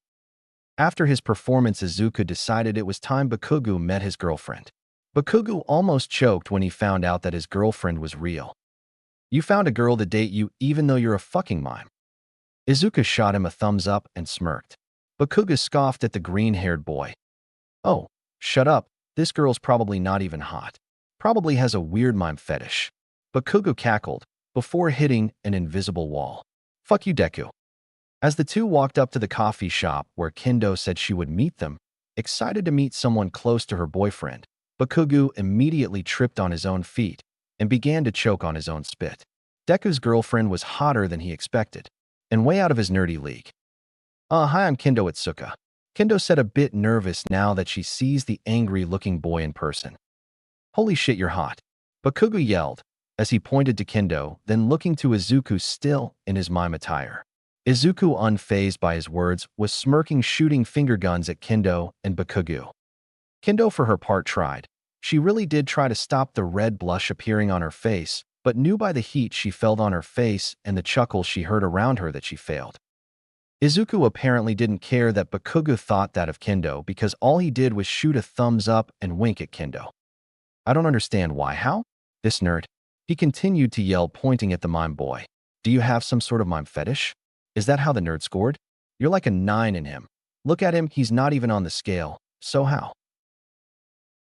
After his performance, Izuku decided it was time Bakugo met his girlfriend. Bakugo almost choked when he found out that his girlfriend was real. You found a girl to date you even though you're a fucking mime. Izuku shot him a thumbs up and smirked. Bakugo scoffed at the green-haired boy. Oh, shut up, this girl's probably not even hot. Probably has a weird mime fetish. Bakugo cackled, before hitting an invisible wall. Fuck you, Deku. As the two walked up to the coffee shop where Kendo said she would meet them, excited to meet someone close to her boyfriend, Bakugo immediately tripped on his own feet and began to choke on his own spit. Deku's girlfriend was hotter than he expected, and way out of his nerdy league. Hi, I'm Kendo Itsuka. Kendo said, a bit nervous now that she sees the angry-looking boy in person. Holy shit, you're hot. Bakugo yelled, as he pointed to Kendo, then looking to Izuku still in his mime attire. Izuku, unfazed by his words, was smirking, shooting finger guns at Kendo and Bakugo. Kendo, for her part, tried. She really did try to stop the red blush appearing on her face, but knew by the heat she felt on her face and the chuckle she heard around her that she failed. Izuku apparently didn't care that Bakugo thought that of Kendo, because all he did was shoot a thumbs up and wink at Kendo. I don't understand why. How? This nerd. He continued to yell, pointing at the mime boy. Do you have some sort of mime fetish? Is that how the nerd scored? You're like a 9 in him. Look at him, he's not even on the scale. So how?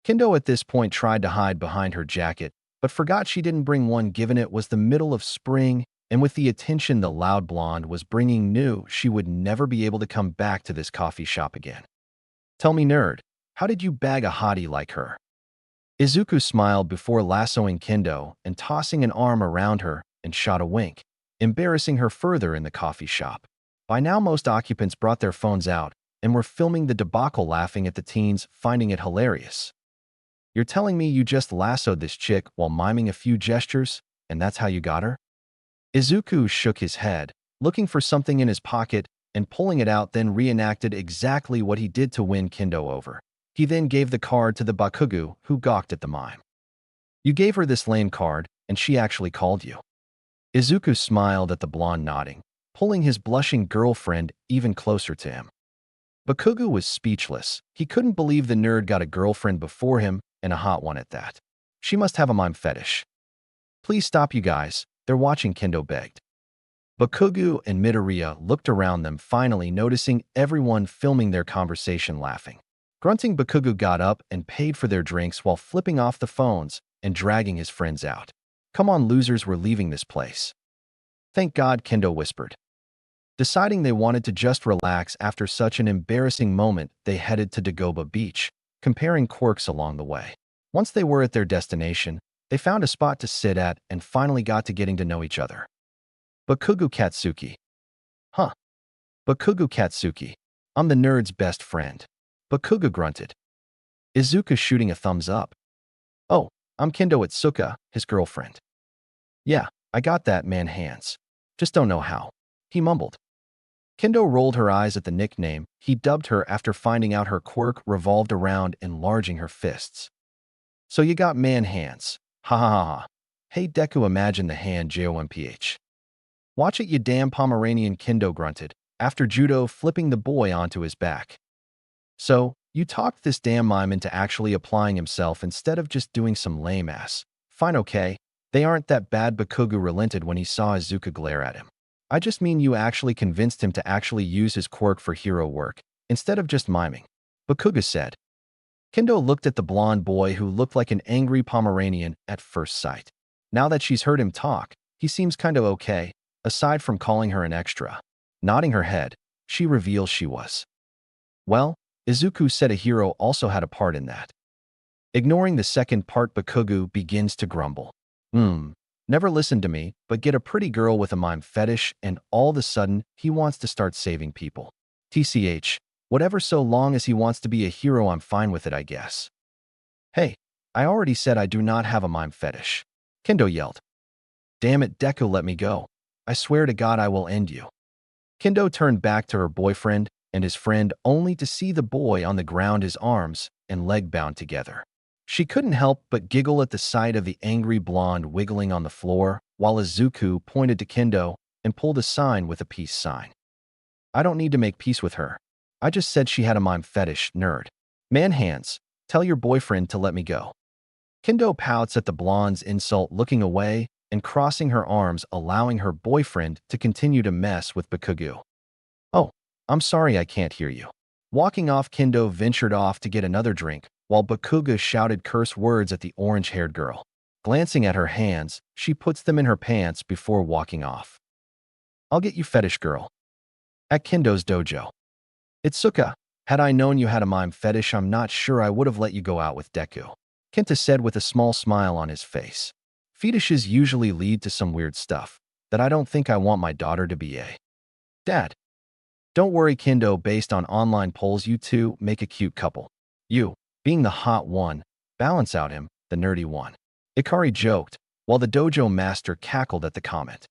Kendo at this point tried to hide behind her jacket, but forgot she didn't bring one, given it was the middle of spring, and with the attention the loud blonde was bringing, knew she would never be able to come back to this coffee shop again. Tell me, nerd, how did you bag a hottie like her? Izuku smiled before lassoing Kendo and tossing an arm around her and shot a wink, embarrassing her further in the coffee shop. By now, most occupants brought their phones out and were filming the debacle, laughing at the teens, finding it hilarious. You're telling me you just lassoed this chick while miming a few gestures, and that's how you got her? Izuku shook his head, looking for something in his pocket and pulling it out, then reenacted exactly what he did to win Kendo over. He then gave the card to the Bakugo, who gawked at the mime. You gave her this lame card, and she actually called you. Izuku smiled at the blonde, nodding, pulling his blushing girlfriend even closer to him. Bakugo was speechless. He couldn't believe the nerd got a girlfriend before him, and a hot one at that. She must have a mime fetish. Please stop, you guys. They're watching, Kendo begged. Bakugo and Midoriya looked around them, finally noticing everyone filming their conversation, laughing. Grunting, Bakugo got up and paid for their drinks while flipping off the phones and dragging his friends out. Come on, losers, we're leaving this place. Thank God, Kendo whispered. Deciding they wanted to just relax after such an embarrassing moment, they headed to Dagoba Beach, comparing quirks along the way. Once they were at their destination, they found a spot to sit at and finally got to getting to know each other. Bakugo Katsuki. Huh. Bakugo Katsuki. I'm the nerd's best friend. Bakugo grunted. Izuku shooting a thumbs up. Oh, I'm Kendo Itsuka, his girlfriend. Yeah, I got that, man hands. Just don't know how. He mumbled. Kendo rolled her eyes at the nickname he dubbed her after finding out her quirk revolved around enlarging her fists. So you got man hands. Ha ha ha ha. Hey Deku, imagine the hand JOMPH. Watch it, you damn Pomeranian, Kendo grunted, after judo flipping the boy onto his back. So, you talked this damn mime into actually applying himself instead of just doing some lame ass. Fine, okay. They aren't that bad, Bakugo relented when he saw Izuku glare at him. I just mean you actually convinced him to actually use his quirk for hero work, instead of just miming. Bakugo said. Kendo looked at the blonde boy who looked like an angry Pomeranian at first sight. Now that she's heard him talk, he seems kind of okay, aside from calling her an extra. Nodding her head, she reveals she was. Well, Izuku said a hero also had a part in that. Ignoring the second part, Bakugo begins to grumble. Never listened to me, but get a pretty girl with a mime fetish and all of a sudden he wants to start saving people. TCH, whatever, so long as he wants to be a hero I'm fine with it, I guess. Hey, I already said I do not have a mime fetish. Kendo yelled. Damn it, Deku, let me go. I swear to God I will end you. Kendo turned back to her boyfriend and his friend only to see the boy on the ground, his arms and leg bound together. She couldn't help but giggle at the sight of the angry blonde wiggling on the floor, while Izuku pointed to Kendo and pulled a sign with a peace sign. I don't need to make peace with her. I just said she had a mime fetish, nerd. Man hands, tell your boyfriend to let me go. Kendo pouts at the blonde's insult, looking away and crossing her arms, allowing her boyfriend to continue to mess with Bakugo. Oh, I'm sorry, I can't hear you. Walking off, Kendo ventured off to get another drink, while Bakugo shouted curse words at the orange-haired girl. Glancing at her hands, she puts them in her pants before walking off. I'll get you, fetish girl. At Kendo's dojo. Itsuka, had I known you had a mime fetish, I'm not sure I would have let you go out with Deku. Kenta said with a small smile on his face. Fetishes usually lead to some weird stuff that I don't think I want my daughter to be a. Dad. Don't worry, Kendo, based on online polls, you two make a cute couple. You, being the hot one, balance out him, the nerdy one. Ikari joked, while the dojo master cackled at the comment.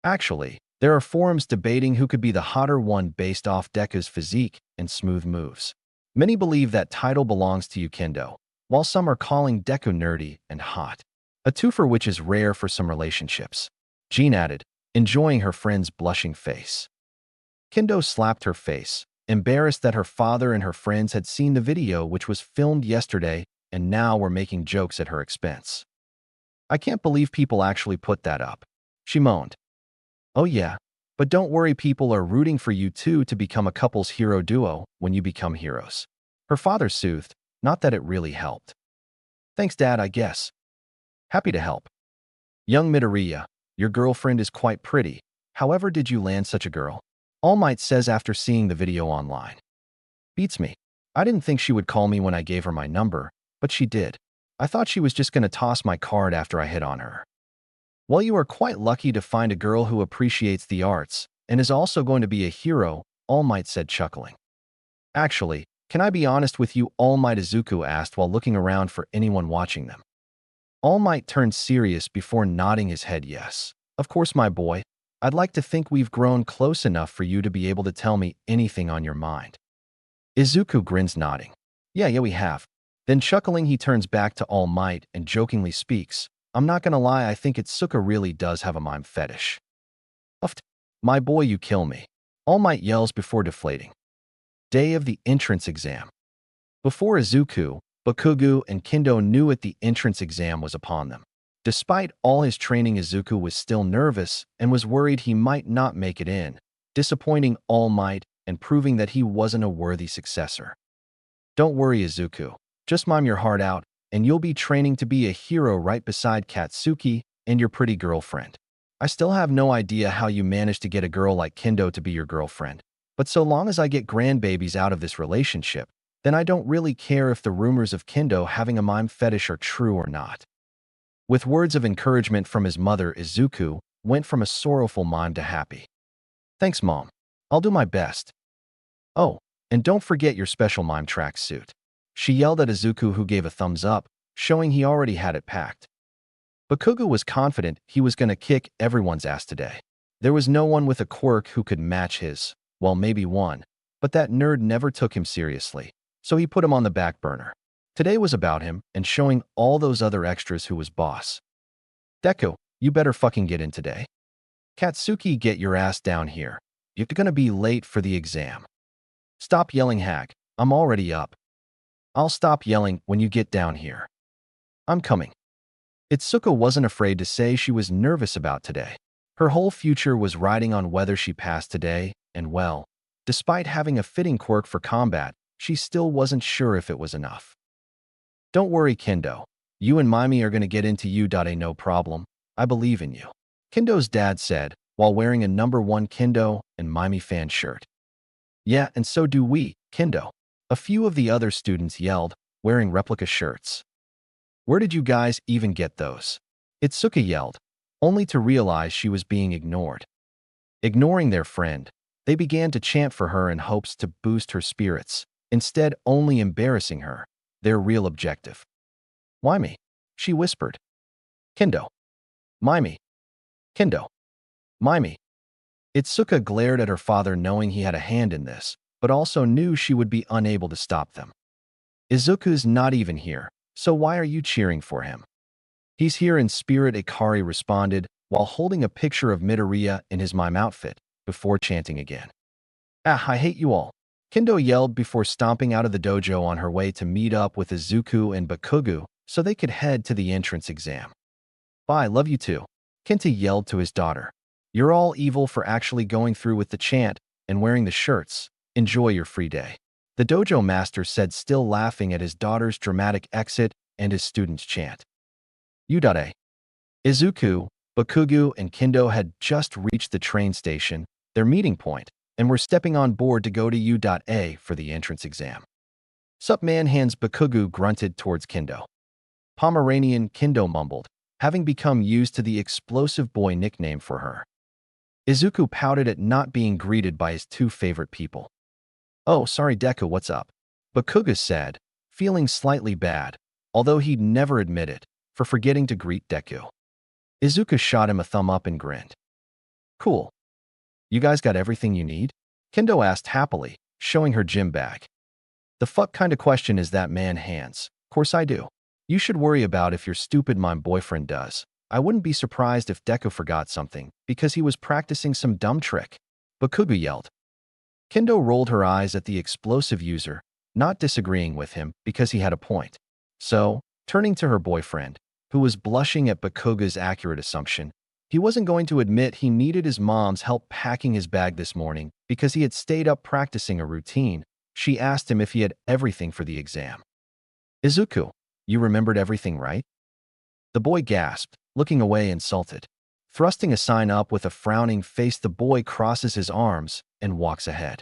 Actually, there are forums debating who could be the hotter one based off Deku's physique and smooth moves. Many believe that title belongs to you, Kendo, while some are calling Deku nerdy and hot. A twofer which is rare for some relationships. Jean added, enjoying her friend's blushing face. Kendo slapped her face, embarrassed that her father and her friends had seen the video, which was filmed yesterday and now were making jokes at her expense. I can't believe people actually put that up. She moaned. Oh yeah, but don't worry, people are rooting for you two to become a couple's hero duo when you become heroes. Her father soothed, not that it really helped. Thanks, Dad, I guess. Happy to help. Young Midoriya, your girlfriend is quite pretty. However, did you land such a girl? All Might says after seeing the video online. Beats me. I didn't think she would call me when I gave her my number, but she did. I thought she was just going to toss my card after I hit on her. Well, you are quite lucky to find a girl who appreciates the arts and is also going to be a hero, All Might said, chuckling. Actually, can I be honest with you, All Might, Izuku asked while looking around for anyone watching them. All Might turned serious before nodding his head yes. Of course, my boy. I'd like to think we've grown close enough for you to be able to tell me anything on your mind. Izuku grins, nodding. Yeah, we have. Then chuckling, he turns back to All Might and jokingly speaks. I'm not gonna lie, I think Itsuka really does have a mime fetish. Uft. My boy, you kill me. All Might yells before deflating. Day of the entrance exam. Before Izuku, Bakugo, and Kendo knew it, the entrance exam was upon them. Despite all his training, Izuku was still nervous and was worried he might not make it in, disappointing All Might and proving that he wasn't a worthy successor. Don't worry, Izuku. Just mime your heart out, and you'll be training to be a hero right beside Katsuki and your pretty girlfriend. I still have no idea how you managed to get a girl like Kendo to be your girlfriend, but so long as I get grandbabies out of this relationship, then I don't really care if the rumors of Kendo having a mime fetish are true or not. With words of encouragement from his mother, Izuku went from a sorrowful mime to happy. Thanks, Mom. I'll do my best. Oh, and don't forget your special mime tracksuit. She yelled at Izuku, who gave a thumbs up, showing he already had it packed. Bakugo was confident he was going to kick everyone's ass today. There was no one with a quirk who could match his, well, maybe one, but that nerd never took him seriously, so he put him on the back burner. Today was about him and showing all those other extras who was boss. Deku, you better fucking get in today. Katsuki, get your ass down here. You're gonna be late for the exam. Stop yelling, Hag. I'm already up. I'll stop yelling when you get down here. I'm coming. Itsuka wasn't afraid to say she was nervous about today. Her whole future was riding on whether she passed today, and well, despite having a fitting quirk for combat, she still wasn't sure if it was enough. Don't worry, Kendo. You and Mimi are going to get into you. No problem. I believe in you. Kendo's dad said, while wearing a #1 Kendo and Mimi fan shirt. Yeah, and so do we, Kendo. A few of the other students yelled, wearing replica shirts. Where did you guys even get those? Itsuka yelled, only to realize she was being ignored. Ignoring their friend, they began to chant for her in hopes to boost her spirits, instead only embarrassing her, their real objective. Why me? She whispered. Kendo. Mimi. Kendo. Mimi. Itsuka glared at her father, knowing he had a hand in this, but also knew she would be unable to stop them. Izuku's not even here, so why are you cheering for him? He's here in spirit, Ikari responded, while holding a picture of Midoriya in his mime outfit, before chanting again. Ah, I hate you all. Kendo yelled before stomping out of the dojo on her way to meet up with Izuku and Bakugo so they could head to the entrance exam. Bye, love you too. Kenta yelled to his daughter. You're all evil for actually going through with the chant and wearing the shirts. Enjoy your free day. The dojo master said, still laughing at his daughter's dramatic exit and his students' chant. U.A. Izuku, Bakugo, and Kendo had just reached the train station, their meeting point, and were stepping on board to go to U.A. for the entrance exam. Sup, man, hands, Bakugo grunted towards Kendo. Pomeranian, Kendo mumbled, having become used to the explosive boy nickname for her. Izuku pouted at not being greeted by his two favorite people. Oh, sorry, Deku, what's up? Bakugo said, feeling slightly bad, although he'd never admit it, for forgetting to greet Deku. Izuku shot him a thumb up and grinned. Cool. You guys got everything you need? Kendo asked happily, showing her gym bag. The fuck kind of question is that, man, hands? Course I do. You should worry about if your stupid mime boyfriend does. I wouldn't be surprised if Deku forgot something, because he was practicing some dumb trick. Bakugo yelled. Kendo rolled her eyes at the explosive user, not disagreeing with him because he had a point. So, turning to her boyfriend, who was blushing at Bakugo's accurate assumption, he wasn't going to admit he needed his mom's help packing his bag this morning because he had stayed up practicing a routine. She asked him if he had everything for the exam. Izuku, you remembered everything, right? The boy gasped, looking away insulted. Thrusting a sign up with a frowning face, the boy crosses his arms and walks ahead.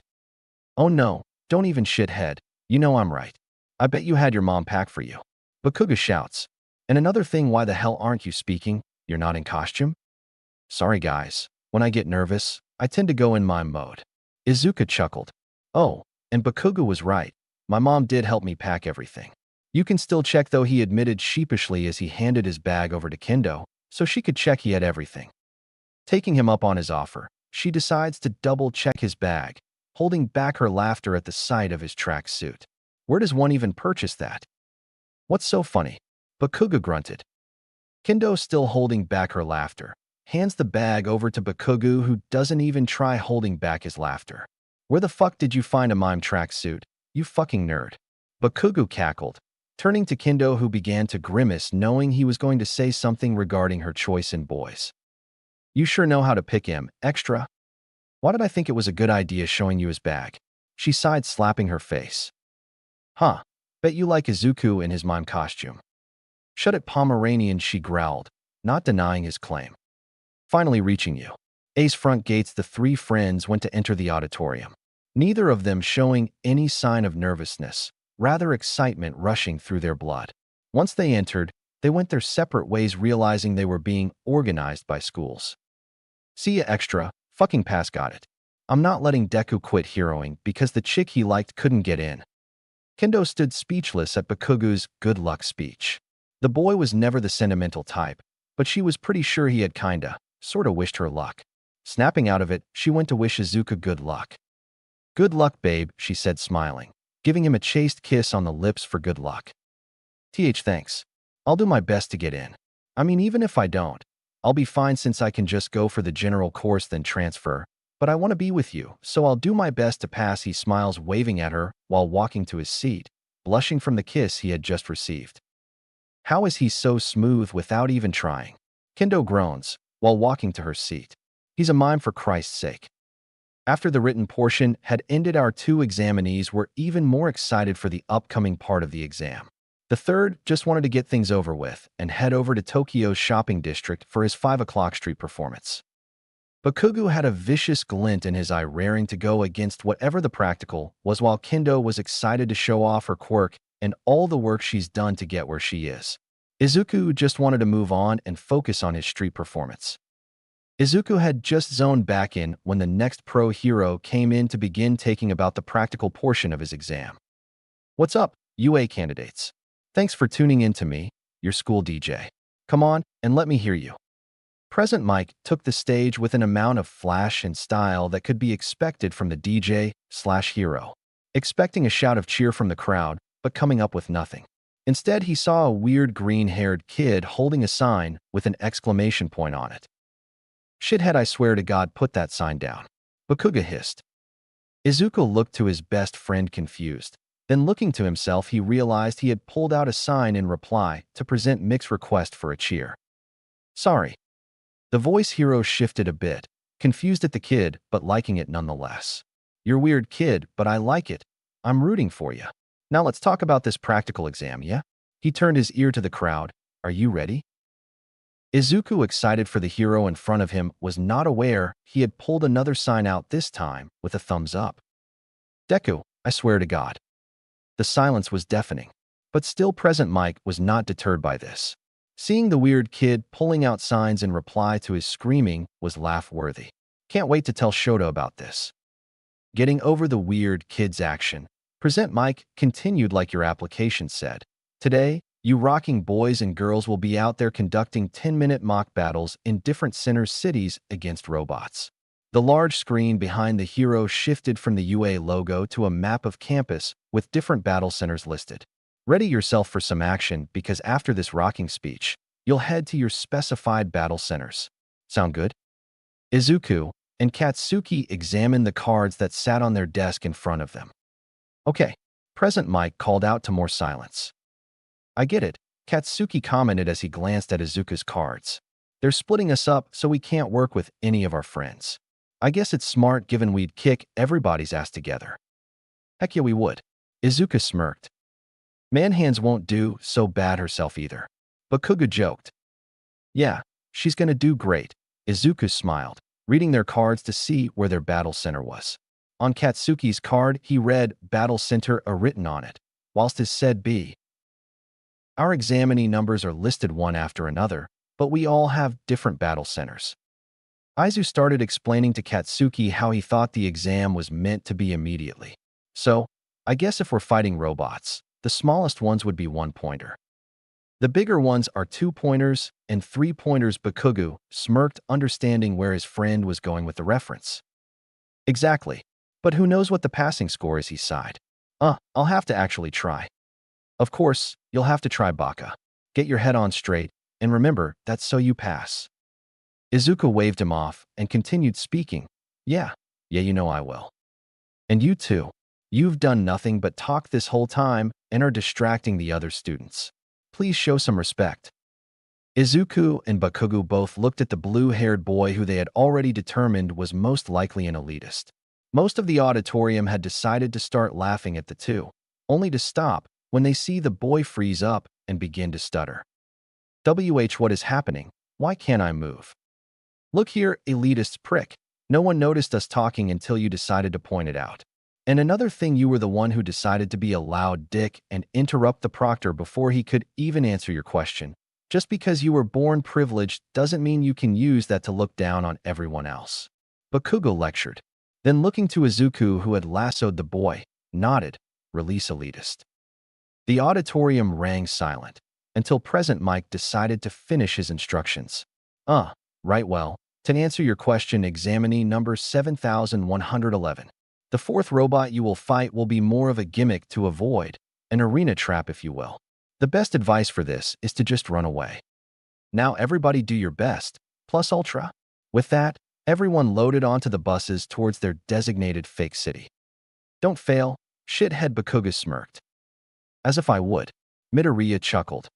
Oh no, don't even shithead. You know I'm right. I bet you had your mom pack for you. Bakugo shouts. And another thing, why the hell aren't you speaking? You're not in costume? Sorry guys, when I get nervous, I tend to go in mime mode. Izuku chuckled. Oh, and Bakugo was right. My mom did help me pack everything. You can still check though, he admitted sheepishly as he handed his bag over to Kendo, so she could check he had everything. Taking him up on his offer, she decides to double-check his bag, holding back her laughter at the sight of his tracksuit. Where does one even purchase that? What's so funny? Bakugo grunted. Kendo, still holding back her laughter, hands the bag over to Bakugu, who doesn't even try holding back his laughter. Where the fuck did you find a mime tracksuit, you fucking nerd? Bakugu cackled, turning to Kendo, who began to grimace, knowing he was going to say something regarding her choice in boys. You sure know how to pick him, extra. Why did I think it was a good idea showing you his bag? She sighed, slapping her face. Huh, bet you like Izuku in his mime costume. Shut it, Pomeranian, she growled, not denying his claim. Finally reaching you. A's front gates, the three friends went to enter the auditorium, neither of them showing any sign of nervousness, rather excitement rushing through their blood. Once they entered, they went their separate ways, realizing they were being organized by schools. See ya, extra. Fucking pass, got it. I'm not letting Deku quit heroing because the chick he liked couldn't get in. Kendo stood speechless at Bakugu's good luck speech. The boy was never the sentimental type, but she was pretty sure he had sorta wished her luck. Snapping out of it, she went to wish Izuku good luck. Good luck, babe, she said, smiling, giving him a chaste kiss on the lips for good luck. Thanks. I'll do my best to get in. I mean, even if I don't, I'll be fine since I can just go for the general course then transfer, but I want to be with you, so I'll do my best to pass, he smiles, waving at her while walking to his seat, blushing from the kiss he had just received. How is he so smooth without even trying? Kendo groans while walking to her seat. He's a mime, for Christ's sake. After the written portion had ended, our two examinees were even more excited for the upcoming part of the exam. The third just wanted to get things over with and head over to Tokyo's shopping district for his 5 o'clock street performance. Bakugu had a vicious glint in his eye, raring to go against whatever the practical was, while Kendo was excited to show off her quirk and all the work she's done to get where she is. Izuku just wanted to move on and focus on his street performance. Izuku had just zoned back in when the next pro hero came in to begin taking about the practical portion of his exam. What's up, UA candidates? Thanks for tuning in to me, your school DJ. Come on and let me hear you. Present Mike took the stage with an amount of flash and style that could be expected from the DJ/hero, expecting a shout of cheer from the crowd, but coming up with nothing. Instead, he saw a weird green-haired kid holding a sign with an exclamation point on it. Shithead, I swear to God, put that sign down. Bakuga hissed. Izuku looked to his best friend confused. Then looking to himself, he realized he had pulled out a sign in reply to present Mick's request for a cheer. Sorry. The voice hero shifted a bit, confused at the kid, but liking it nonetheless. You're weird, kid, but I like it. I'm rooting for you. Now let's talk about this practical exam, yeah? He turned his ear to the crowd. Are you ready? Izuku, excited for the hero in front of him, was not aware he had pulled another sign out, this time with a thumbs up. Deku, I swear to God. The silence was deafening, but still Present Mike was not deterred by this. Seeing the weird kid pulling out signs in reply to his screaming was laugh-worthy. Can't wait to tell Shota about this. Getting over the weird kid's action, Present Mike continued like your application said. Today, you rocking boys and girls will be out there conducting 10-minute mock battles in different centers cities against robots. The large screen behind the hero shifted from the UA logo to a map of campus with different battle centers listed. Ready yourself for some action, because after this rocking speech, you'll head to your specified battle centers. Sound good? Izuku and Katsuki examined the cards that sat on their desk in front of them. Okay, Present Mike called out to more silence. I get it, Katsuki commented as he glanced at Izuku's cards. They're splitting us up so we can't work with any of our friends. I guess it's smart given we'd kick everybody's ass together. Heck yeah, we would. Izuku smirked. Man-hands won't do so bad herself either. Bakuga joked. Yeah, she's gonna do great. Izuku smiled, reading their cards to see where their battle center was. On Katsuki's card, he read Battle Center written on it, whilst his said B. Our examinee numbers are listed one after another, but we all have different battle centers. Aizu started explaining to Katsuki how he thought the exam was meant to be immediately. So, I guess if we're fighting robots, the smallest ones would be 1-pointer. The bigger ones are 2-pointers and 3-pointers. Bakugu smirked, understanding where his friend was going with the reference. Exactly. But who knows what the passing score is, he sighed. I'll have to actually try. Of course, you'll have to try, Baka. Get your head on straight, and remember, that's so you pass. Izuku waved him off and continued speaking. Yeah, you know I will. And you too. You've done nothing but talk this whole time and are distracting the other students. Please show some respect. Izuku and Bakugo both looked at the blue-haired boy who they had already determined was most likely an elitist. Most of the auditorium had decided to start laughing at the two, only to stop when they see the boy freeze up and begin to stutter. What is happening? Why can't I move? Look here, elitist prick. No one noticed us talking until you decided to point it out. And another thing, you were the one who decided to be a loud dick and interrupt the proctor before he could even answer your question. Just because you were born privileged doesn't mean you can use that to look down on everyone else. Bakugo lectured. Then looking to Izuku, who had lassoed the boy, nodded, release elitist. The auditorium rang silent until Present Mike decided to finish his instructions. Right, well, to answer your question, examinee number 7111. The fourth robot you will fight will be more of a gimmick to avoid, an arena trap if you will. The best advice for this is to just run away. Now everybody do your best, plus ultra. With that, everyone loaded onto the buses towards their designated fake city. Don't fail, shithead, Bakugo smirked. As if I would. Midoriya chuckled.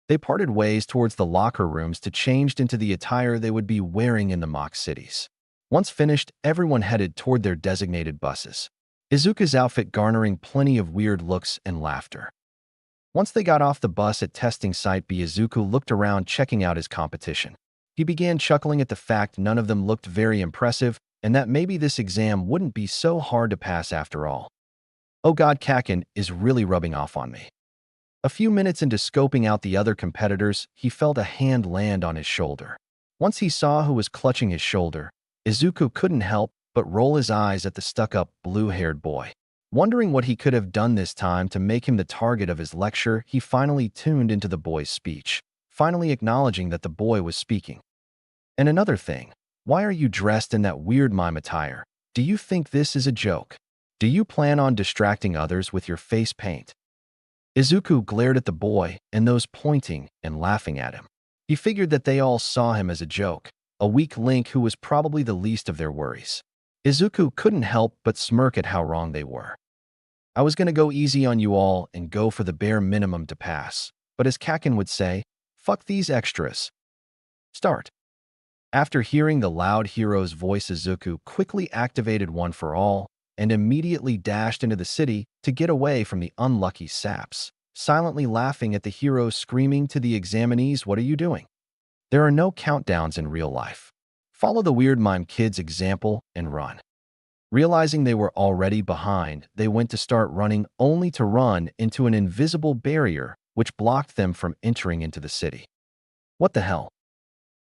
They parted ways towards the locker rooms to change into the attire they would be wearing in the mock cities. Once finished, everyone headed toward their designated buses, Izuku's outfit garnering plenty of weird looks and laughter. Once they got off the bus at testing site B, Izuku looked around checking out his competition. He began chuckling at the fact none of them looked very impressive and that maybe this exam wouldn't be so hard to pass after all. Oh god, Kaken is really rubbing off on me. A few minutes into scoping out the other competitors, he felt a hand land on his shoulder. Once he saw who was clutching his shoulder, Izuku couldn't help but roll his eyes at the stuck-up, blue-haired boy. Wondering what he could have done this time to make him the target of his lecture, he finally tuned into the boy's speech, finally acknowledging that the boy was speaking. And another thing, why are you dressed in that weird mime attire? Do you think this is a joke? Do you plan on distracting others with your face paint? Izuku glared at the boy and those pointing and laughing at him. He figured that they all saw him as a joke, a weak link who was probably the least of their worries. Izuku couldn't help but smirk at how wrong they were. I was going to go easy on you all and go for the bare minimum to pass, but as Kaken would say, fuck these extras. Start. After hearing the loud hero's voice, Izuku quickly activated One for All and immediately dashed into the city to get away from the unlucky saps, silently laughing at the hero screaming to the examinees, "What are you doing? There are no countdowns in real life. Follow the weird mime kid's example and run." Realizing they were already behind, they went to start running only to run into an invisible barrier which blocked them from entering into the city. What the hell?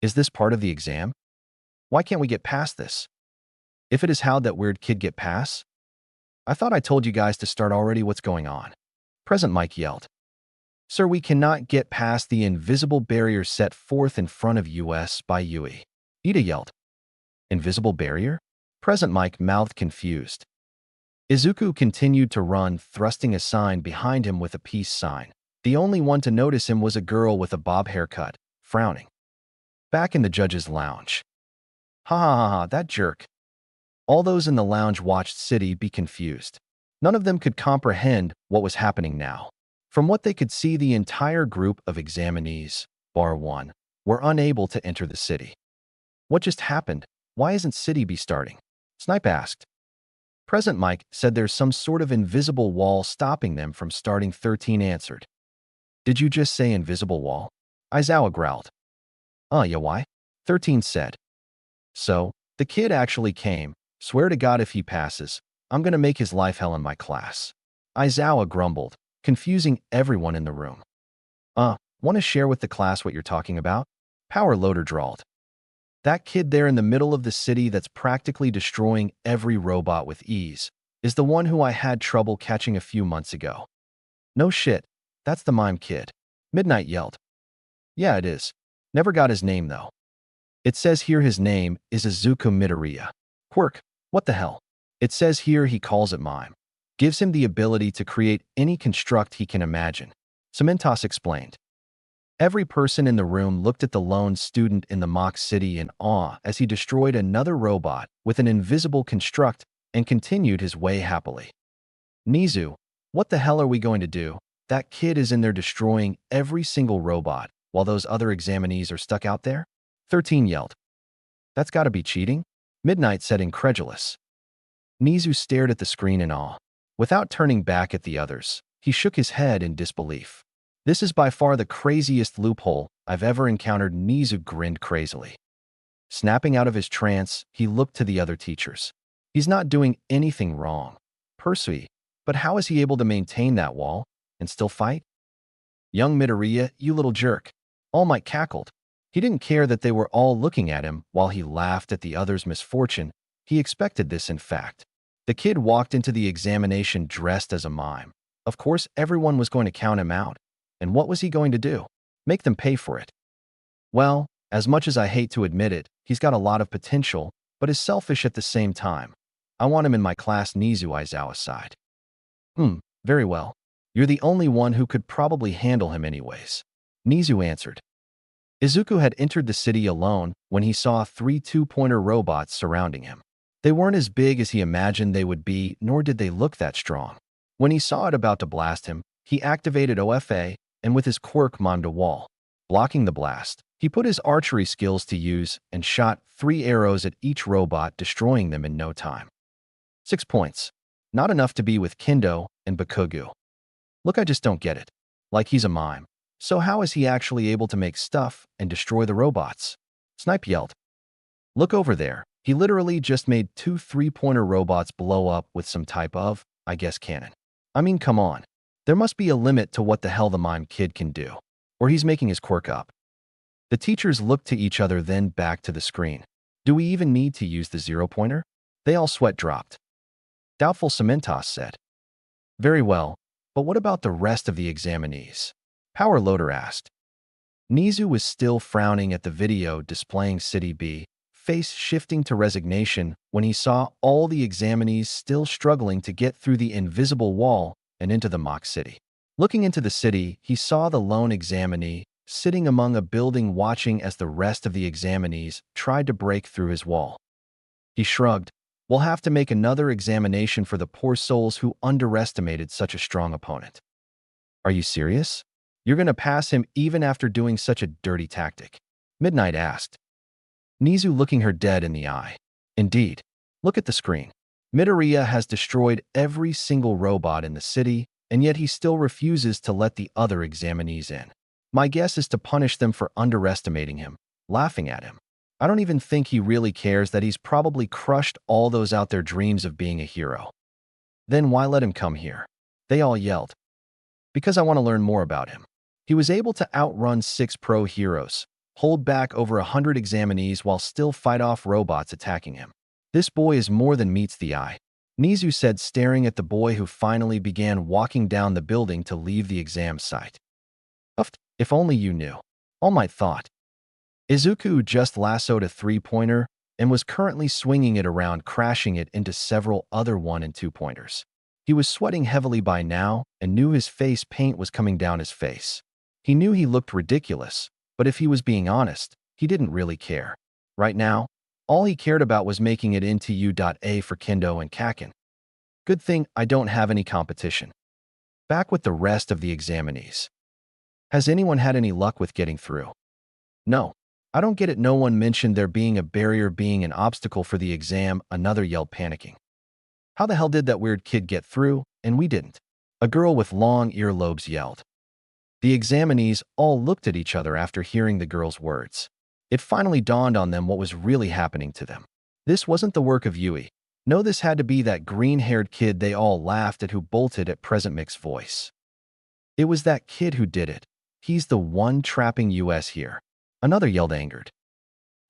Is this part of the exam? Why can't we get past this? If it is, how'd that weird kid get past? I thought I told you guys to start already. What's going on? Present Mike yelled. Sir, we cannot get past the invisible barrier set forth in front of us by Yui. Ida yelled. Invisible barrier? Present Mike mouthed confused. Izuku continued to run, thrusting a sign behind him with a peace sign. The only one to notice him was a girl with a bob haircut, frowning. Back in the judge's lounge. Ha ha ha ha, that jerk. All those in the lounge watched City be confused. None of them could comprehend what was happening now. From what they could see, the entire group of examinees, bar one, were unable to enter the city. What just happened? Why isn't City B starting? Snipe asked. Present Mike said there's some sort of invisible wall stopping them from starting. 13 answered. Did you just say invisible wall? Aizawa growled. Yeah, why? 13 said. So, the kid actually came. Swear to God if he passes, I'm gonna make his life hell in my class. Aizawa grumbled, confusing everyone in the room. Want to share with the class what you're talking about? Power Loader drawled. That kid there in the middle of the city that's practically destroying every robot with ease is the one who I had trouble catching a few months ago. No shit, that's the mime kid. Midnight yelled. Yeah, it is. Never got his name though. It says here his name is Izuku Midoriya. Quirk, what the hell? It says here he calls it mime. Gives him the ability to create any construct he can imagine. Cementos explained. Every person in the room looked at the lone student in the mock city in awe as he destroyed another robot with an invisible construct and continued his way happily. Nizu, what the hell are we going to do? That kid is in there destroying every single robot while those other examinees are stuck out there? 13 yelled. That's gotta be cheating? Midnight said incredulous. Nizu stared at the screen in awe. Without turning back at the others, he shook his head in disbelief. This is by far the craziest loophole I've ever encountered. Nizu grinned crazily. Snapping out of his trance, he looked to the other teachers. He's not doing anything wrong. Percy, but how is he able to maintain that wall and still fight? Young Midoriya, you little jerk. All Might cackled. He didn't care that they were all looking at him while he laughed at the other's misfortune. He expected this, in fact. The kid walked into the examination dressed as a mime. Of course, everyone was going to count him out. And what was he going to do? Make them pay for it. Well, as much as I hate to admit it, he's got a lot of potential, but is selfish at the same time. I want him in my class. Nizu Aizawa sighed. Very well. You're the only one who could probably handle him anyways. Nizu answered. Izuku had entered the city alone when he saw 3 two-pointer robots surrounding him. They weren't as big as he imagined they would be, nor did they look that strong. When he saw it about to blast him, he activated OFA and with his quirk monned a wall. Blocking the blast, he put his archery skills to use and shot 3 arrows at each robot, destroying them in no time. 6 points. Not enough to be with Kendo and Bakugu. Look, I just don't get it. Like he's a mime. So how is he actually able to make stuff and destroy the robots? Snipe yelled. Look over there. He literally just made 2 3-pointer robots blow up with some type of, I guess, cannon. I mean, come on. There must be a limit to what the hell the mime kid can do. Or he's making his quirk up. The teachers looked to each other, then back to the screen. Do we even need to use the 0-pointer? They all sweat dropped. Doubtful Cementos said. Very well, but what about the rest of the examinees? Power Loader asked. Nizu was still frowning at the video displaying City B, face shifting to resignation when he saw all the examinees still struggling to get through the invisible wall and into the mock city. Looking into the city, he saw the lone examinee sitting among a building watching as the rest of the examinees tried to break through his wall. He shrugged. We'll have to make another examination for the poor souls who underestimated such a strong opponent. Are you serious? You're going to pass him even after doing such a dirty tactic? Midnight asked. Nizu looking her dead in the eye. Indeed. Look at the screen. Midoriya has destroyed every single robot in the city, and yet he still refuses to let the other examinees in. My guess is to punish them for underestimating him, laughing at him. I don't even think he really cares that he's probably crushed all those out there dreams of being a hero. Then why let him come here? They all yelled. Because I want to learn more about him. He was able to outrun 6 pro heroes, hold back over 100 examinees while still fight off robots attacking him. This boy is more than meets the eye, Nizu said, staring at the boy who finally began walking down the building to leave the exam site. If only you knew. All Might thought. Izuku just lassoed a 3-pointer and was currently swinging it around, crashing it into several other 1- and 2-pointers. He was sweating heavily by now and knew his face paint was coming down his face. He knew he looked ridiculous, but if he was being honest, he didn't really care. Right now, all he cared about was making it into U.A for Kendo and Kaken. Good thing I don't have any competition. Back with the rest of the examinees. Has anyone had any luck with getting through? No. I don't get it. No one mentioned there being a barrier being an obstacle for the exam, another yelled, panicking. How the hell did that weird kid get through, and we didn't? A girl with long earlobes yelled. The examinees all looked at each other after hearing the girl's words. It finally dawned on them what was really happening to them. This wasn't the work of Yui. No, this had to be that green-haired kid they all laughed at who bolted at Present Mix's voice. It was that kid who did it. He's the one trapping us here. Another yelled, angered.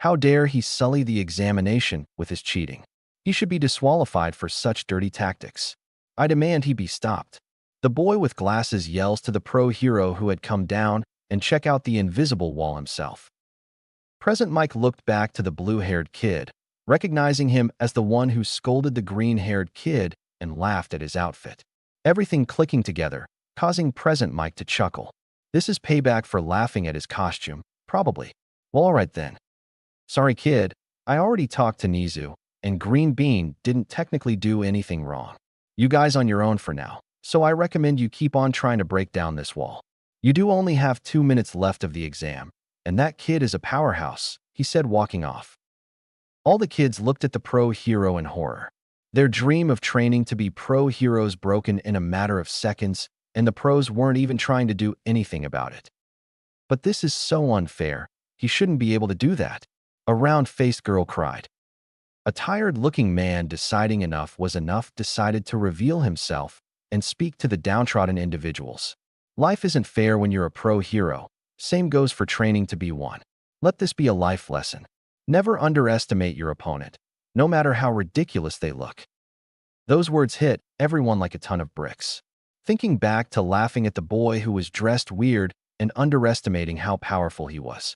How dare he sully the examination with his cheating? He should be disqualified for such dirty tactics. I demand he be stopped. The boy with glasses yells to the pro hero who had come down and check out the invisible wall himself. Present Mike looked back to the blue-haired kid, recognizing him as the one who scolded the green-haired kid and laughed at his outfit. Everything clicking together, causing Present Mike to chuckle. This is payback for laughing at his costume, probably. Well, alright then. Sorry kid, I already talked to Nizu, and Green Bean didn't technically do anything wrong. You guys on your own for now, so I recommend you keep on trying to break down this wall. You do only have 2 minutes left of the exam, and that kid is a powerhouse, he said walking off. All the kids looked at the pro hero in horror. Their dream of training to be pro heroes broken in a matter of seconds, and the pros weren't even trying to do anything about it. But this is so unfair. He shouldn't be able to do that. A round-faced girl cried. A tired-looking man deciding enough was enough decided to reveal himself and speak to the downtrodden individuals. Life isn't fair when you're a pro hero. Same goes for training to be one. Let this be a life lesson. Never underestimate your opponent, no matter how ridiculous they look. Those words hit everyone like a ton of bricks. Thinking back to laughing at the boy who was dressed weird and underestimating how powerful he was.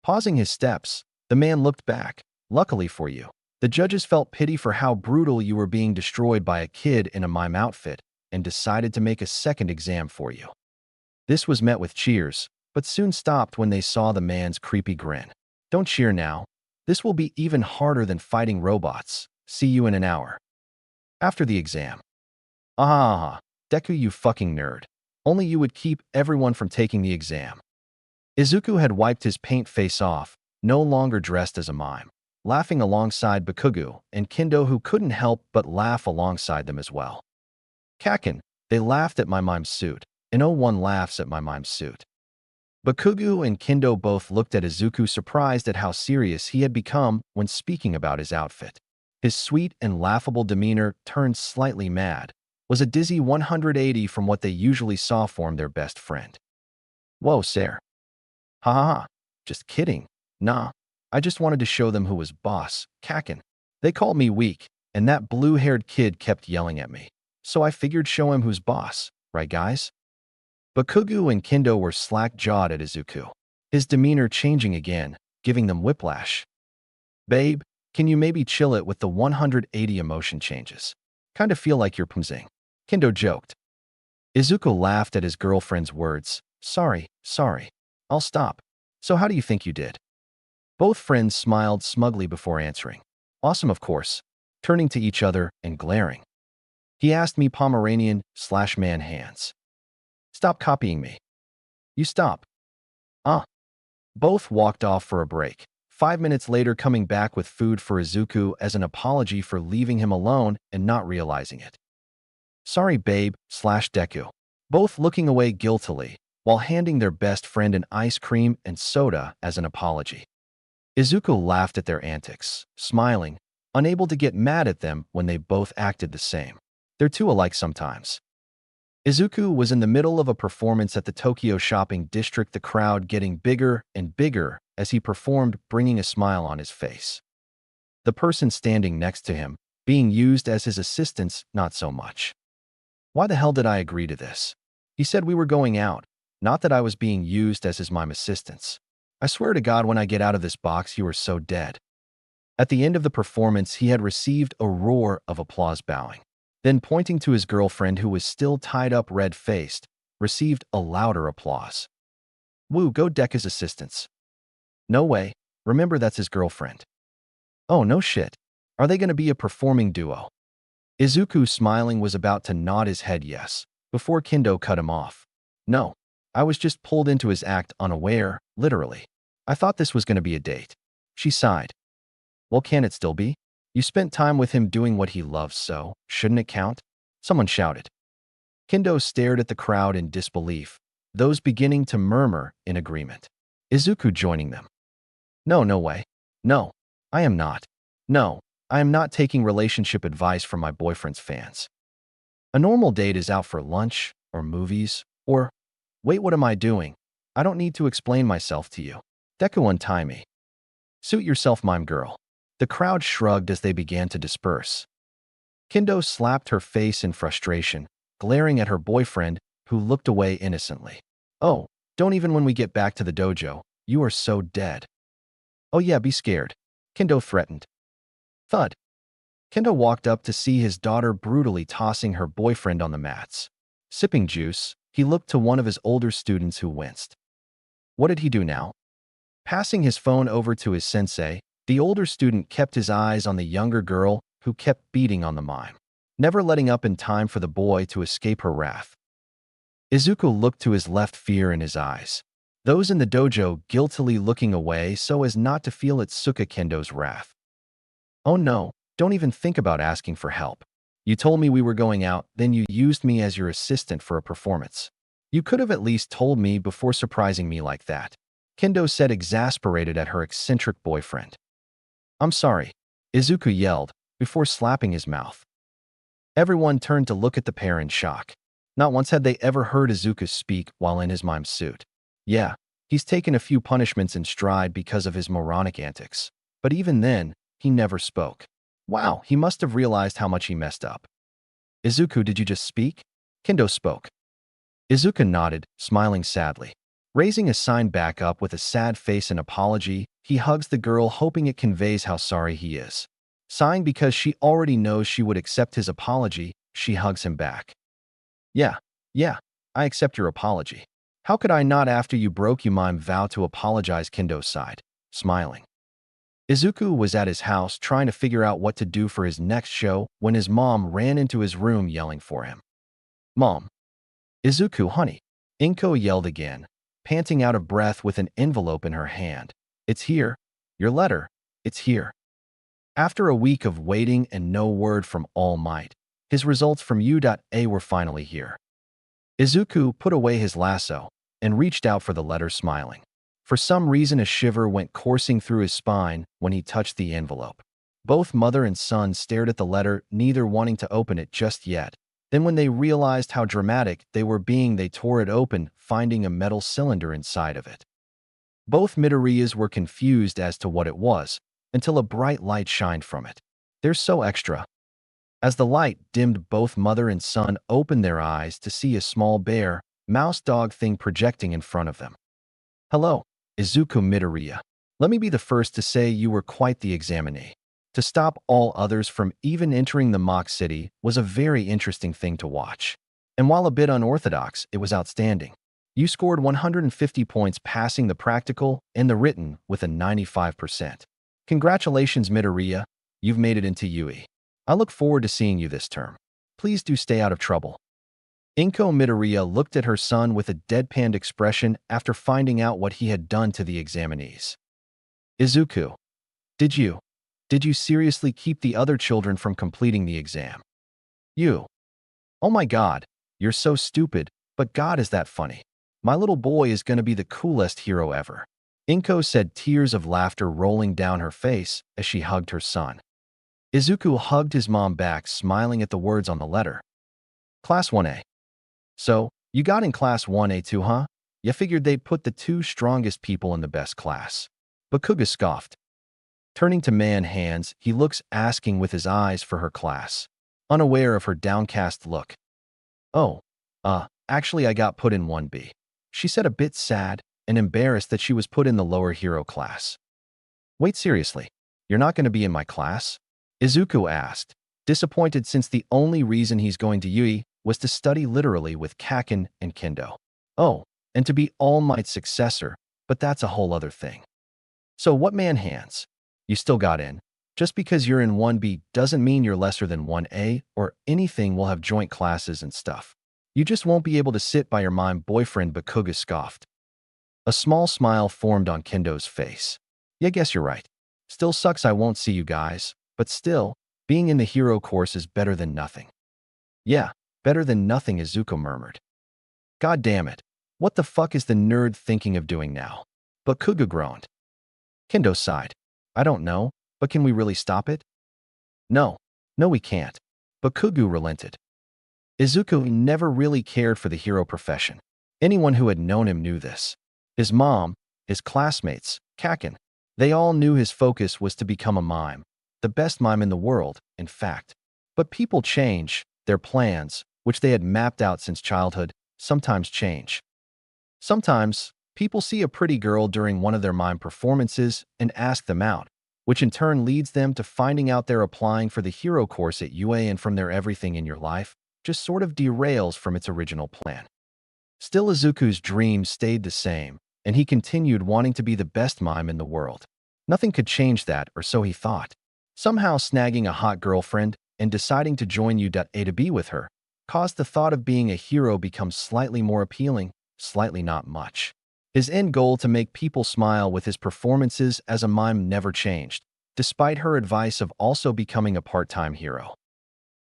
Pausing his steps, the man looked back. Luckily for you, the judges felt pity for how brutal you were being destroyed by a kid in a mime outfit and decided to make a second exam for you. This was met with cheers, but soon stopped when they saw the man's creepy grin. Don't cheer now. This will be even harder than fighting robots. See you in an hour. After the exam. Ah, Deku, you fucking nerd. Only you would keep everyone from taking the exam. Izuku had wiped his paint face off, no longer dressed as a mime, laughing alongside Bakugo and Kendo, who couldn't help but laugh alongside them as well. Kakin, they laughed at my mime's suit, and no one laughs at my mime's suit. Bakugo and Kendo both looked at Izuku, surprised at how serious he had become when speaking about his outfit. His sweet and laughable demeanor turned slightly mad, was a dizzy 180 from what they usually saw from their best friend. Whoa, sir. Ha ha ha. Just kidding. Nah, I just wanted to show them who was boss, Kakin. They called me weak, and that blue-haired kid kept yelling at me. So I figured show him who's boss, right guys? Bakugo and Kendo were slack-jawed at Izuku, his demeanor changing again, giving them whiplash. Babe, can you maybe chill it with the 180 emotion changes? Kinda feel like you're pumping. Kendo joked. Izuku laughed at his girlfriend's words. Sorry. I'll stop. So how do you think you did? Both friends smiled smugly before answering. Awesome, of course, turning to each other and glaring. He asked me Pomeranian/man hands. Stop copying me. You stop. Both walked off for a break. 5 minutes later, coming back with food for Izuku as an apology for leaving him alone and not realizing it. Sorry, babe/Deku. Both looking away guiltily, while handing their best friend an ice cream and soda as an apology. Izuku laughed at their antics, smiling, unable to get mad at them when they both acted the same. They're too alike sometimes. Izuku was in the middle of a performance at the Tokyo shopping district, the crowd getting bigger and bigger as he performed, bringing a smile on his face. The person standing next to him, being used as his assistants, not so much. Why the hell did I agree to this? He said we were going out, not that I was being used as his mime assistants. I swear to God, when I get out of this box, you are so dead. At the end of the performance, he had received a roar of applause, bowing. Then, pointing to his girlfriend, who was still tied up red-faced, received a louder applause. Woo, go Deku's assistants. No way. Remember, that's his girlfriend. Oh, no shit. Are they going to be a performing duo? Izuku, smiling, was about to nod his head yes, before Kendo cut him off. No, I was just pulled into his act unaware, literally. I thought this was going to be a date. She sighed. Well, can it still be? You spent time with him doing what he loves, so shouldn't it count? Someone shouted. Kendo stared at the crowd in disbelief, those beginning to murmur in agreement. Izuku joining them. No way. No, I am not. No, I am not taking relationship advice from my boyfriend's fans. A normal date is out for lunch, or movies, or… Wait, what am I doing? I don't need to explain myself to you. Deku, untie me. Suit yourself, mime girl. The crowd shrugged as they began to disperse. Kendo slapped her face in frustration, glaring at her boyfriend, who looked away innocently. Oh, don't even when we get back to the dojo. You are so dead. Oh yeah, be scared. Kendo threatened. Thud. Kendo walked up to see his daughter brutally tossing her boyfriend on the mats. Sipping juice, He looked to one of his older students who winced. What did he do now? Passing his phone over to his sensei, the older student kept his eyes on the younger girl who kept beating on the mime, never letting up in time for the boy to escape her wrath. Izuku looked to his left, fear in his eyes. Those in the dojo guiltily looking away so as not to feel Itsuka Kendo's wrath. Oh no, don't even think about asking for help. You told me we were going out, then you used me as your assistant for a performance. You could have at least told me before surprising me like that, Kendo said, exasperated at her eccentric boyfriend. I'm sorry, Izuku yelled, before slapping his mouth. Everyone turned to look at the pair in shock. Not once had they ever heard Izuku speak while in his mime suit. Yeah, he's taken a few punishments in stride because of his moronic antics. But even then, he never spoke. Wow, he must have realized how much he messed up. Izuku, did you just speak? Kendo spoke. Izuku nodded, smiling sadly. Raising his sign back up with a sad face and apology, he hugs the girl, hoping it conveys how sorry he is. Sighing because she already knows she would accept his apology, she hugs him back. Yeah, I accept your apology. How could I not after you broke your mime vow to apologize, Kendo sighed, smiling. Izuku was at his house trying to figure out what to do for his next show when his mom ran into his room yelling for him. Mom. Izuku, honey. Inko yelled again, panting out of breath with an envelope in her hand. It's here. Your letter. It's here. After a week of waiting and no word from All Might, his results from U.A were finally here. Izuku put away his lasso and reached out for the letter, smiling. For some reason, a shiver went coursing through his spine when he touched the envelope. Both mother and son stared at the letter, neither wanting to open it just yet. Then when they realized how dramatic they were being, they tore it open, finding a metal cylinder inside of it. Both Midoriyas were confused as to what it was, until a bright light shined from it. They're so extra. As the light dimmed, both mother and son opened their eyes to see a small bear, mouse dog thing projecting in front of them. Hello, Izuku Midoriya. Let me be the first to say you were quite the examinee. To stop all others from even entering the mock city was a very interesting thing to watch. And while a bit unorthodox, it was outstanding. You scored 150 points, passing the practical and the written with a 95%. Congratulations, Midoriya. You've made it into UE. I look forward to seeing you this term. Please do stay out of trouble. Inko Midoriya looked at her son with a deadpanned expression after finding out what he had done to the examinees. Izuku, did you seriously keep the other children from completing the exam? You. Oh my God, you're so stupid, but God, is that funny. My little boy is going to be the coolest hero ever. Inko said, tears of laughter rolling down her face as she hugged her son. Izuku hugged his mom back, smiling at the words on the letter. Class 1A. So, you got in Class 1A too, huh? You figured they'd put the two strongest people in the best class. Bakuga scoffed. Turning to Man Hands, he looks asking with his eyes for her class, unaware of her downcast look. Oh, actually I got put in 1B. She said, a bit sad and embarrassed that she was put in the lower hero class. Wait, seriously? You're not going to be in my class? Izuku asked, disappointed since the only reason he's going to UE was to study literally with Kaken and Kendo. Oh, and to be All Might's successor, but that's a whole other thing. So what, Man Hands? You still got in. Just because you're in 1B doesn't mean you're lesser than 1A or anything. We'll have joint classes and stuff. You just won't be able to sit by your mime boyfriend, Bakuga scoffed. A small smile formed on Kendo's face. Yeah, guess you're right. Still sucks I won't see you guys, but still, being in the hero course is better than nothing. Yeah, better than nothing, Izuku murmured. God damn it. What the fuck is the nerd thinking of doing now? Bakuga groaned. Kendo sighed. I don't know, but can we really stop it? No, we can't. Bakuga relented. Izuku never really cared for the hero profession. Anyone who had known him knew this. His mom, his classmates, Kaken, they all knew his focus was to become a mime, the best mime in the world, in fact. But people change, their plans, which they had mapped out since childhood, sometimes change. Sometimes, people see a pretty girl during one of their mime performances and ask them out, which in turn leads them to finding out they're applying for the hero course at UA, and from there everything in your life just sort of derails from its original plan. Still, Izuku's dream stayed the same, and he continued wanting to be the best mime in the world. Nothing could change that, or so he thought. Somehow snagging a hot girlfriend and deciding to join U.A to be with her caused the thought of being a hero become slightly more appealing, slightly not much. His end goal to make people smile with his performances as a mime never changed, despite her advice of also becoming a part-time hero.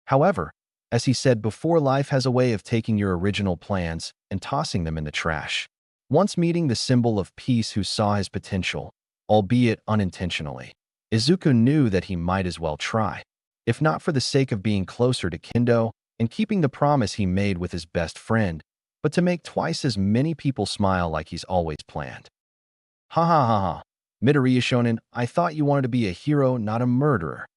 However, as he said before, life has a way of taking your original plans and tossing them in the trash. Once meeting the symbol of peace who saw his potential, albeit unintentionally, Izuku knew that he might as well try, if not for the sake of being closer to Kendo and keeping the promise he made with his best friend, but to make twice as many people smile like he's always planned. Ha ha ha ha. Midoriya Shonen, I thought you wanted to be a hero, not a murderer.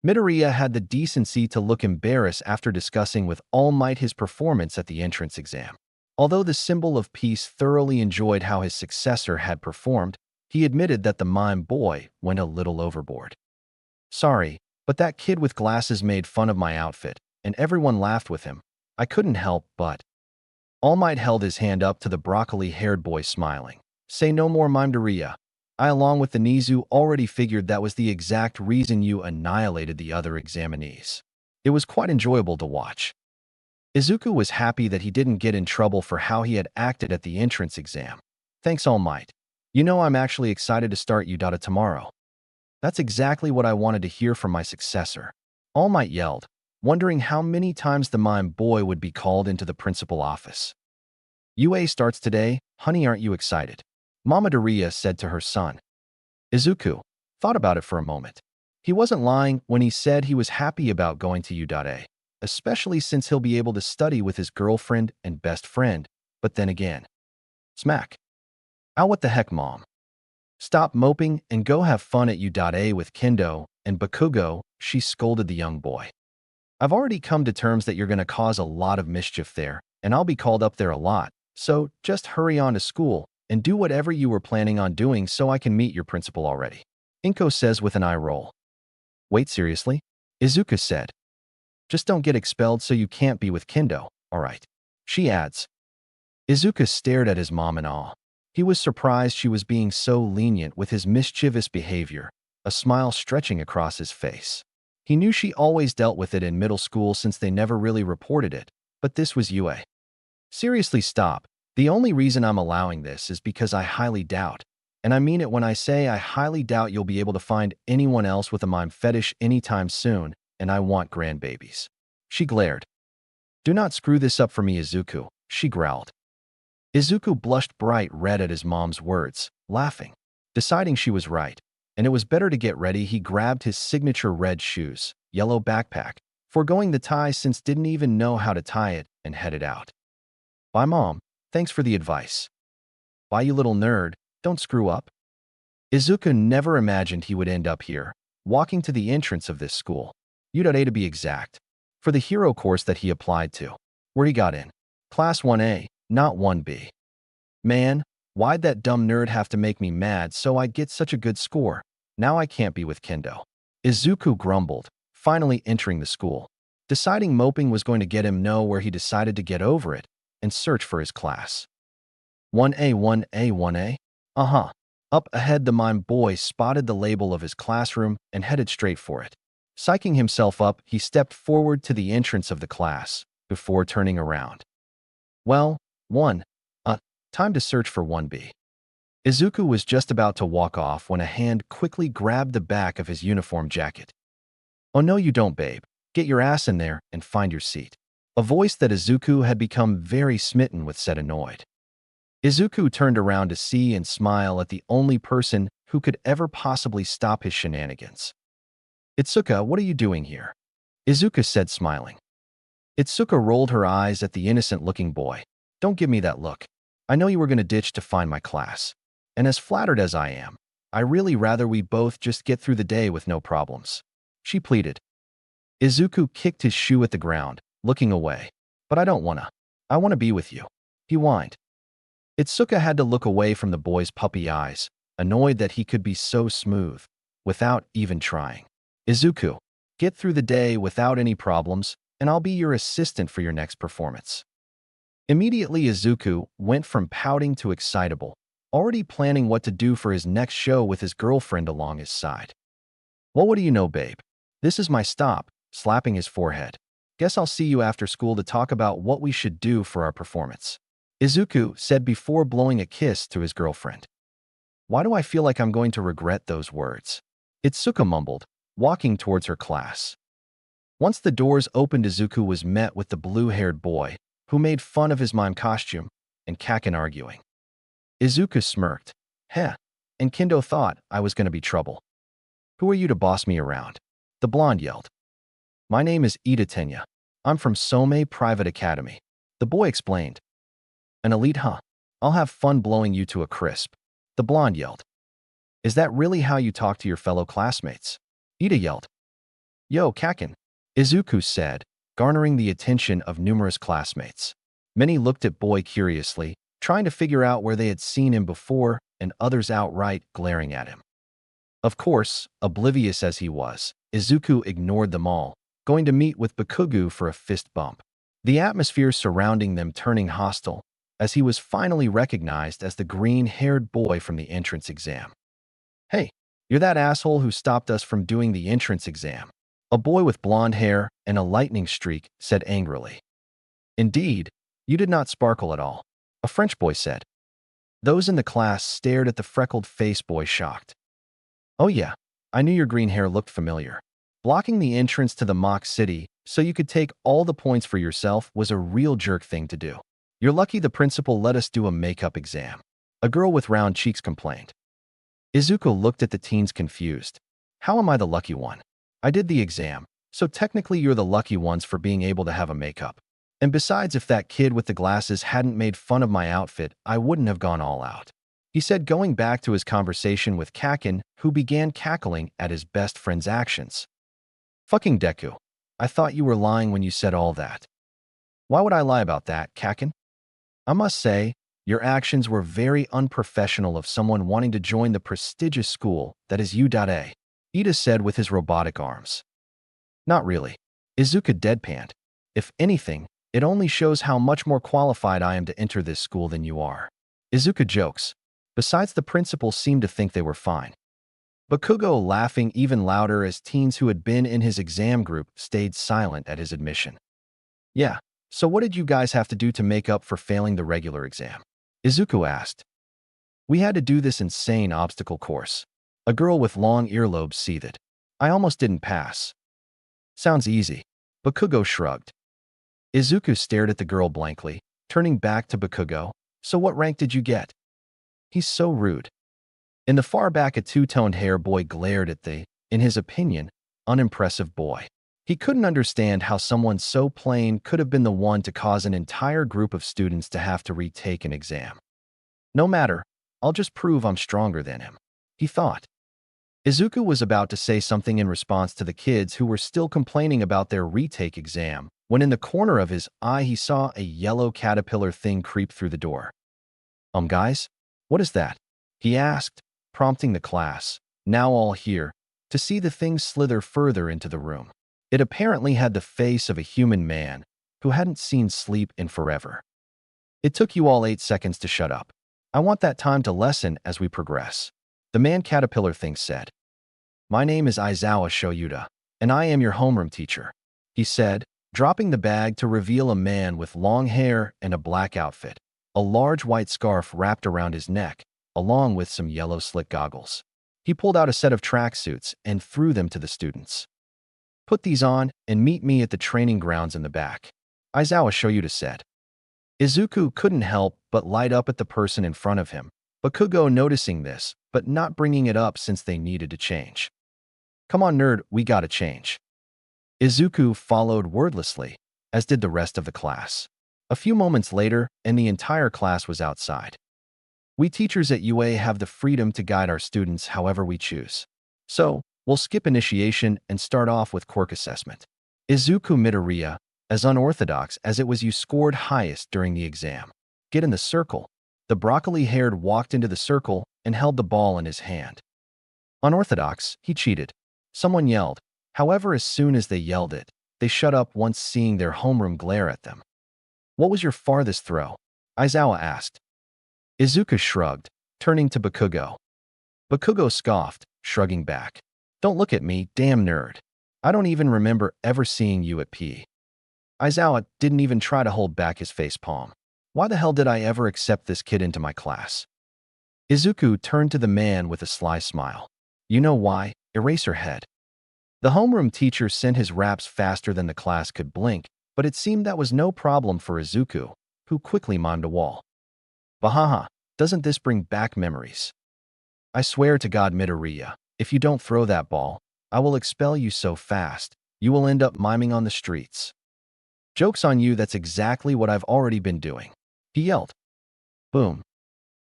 Midoriya had the decency to look embarrassed after discussing with All Might his performance at the entrance exam. Although the symbol of peace thoroughly enjoyed how his successor had performed, he admitted that the mime boy went a little overboard. Sorry, but that kid with glasses made fun of my outfit, and everyone laughed with him. I couldn't help but. All Might held his hand up to the broccoli-haired boy, smiling. Say no more, Midoriya. I, along with the Nizu, already figured that was the exact reason you annihilated the other examinees. It was quite enjoyable to watch. Izuku was happy that he didn't get in trouble for how he had acted at the entrance exam. Thanks, All Might. You know, I'm actually excited to start U.A tomorrow. That's exactly what I wanted to hear from my successor. All Might yelled, wondering how many times the mime boy would be called into the principal office. UA starts today, honey, aren't you excited? Mama Midoriya said to her son. Izuku thought about it for a moment. He wasn't lying when he said he was happy about going to U.A, especially since he'll be able to study with his girlfriend and best friend, but then again. Smack. Ow, what the heck, Mom? Stop moping and go have fun at U.A with Kendo and Bakugo, she scolded the young boy. I've already come to terms that you're going to cause a lot of mischief there, and I'll be called up there a lot, so just hurry on to school and do whatever you were planning on doing so I can meet your principal already. Inko says with an eye roll. Wait, seriously? Izuku said. Just don't get expelled so you can't be with Kendo, alright? She adds. Izuku stared at his mom in awe. He was surprised she was being so lenient with his mischievous behavior, a smile stretching across his face. He knew she always dealt with it in middle school since they never really reported it, but this was UA. Seriously, stop. The only reason I'm allowing this is because I highly doubt, and I mean it when I say I highly doubt you'll be able to find anyone else with a mime fetish anytime soon, and I want grandbabies. She glared. Do not screw this up for me, Izuku, she growled. Izuku blushed bright red at his mom's words, laughing. Deciding she was right, and it was better to get ready, he grabbed his signature red shoes, yellow backpack, foregoing the tie since didn't even know how to tie it, and headed out. Bye, Mom. Thanks for the advice. Bye, you little nerd. Don't screw up. Izuku never imagined he would end up here, walking to the entrance of this school, U.A to be exact, for the hero course that he applied to, where he got in. Class 1A, not 1B. Man, why'd that dumb nerd have to make me mad so I'd get such a good score? Now I can't be with Kendo. Izuku grumbled, finally entering the school. Deciding moping was going to get him nowhere, he decided to get over it and search for his class. 1A, 1A, 1A? Uh-huh. Up ahead, the mime boy spotted the label of his classroom and headed straight for it. Psyching himself up, he stepped forward to the entrance of the class before turning around. Well, time to search for 1B. Izuku was just about to walk off when a hand quickly grabbed the back of his uniform jacket. Oh no, you don't, babe. Get your ass in there and find your seat. A voice that Izuku had become very smitten with said, annoyed. Izuku turned around to see and smile at the only person who could ever possibly stop his shenanigans. Itsuka, what are you doing here? Izuku said, smiling. Itsuka rolled her eyes at the innocent-looking boy. Don't give me that look. I know you were going to ditch to find my class. And as flattered as I am, I really rather we both just get through the day with no problems. She pleaded. Izuku kicked his shoe at the ground, looking away. But I don't wanna. I wanna be with you. He whined. Itsuka had to look away from the boy's puppy eyes, annoyed that he could be so smooth, without even trying. Izuku, get through the day without any problems, and I'll be your assistant for your next performance. Immediately, Izuku went from pouting to excitable, already planning what to do for his next show with his girlfriend along his side. Well, what do you know, babe? This is my stop, slapping his forehead. Guess I'll see you after school to talk about what we should do for our performance, Izuku said before blowing a kiss to his girlfriend. Why do I feel like I'm going to regret those words? Itsuka mumbled, walking towards her class. Once the doors opened, Izuku was met with the blue-haired boy, who made fun of his mime costume, and Kaken arguing. Izuku smirked. Heh, and Kendo thought I was going to be trouble. Who are you to boss me around? The blonde yelled. My name is Ida Tenya. I'm from Some Private Academy. The boy explained. An elite, huh? I'll have fun blowing you to a crisp. The blonde yelled. Is that really how you talk to your fellow classmates? Ida yelled. Yo, Kaken, Izuku said, garnering the attention of numerous classmates. Many looked at boy curiously, trying to figure out where they had seen him before, and others outright glaring at him. Of course, oblivious as he was, Izuku ignored them all, going to meet with Bakugo for a fist bump. The atmosphere surrounding them turning hostile, as he was finally recognized as the green-haired boy from the entrance exam. Hey, you're that asshole who stopped us from doing the entrance exam. A boy with blonde hair and a lightning streak said angrily. Indeed, you did not sparkle at all, a French boy said. Those in the class stared at the freckled-faced boy shocked. Oh yeah, I knew your green hair looked familiar. Blocking the entrance to the mock city so you could take all the points for yourself was a real jerk thing to do. You're lucky the principal let us do a makeup exam, a girl with round cheeks complained. Izuku looked at the teens confused. How am I the lucky one? I did the exam, so technically you're the lucky ones for being able to have a makeup. And besides, if that kid with the glasses hadn't made fun of my outfit, I wouldn't have gone all out, he said, going back to his conversation with Kaken, who began cackling at his best friend's actions. Fucking Deku, I thought you were lying when you said all that. Why would I lie about that, Kaken? I must say, your actions were very unprofessional of someone wanting to join the prestigious school that is U.A, Ida said with his robotic arms. Not really. Izuku deadpanned. If anything, it only shows how much more qualified I am to enter this school than you are. Izuku jokes. Besides, the principal seemed to think they were fine. Bakugo laughing even louder as teens who had been in his exam group stayed silent at his admission. Yeah, so what did you guys have to do to make up for failing the regular exam? Izuku asked. We had to do this insane obstacle course. A girl with long earlobes seethed. I almost didn't pass. Sounds easy. Bakugo shrugged. Izuku stared at the girl blankly, turning back to Bakugo. So what rank did you get? He's so rude. In the far back, a two-toned hair boy glared at the, in his opinion, unimpressive boy. He couldn't understand how someone so plain could have been the one to cause an entire group of students to have to retake an exam. No matter, I'll just prove I'm stronger than him, he thought. Izuku was about to say something in response to the kids who were still complaining about their retake exam, when in the corner of his eye he saw a yellow caterpillar thing creep through the door. Guys? What is that? He asked, prompting the class, now all here, to see the thing slither further into the room. It apparently had the face of a human man who hadn't seen sleep in forever. It took you all 8 seconds to shut up. I want that time to lessen as we progress, the man caterpillar thing said. My name is Aizawa Shoyuta, and I am your homeroom teacher, he said, dropping the bag to reveal a man with long hair and a black outfit, a large white scarf wrapped around his neck, along with some yellow slick goggles. He pulled out a set of tracksuits and threw them to the students. Put these on and meet me at the training grounds in the back, Aizawa Shoyuta said. Izuku couldn't help but light up at the person in front of him, Bakugo noticing this, but not bringing it up since they needed to change. Come on, nerd, we gotta change. Izuku followed wordlessly, as did the rest of the class. A few moments later, and the entire class was outside. We teachers at UA have the freedom to guide our students however we choose. So, we'll skip initiation and start off with Quirk assessment. Izuku Midoriya, as unorthodox as it was, you scored highest during the exam. Get in the circle. The broccoli-haired walked into the circle and held the ball in his hand. Unorthodox, he cheated. Someone yelled. However, as soon as they yelled it, they shut up once seeing their homeroom glare at them. What was your farthest throw? Aizawa asked. Izuku shrugged, turning to Bakugo. Bakugo scoffed, shrugging back. Don't look at me, damn nerd. I don't even remember ever seeing you at P. Aizawa didn't even try to hold back his facepalm. Why the hell did I ever accept this kid into my class? Izuku turned to the man with a sly smile. You know why? Eraserhead. The homeroom teacher sent his raps faster than the class could blink, but it seemed that was no problem for Izuku, who quickly mimed a wall. Bahaha, doesn't this bring back memories? I swear to God, Midoriya, if you don't throw that ball, I will expel you so fast, you will end up miming on the streets. Joke's on you, that's exactly what I've already been doing. He yelled. Boom.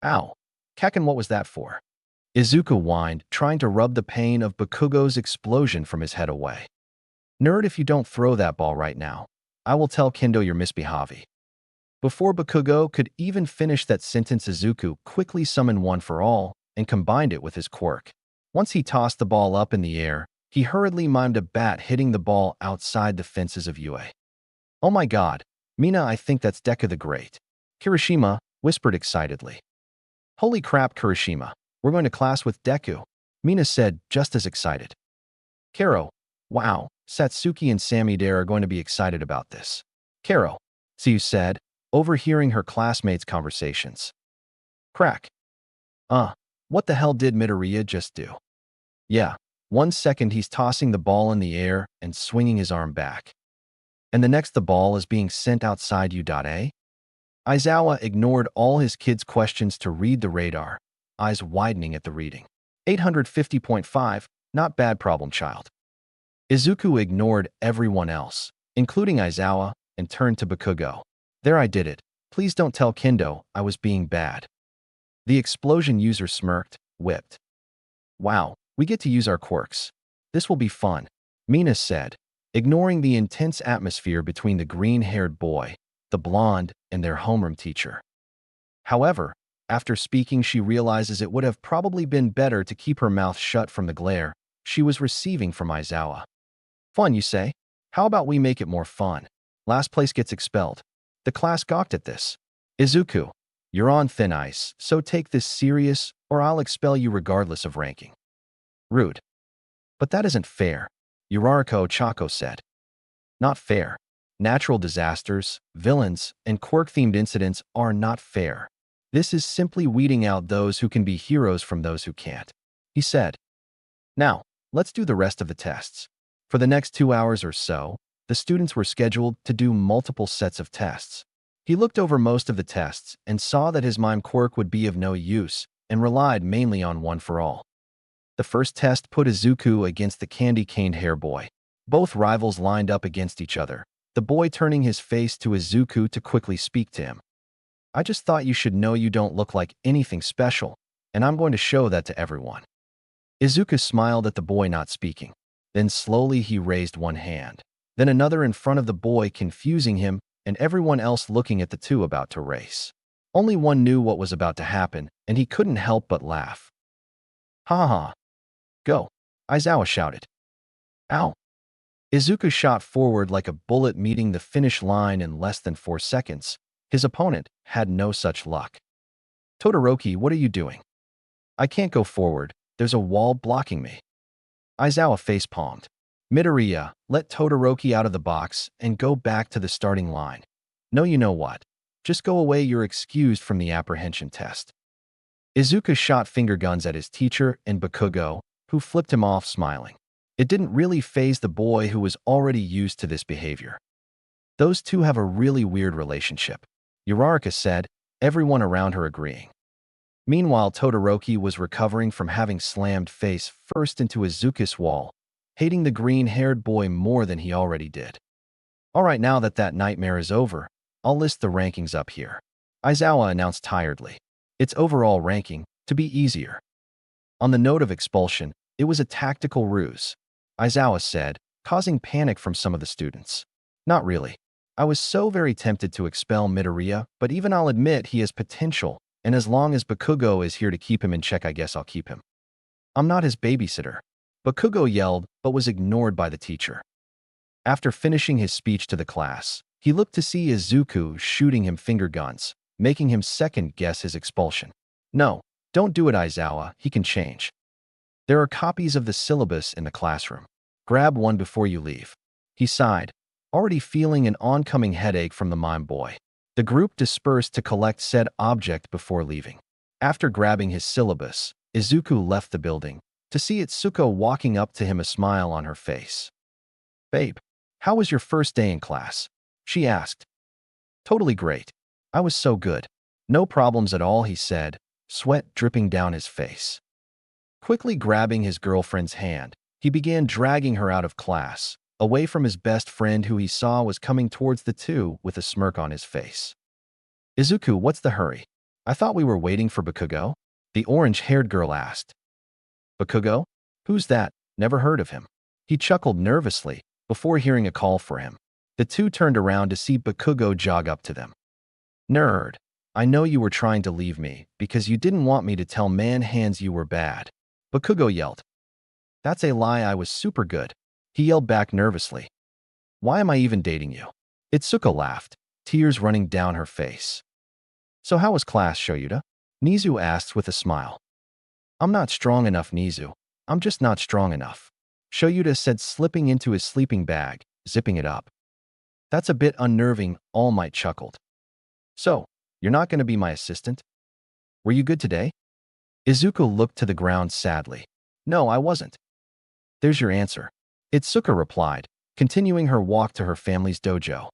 Ow. Kaken, what was that for? Izuku whined, trying to rub the pain of Bakugo's explosion from his head away. Nerd, if you don't throw that ball right now, I will tell Kendo you're misbehaving. Before Bakugo could even finish that sentence, Izuku quickly summoned One for All and combined it with his quirk. Once he tossed the ball up in the air, he hurriedly mimed a bat hitting the ball outside the fences of UA. Oh my god, Mina, I think that's Deku the Great. Kirishima whispered excitedly. Holy crap, Kirishima, we're going to class with Deku, Mina said, just as excited. Karo, wow, Satsuki and Samide are going to be excited about this. Karo, Tsuyu said, overhearing her classmates' conversations. Crack. What the hell did Midoriya just do? Yeah, 1 second he's tossing the ball in the air and swinging his arm back. And the next the ball is being sent outside U.A? Aizawa ignored all his kids' questions to read the radar, eyes widening at the reading. 850.5, not bad, problem child. Izuku ignored everyone else, including Aizawa, and turned to Bakugo. There, I did it. Please don't tell Kendo I was being bad. The explosion user smirked, whipped. Wow, we get to use our quirks. This will be fun, Mina said, ignoring the intense atmosphere between the green-haired boy, the blonde, and their homeroom teacher. However, after speaking, she realizes it would have probably been better to keep her mouth shut from the glare she was receiving from Aizawa. Fun, you say? How about we make it more fun? Last place gets expelled. The class gawked at this. Izuku, you're on thin ice, so take this serious or I'll expel you regardless of ranking. Rude. But that isn't fair, Urarako Chako said. Not fair. Natural disasters, villains, and quirk-themed incidents are not fair. This is simply weeding out those who can be heroes from those who can't, he said. Now, let's do the rest of the tests. For the next 2 hours or so, the students were scheduled to do multiple sets of tests. He looked over most of the tests and saw that his mime quirk would be of no use and relied mainly on One for All. The first test put Izuku against the candy-caned hair boy. Both rivals lined up against each other, the boy turning his face to Izuku to quickly speak to him. I just thought you should know you don't look like anything special, and I'm going to show that to everyone. Izuku smiled at the boy not speaking. Then slowly he raised one hand, then another in front of the boy, confusing him and everyone else looking at the two about to race. Only one knew what was about to happen, and he couldn't help but laugh. Ha ha. Go, Aizawa shouted. Ow. Izuku shot forward like a bullet, meeting the finish line in less than 4 seconds. His opponent had no such luck. Todoroki, what are you doing? I can't go forward. There's a wall blocking me. Aizawa face-palmed. Midoriya, let Todoroki out of the box and go back to the starting line. No, you know what? Just go away, you're excused from the apprehension test. Izuku shot finger guns at his teacher and Bakugo, who flipped him off, smiling. It didn't really faze the boy, who was already used to this behavior. Those two have a really weird relationship, Uraraka said, everyone around her agreeing. Meanwhile, Todoroki was recovering from having slammed face first into Izuku's wall, hating the green-haired boy more than he already did. All right, now that that nightmare is over, I'll list the rankings up here, Aizawa announced tiredly. Its overall ranking, to be easier. On the note of expulsion, it was a tactical ruse, Aizawa said, causing panic from some of the students. Not really. I was so very tempted to expel Midoriya, but even I'll admit he has potential, and as long as Bakugo is here to keep him in check, I guess I'll keep him. I'm not his babysitter. Bakugo yelled, but was ignored by the teacher. After finishing his speech to the class, He looked to see Izuku shooting him finger guns, making him second-guess his expulsion. No, don't do it, Aizawa. He can change. There are copies of the syllabus in the classroom. Grab one before you leave. He sighed, already feeling an oncoming headache from the mime boy. The group dispersed to collect said object before leaving. After grabbing his syllabus, Izuku left the building, to see Itsuko walking up to him, a smile on her face. "Babe, how was your first day in class?" she asked. "Totally great. I was so good. No problems at all," he said, sweat dripping down his face. Quickly grabbing his girlfriend's hand, he began dragging her out of class, away from his best friend who he saw was coming towards the two with a smirk on his face. "Izuku, what's the hurry? I thought we were waiting for Bakugo?" the orange-haired girl asked. "Bakugo? Who's that? Never heard of him." He chuckled nervously before hearing a call for him. The two turned around to see Bakugo jog up to them. "Nerd, I know you were trying to leave me because you didn't want me to tell man-hands you were bad," Bakugo yelled. "That's a lie, I was super good," he yelled back nervously. "Why am I even dating you?" Itsuko laughed, tears running down her face. "So how was class, Shoyuta?" Nizu asked with a smile. "I'm not strong enough, Nizu. I'm just not strong enough," Shoyuta said, slipping into his sleeping bag, zipping it up. "That's a bit unnerving," All Might chuckled. "So, you're not going to be my assistant? Were you good today?" Izuku looked to the ground sadly. "No, I wasn't." "There's your answer," Itsuka replied, continuing her walk to her family's dojo.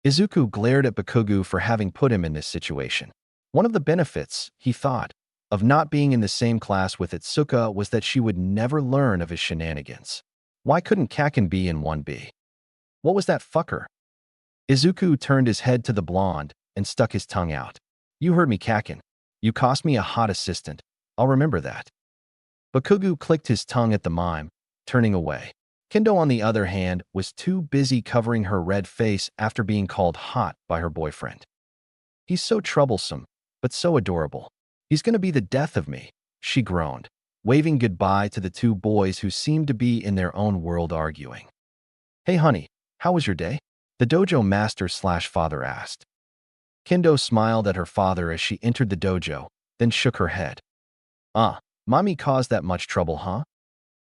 Izuku glared at Bakugo for having put him in this situation. One of the benefits, he thought, of not being in the same class with Itsuka was that she would never learn of his shenanigans. Why couldn't Kaken be in 1B? What was that fucker? Izuku turned his head to the blonde and stuck his tongue out. "You heard me, Kaken. You cost me a hot assistant. I'll remember that." Bakugo clicked his tongue at the mime, turning away. Kendo, on the other hand, was too busy covering her red face after being called hot by her boyfriend. "He's so troublesome, but so adorable. He's going to be the death of me," she groaned, waving goodbye to the two boys who seemed to be in their own world arguing. "Hey honey, how was your day?" the dojo master/father asked. Kendo smiled at her father as she entered the dojo, then shook her head. Mommy caused that much trouble, huh?"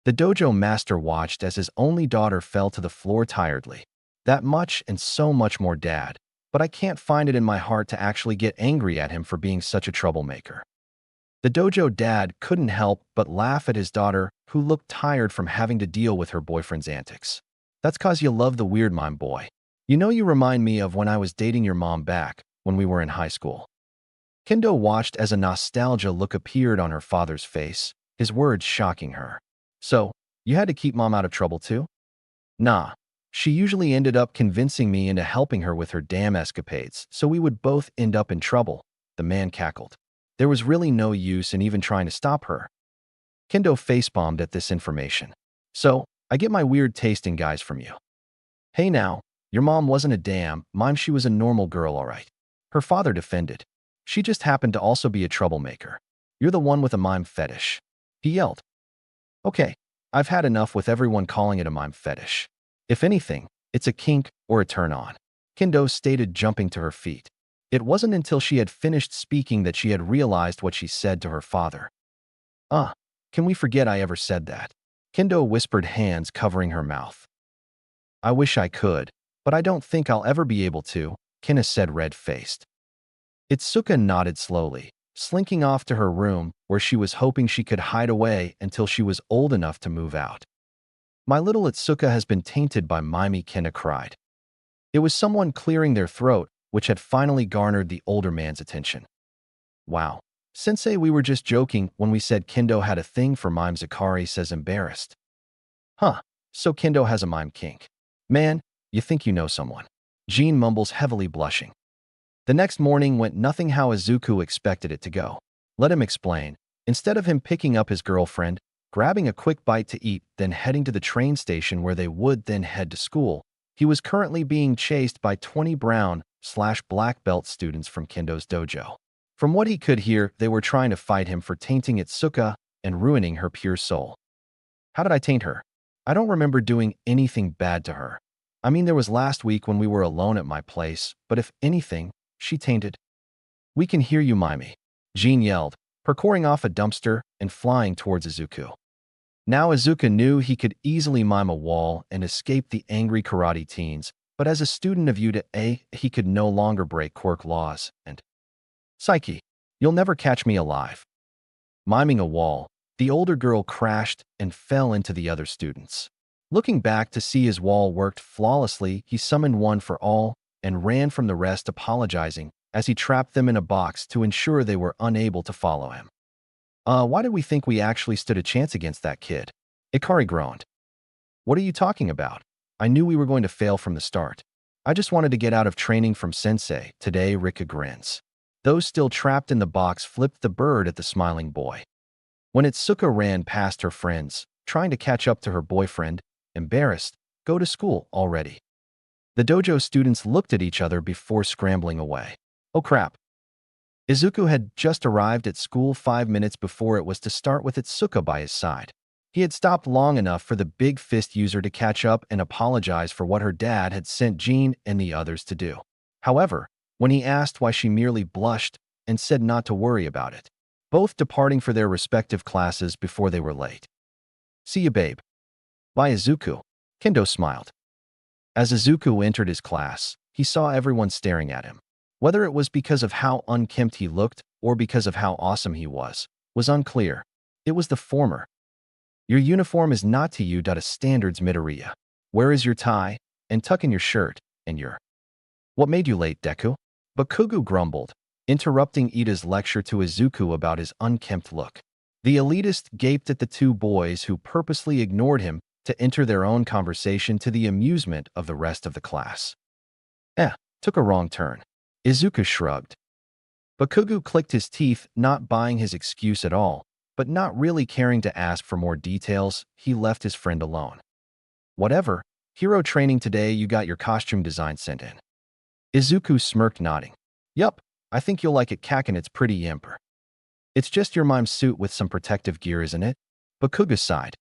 The dojo master watched as his only daughter fell to the floor tiredly. "That much and so much more, Dad, but I can't find it in my heart to actually get angry at him for being such a troublemaker." The dojo dad couldn't help but laugh at his daughter, who looked tired from having to deal with her boyfriend's antics. "That's 'cause you love the weird mime boy. You know, you remind me of when I was dating your mom back when we were in high school." Kendo watched as a nostalgia look appeared on her father's face, his words shocking her. "So, you had to keep mom out of trouble too?" "Nah. She usually ended up convincing me into helping her with her damn escapades, so we would both end up in trouble," the man cackled. "There was really no use in even trying to stop her." Kendo facepalmed at this information. "So, I get my weird taste in guys from you." "Hey now, your mom wasn't a damn mime, she was a normal girl, all right," her father defended. "She just happened to also be a troublemaker. You're the one with a mime fetish," he yelled. "Okay, I've had enough with everyone calling it a mime fetish. If anything, it's a kink or a turn-on," Kendo stated, jumping to her feet. It wasn't until she had finished speaking that she had realized what she said to her father. Can we forget I ever said that?" Kendo whispered, hands covering her mouth. "I wish I could, but I don't think I'll ever be able to," Kina said, red-faced. Itsuka nodded slowly, slinking off to her room where she was hoping she could hide away until she was old enough to move out. "My little Itsuka has been tainted by Mimi," Kina cried. It was someone clearing their throat, which had finally garnered the older man's attention. "Wow. Sensei, we were just joking when we said Kendo had a thing for mime," Zakari says, embarrassed. "Huh, so Kendo has a mime kink. Man, you think you know someone." Jean mumbles, heavily blushing. The next morning went nothing how Izuku expected it to go. Let him explain. Instead of him picking up his girlfriend, grabbing a quick bite to eat, then heading to the train station where they would then head to school, he was currently being chased by 20 brown/black belt students from Kendo's dojo. From what he could hear, they were trying to fight him for tainting Itsuka and ruining her pure soul. "How did I taint her? I don't remember doing anything bad to her," I mean, there was last week when we were alone at my place, but if anything, she tainted. We can hear you, Mimi, Jean yelled, parkouring off a dumpster and flying towards Izuku. Now Izuku knew he could easily mime a wall and escape the angry karate teens, but as a student of UDA, he could no longer break Quirk laws, and Psyche, you'll never catch me alive. Miming a wall, the older girl crashed and fell into the other students. Looking back to see his wall worked flawlessly, he summoned one for all and ran from the rest, apologizing as he trapped them in a box to ensure they were unable to follow him. Why did we think we actually stood a chance against that kid? Ikari groaned. What are you talking about? I knew we were going to fail from the start. I just wanted to get out of training from sensei. Today, Rika grins. Those still trapped in the box flipped the bird at the smiling boy. When Itsuka ran past her friends, trying to catch up to her boyfriend, embarrassed, go to school already. The dojo students looked at each other before scrambling away. Oh crap. Izuku had just arrived at school 5 minutes before it was to start with Itsuka by his side. He had stopped long enough for the big fist user to catch up and apologize for what her dad had sent Jean and the others to do. However, when he asked why, she merely blushed and said not to worry about it, both departing for their respective classes before they were late. See you, babe. Bye, Izuku. Kendo smiled. As Izuku entered his class, he saw everyone staring at him. Whether it was because of how unkempt he looked or because of how awesome he was unclear. It was the former. Your uniform is not to you. A standards, Midoriya. Where is your tie? And tuck in your shirt, and your... What made you late, Deku? Bakugo grumbled, interrupting Ida's lecture to Izuku about his unkempt look. The elitist gaped at the two boys who purposely ignored him to enter their own conversation to the amusement of the rest of the class. Took a wrong turn. Izuku shrugged. Bakugo clicked his teeth, not buying his excuse at all, but not really caring to ask for more details. He left his friend alone. Whatever, hero training today. You got your costume design sent in. Izuku smirked, nodding. Yup, I think you'll like it, Kakin. It's pretty yamper. It's just your mime suit with some protective gear, isn't it? Bakugo sighed.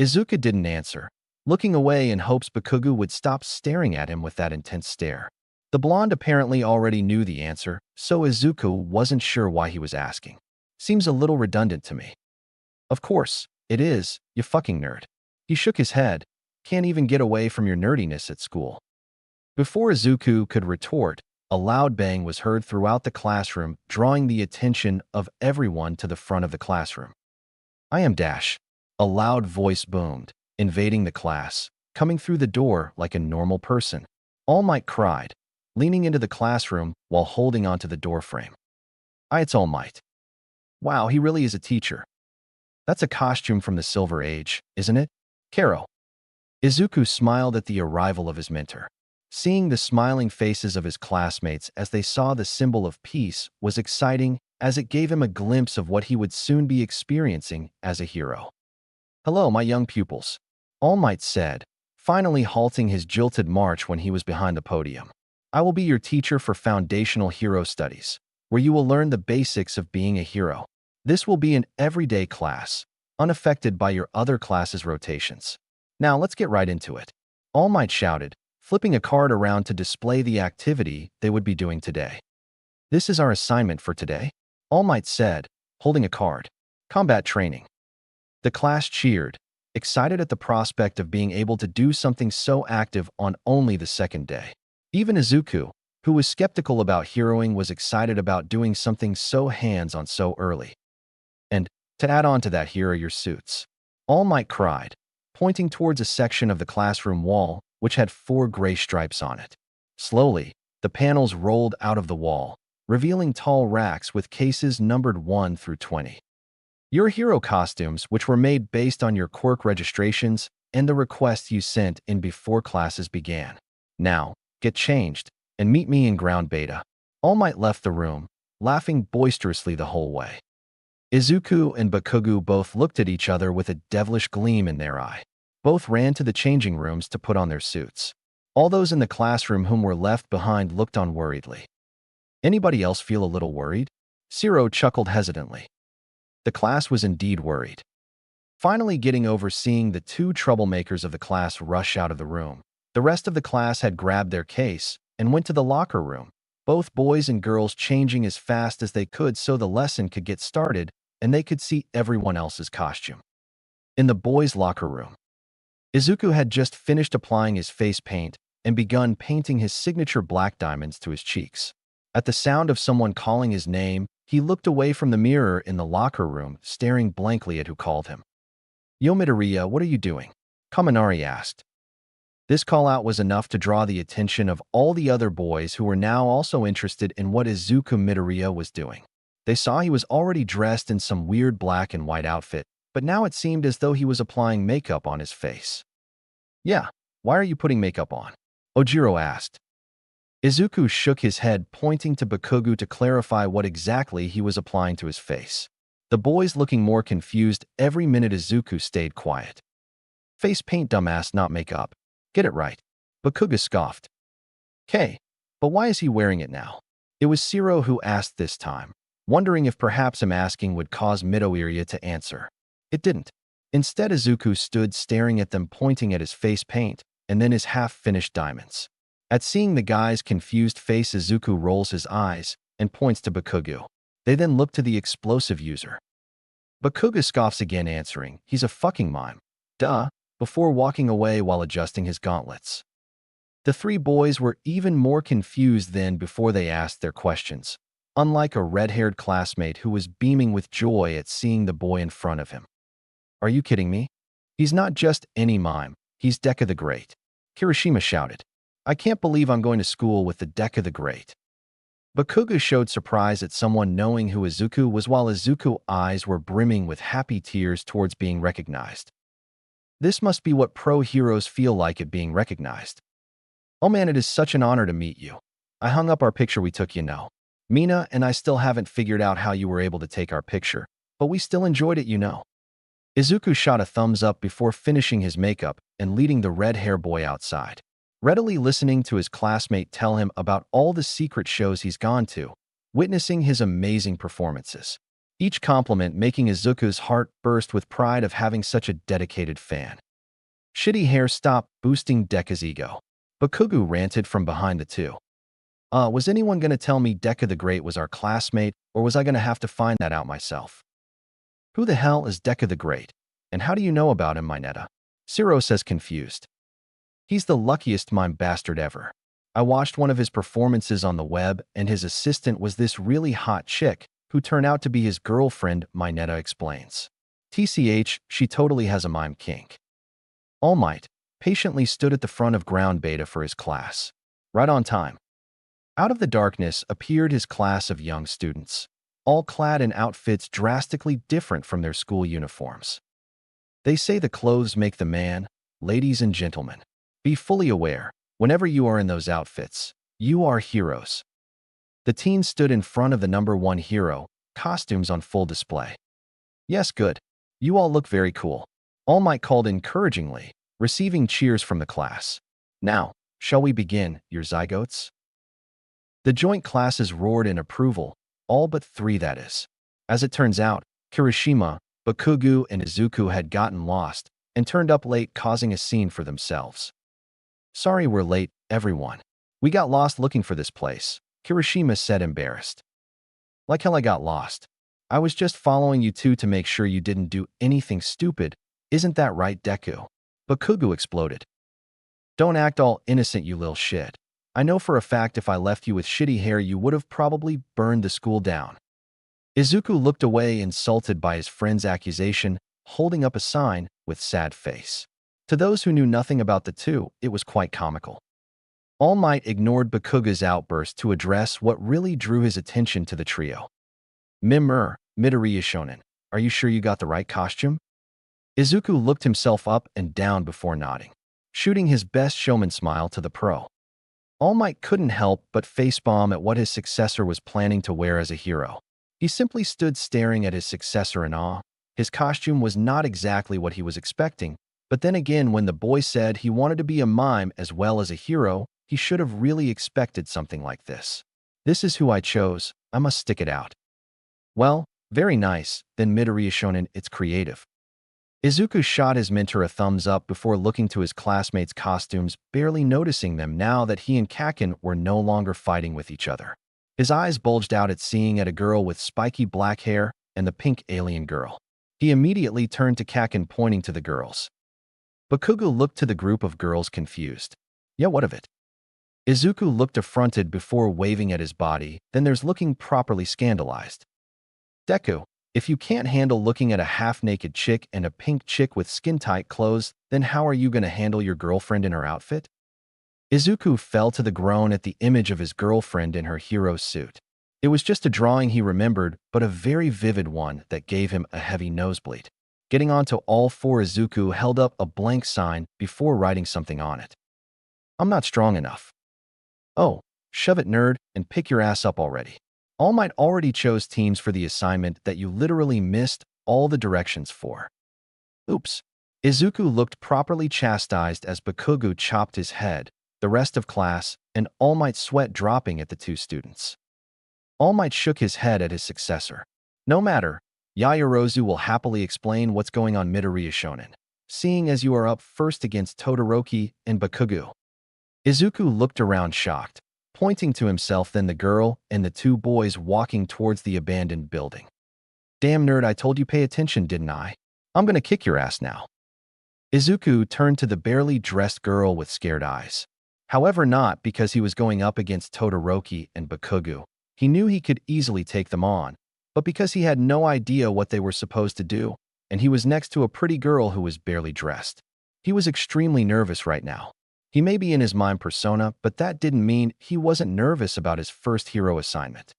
Izuku didn't answer, looking away in hopes Bakugo would stop staring at him with that intense stare. The blonde apparently already knew the answer, so Izuku wasn't sure why he was asking. Seems a little redundant to me. Of course, it is, you fucking nerd. He shook his head. Can't even get away from your nerdiness at school. Before Izuku could retort, a loud bang was heard throughout the classroom, drawing the attention of everyone to the front of the classroom. I am Dash. A loud voice boomed, invading the class, coming through the door like a normal person. All Might cried, leaning into the classroom while holding onto the doorframe. It's All Might. Wow, he really is a teacher. That's a costume from the Silver Age, isn't it? Karo. Izuku smiled at the arrival of his mentor. Seeing the smiling faces of his classmates as they saw the symbol of peace was exciting, as it gave him a glimpse of what he would soon be experiencing as a hero. Hello, my young pupils, All Might said, finally halting his jilted march when he was behind the podium. I will be your teacher for foundational hero studies, where you will learn the basics of being a hero. This will be an everyday class, unaffected by your other classes' rotations. Now let's get right into it. All Might shouted, flipping a card around to display the activity they would be doing today. This is our assignment for today, All Might said, holding a card. Combat training. The class cheered, excited at the prospect of being able to do something so active on only the second day. Even Izuku, who was skeptical about heroing, was excited about doing something so hands-on so early. And, to add on to that, here are your suits. All Might cried, pointing towards a section of the classroom wall which had 4 gray stripes on it. Slowly, the panels rolled out of the wall, revealing tall racks with cases numbered 1 through 20. Your hero costumes, which were made based on your Quirk registrations and the requests you sent in before classes began. Now, get changed and meet me in ground beta. All Might left the room, laughing boisterously the whole way. Izuku and Bakugo both looked at each other with a devilish gleam in their eye. Both ran to the changing rooms to put on their suits. All those in the classroom whom were left behind looked on worriedly. Anybody else feel a little worried? Zero chuckled hesitantly. The class was indeed worried. Finally getting over seeing the 2 troublemakers of the class rush out of the room, The rest of the class had grabbed their case and went to the locker room, both boys and girls changing as fast as they could so the lesson could get started and they could see everyone else's costume. In the boys' locker room, Izuku had just finished applying his face paint and begun painting his signature black diamonds to his cheeks. At the sound of someone calling his name, he looked away from the mirror in the locker room, staring blankly at who called him. "Yo, Midoriya, what are you doing?" Kaminari asked. This call-out was enough to draw the attention of all the other boys who were now also interested in what Izuku Midoriya was doing. They saw he was already dressed in some weird black and white outfit, but now it seemed as though he was applying makeup on his face. "Yeah, why are you putting makeup on?" Ojiro asked. Izuku shook his head, pointing to Bakugo to clarify what exactly he was applying to his face. The boys looking more confused every minute. Izuku stayed quiet. "Face paint, dumbass, not makeup. Get it right." Bakugo scoffed. "Okay, but why is he wearing it now?" It was Shiro who asked this time, wondering if perhaps him asking would cause Midoriya to answer. It didn't. Instead, Izuku stood staring at them, pointing at his face paint and then his half-finished diamonds. At seeing the guy's confused face, Izuku rolls his eyes and points to Bakugo. They then look to the explosive user. Bakugo scoffs again, answering, "He's a fucking mime. Duh," before walking away while adjusting his gauntlets. The three boys were even more confused than before they asked their questions, unlike a red-haired classmate who was beaming with joy at seeing the boy in front of him. "Are you kidding me? He's not just any mime, he's Deku the Great," Kirishima shouted. "I can't believe I'm going to school with the Deku the Great." Bakugo showed surprise at someone knowing who Izuku was, while Izuku's eyes were brimming with happy tears towards being recognized. This must be what pro heroes feel like at being recognized. "Oh man, it is such an honor to meet you. I hung up our picture we took, you know. Mina and I still haven't figured out how you were able to take our picture, but we still enjoyed it, you know." Izuku shot a thumbs up before finishing his makeup and leading the red-hair boy outside, readily listening to his classmate tell him about all the secret shows he's gone to, witnessing his amazing performances. Each compliment making Izuku's heart burst with pride of having such a dedicated fan. "Shitty hair, stop boosting Deku's ego," Bakugo ranted from behind the two. Was anyone gonna tell me Deku the Great was our classmate, or was I gonna have to find that out myself?" "Who the hell is Deku the Great? And how do you know about him, Mineta?" Shiro says, confused. "He's the luckiest mime bastard ever. I watched one of his performances on the web, and his assistant was this really hot chick who turned out to be his girlfriend," Mineta explains. "TCH, she totally has a mime kink." All Might patiently stood at the front of ground beta for his class. Right on time. Out of the darkness appeared his class of young students, all clad in outfits drastically different from their school uniforms. They say the clothes make the man. Ladies and gentlemen, be fully aware, whenever you are in those outfits, you are heroes. The teens stood in front of the #1 hero, costumes on full display. "Yes, good. You all look very cool," All Might called encouragingly, receiving cheers from the class. "Now, shall we begin, your zygotes?" The joint classes roared in approval, all but three, that is. As it turns out, Kirishima, Bakugo, and Izuku had gotten lost and turned up late, causing a scene for themselves. "Sorry we're late, everyone. We got lost looking for this place," Kirishima said, embarrassed. "Like hell I got lost. I was just following you two to make sure you didn't do anything stupid. Isn't that right, Deku?" Bakugo exploded. "Don't act all innocent, you lil shit. I know for a fact if I left you with shitty hair you would have probably burned the school down." Izuku looked away, insulted by his friend's accusation, holding up a sign with sad face. To those who knew nothing about the two, it was quite comical. All Might ignored Bakugo's outburst to address what really drew his attention to the trio. Midoriya Shonen, are you sure you got the right costume?" Izuku looked himself up and down before nodding, shooting his best showman smile to the pro. All Might couldn't help but facepalm at what his successor was planning to wear as a hero. He simply stood staring at his successor in awe. His costume was not exactly what he was expecting, but then again, when the boy said he wanted to be a mime as well as a hero, he should have really expected something like this. "This is who I chose, I must stick it out." "Well, very nice, then Midoriya Shonen, it's creative." Izuku shot his mentor a thumbs up before looking to his classmates' costumes, barely noticing them now that he and Kakin were no longer fighting with each other. His eyes bulged out at seeing a girl with spiky black hair and the pink alien girl. He immediately turned to Kakin, pointing to the girls. Bakugo looked to the group of girls, confused. Yeah, what of it? Izuku looked affronted before waving at his body, then there's looking properly scandalized. Deku, if you can't handle looking at a half-naked chick and a pink chick with skin-tight clothes, then how are you going to handle your girlfriend in her outfit? Izuku fell to the ground at the image of his girlfriend in her hero suit. It was just a drawing he remembered, but a very vivid one that gave him a heavy nosebleed. Getting onto all four, Izuku held up a blank sign before writing something on it. I'm not strong enough. Oh, shove it, nerd, and pick your ass up already. All Might already chose teams for the assignment that you literally missed all the directions for. Oops. Izuku looked properly chastised as Bakugo chopped his head, the rest of class, and All Might sweat dropping at the two students. All Might shook his head at his successor. No matter, Yaoyorozu will happily explain what's going on, Midoriya Shonen, seeing as you are up first against Todoroki and Bakugo. Izuku looked around shocked, pointing to himself, then the girl and the two boys walking towards the abandoned building. Damn, nerd, I told you pay attention, didn't I? I'm gonna kick your ass now. Izuku turned to the barely dressed girl with scared eyes. However, not because he was going up against Todoroki and Bakugo. He knew he could easily take them on, but because he had no idea what they were supposed to do, and he was next to a pretty girl who was barely dressed. He was extremely nervous right now. He may be in his mime persona, but that didn't mean he wasn't nervous about his first hero assignment.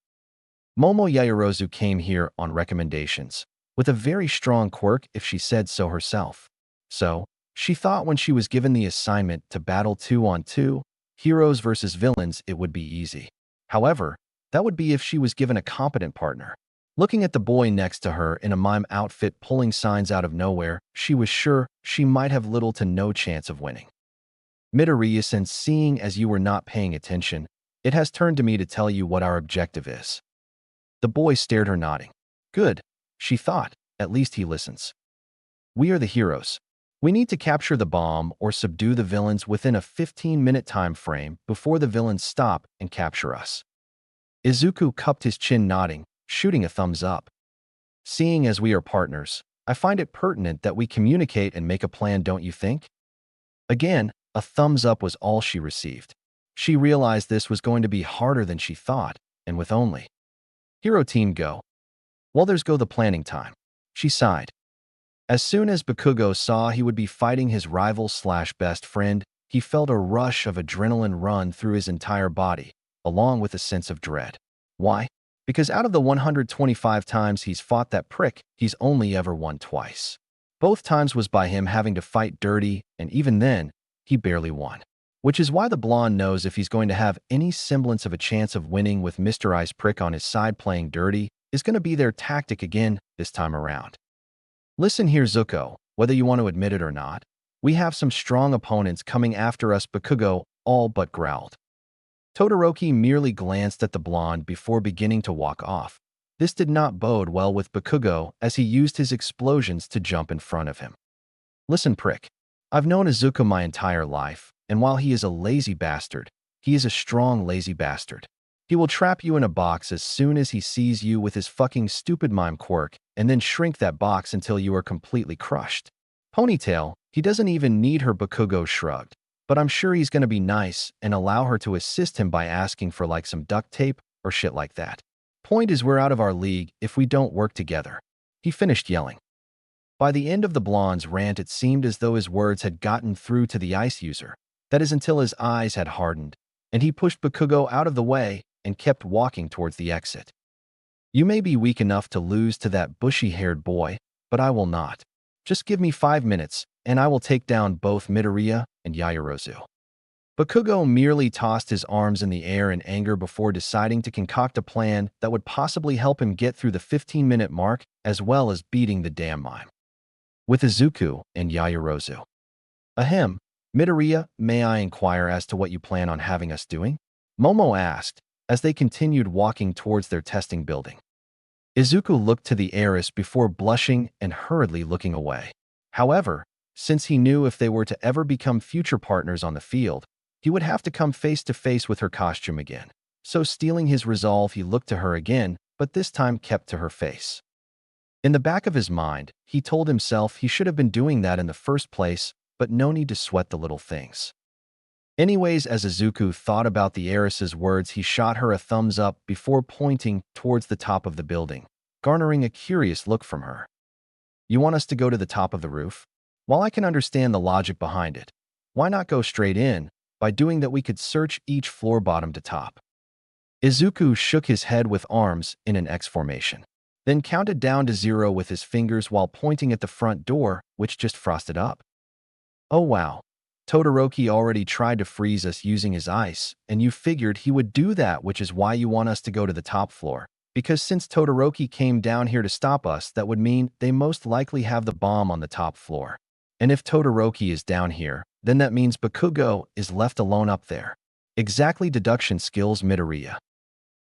Momo Yaoyorozu came here on recommendations, with a very strong quirk if she said so herself. So, she thought when she was given the assignment to battle 2-on-2, heroes versus villains, it would be easy. However, that would be if she was given a competent partner. Looking at the boy next to her in a mime outfit pulling signs out of nowhere, she was sure she might have little to no chance of winning. Midoriya, since seeing as you were not paying attention, it has turned to me to tell you what our objective is. The boy stared her, nodding. Good, she thought, at least he listens. We are the heroes. We need to capture the bomb or subdue the villains within a 15-minute time frame before the villains stop and capture us. Izuku cupped his chin, nodding, shooting a thumbs up. Seeing as we are partners, I find it pertinent that we communicate and make a plan, don't you think? Again, a thumbs up was all she received. She realized this was going to be harder than she thought, and with only Hero Team go. Well, there's go the planning time. She sighed. As soon as Bakugo saw he would be fighting his rival/best friend, he felt a rush of adrenaline run through his entire body, along with a sense of dread. Why? Because out of the 125 times he's fought that prick, he's only ever won twice. Both times was by him having to fight dirty, and even then, he barely won. Which is why the blonde knows if he's going to have any semblance of a chance of winning with Mr. Ice Prick on his side playing dirty, is going to be their tactic again this time around. Listen here, Zuko, whether you want to admit it or not, we have some strong opponents coming after us, Bakugo all but growled. Todoroki merely glanced at the blonde before beginning to walk off. This did not bode well with Bakugo as he used his explosions to jump in front of him. Listen, prick. I've known Izuku my entire life, and while he is a lazy bastard, he is a strong lazy bastard. He will trap you in a box as soon as he sees you with his fucking stupid mime quirk, and then shrink that box until you are completely crushed. Ponytail, he doesn't even need her, Bakugo shrugged. But I'm sure he's gonna be nice and allow her to assist him by asking for like some duct tape or shit like that. Point is, we're out of our league if we don't work together. He finished yelling. By the end of the blonde's rant, it seemed as though his words had gotten through to the ice user. That is until his eyes had hardened, and he pushed Bakugo out of the way and kept walking towards the exit. You may be weak enough to lose to that bushy-haired boy, but I will not. Just give me 5 minutes, and I will take down both Midoriya and Yaoyorozu. Bakugo merely tossed his arms in the air in anger before deciding to concoct a plan that would possibly help him get through the 15-minute mark as well as beating the damn mime. With Izuku and Yaoyorozu. Ahem, Midoriya, may I inquire as to what you plan on having us doing? Momo asked, as they continued walking towards their testing building. Izuku looked to the heiress before blushing and hurriedly looking away. However, since he knew if they were to ever become future partners on the field, he would have to come face to face with her costume again. So stealing his resolve, he looked to her again, but this time kept to her face. In the back of his mind, he told himself he should have been doing that in the first place, but no need to sweat the little things. Anyways, as Izuku thought about the heiress's words, he shot her a thumbs up before pointing towards the top of the building, garnering a curious look from her. You want us to go to the top of the roof? While I can understand the logic behind it, why not go straight in? By doing that, we could search each floor bottom to top. Izuku shook his head with arms in an X formation, then counted down to 0 with his fingers while pointing at the front door, which just frosted up. Oh wow. Todoroki already tried to freeze us using his ice, and you figured he would do that, which is why you want us to go to the top floor. Because since Todoroki came down here to stop us, that would mean they most likely have the bomb on the top floor. And if Todoroki is down here, then that means Bakugo is left alone up there. Exactly, deduction skills, Midoriya.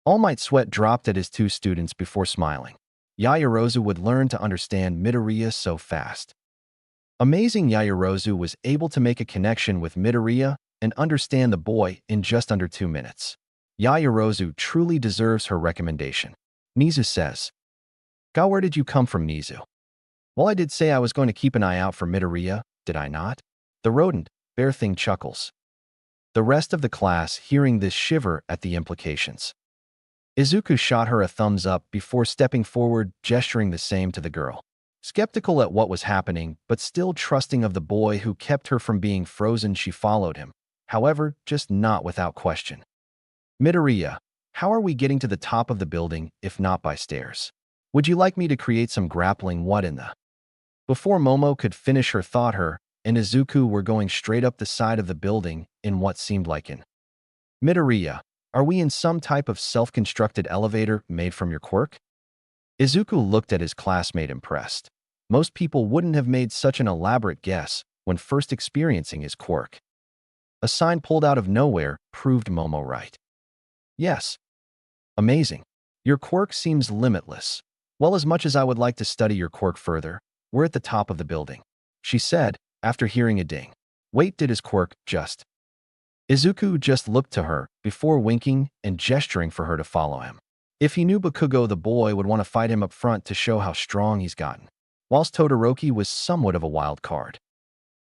All Might Sweat dropped at his two students before smiling. Yaoyorozu would learn to understand Midoriya so fast. Amazing, Yaoyorozu was able to make a connection with Midoriya and understand the boy in just under 2 minutes. Yaoyorozu truly deserves her recommendation. Nizu says, "God, where did you come from, Nizu?" Well, I did say I was going to keep an eye out for Midoriya, did I not? The rodent, bear thing chuckles. The rest of the class hearing this shiver at the implications. Izuku shot her a thumbs up before stepping forward, gesturing the same to the girl. Skeptical at what was happening, but still trusting of the boy who kept her from being frozen, she followed him. However, just not without question. Midoriya, how are we getting to the top of the building if not by stairs? Would you like me to create some grappling what in the... Before Momo could finish her thought, her and Izuku were going straight up the side of the building in what seemed like an... Midoriya, are we in some type of self-constructed elevator made from your quirk? Izuku looked at his classmate impressed. Most people wouldn't have made such an elaborate guess when first experiencing his quirk. A sign pulled out of nowhere proved Momo right. Yes. Amazing. Your quirk seems limitless. Well, as much as I would like to study your quirk further, we're at the top of the building, she said, after hearing a ding. Wait, did his quirk just... Izuku just looked to her before winking and gesturing for her to follow him. If he knew Bakugo, the boy would want to fight him up front to show how strong he's gotten, whilst Todoroki was somewhat of a wild card.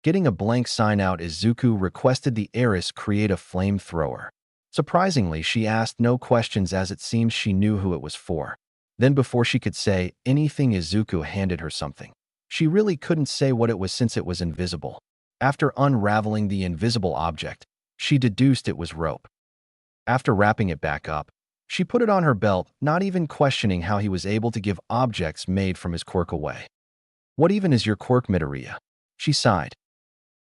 Getting a blank sign out, Izuku requested the heiress create a flamethrower. Surprisingly, she asked no questions as it seems she knew who it was for. Then before she could say anything, Izuku handed her something. She really couldn't say what it was since it was invisible. After unraveling the invisible object, she deduced it was rope. After wrapping it back up, she put it on her belt, not even questioning how he was able to give objects made from his quirk away. What even is your quirk, Midoriya? She sighed.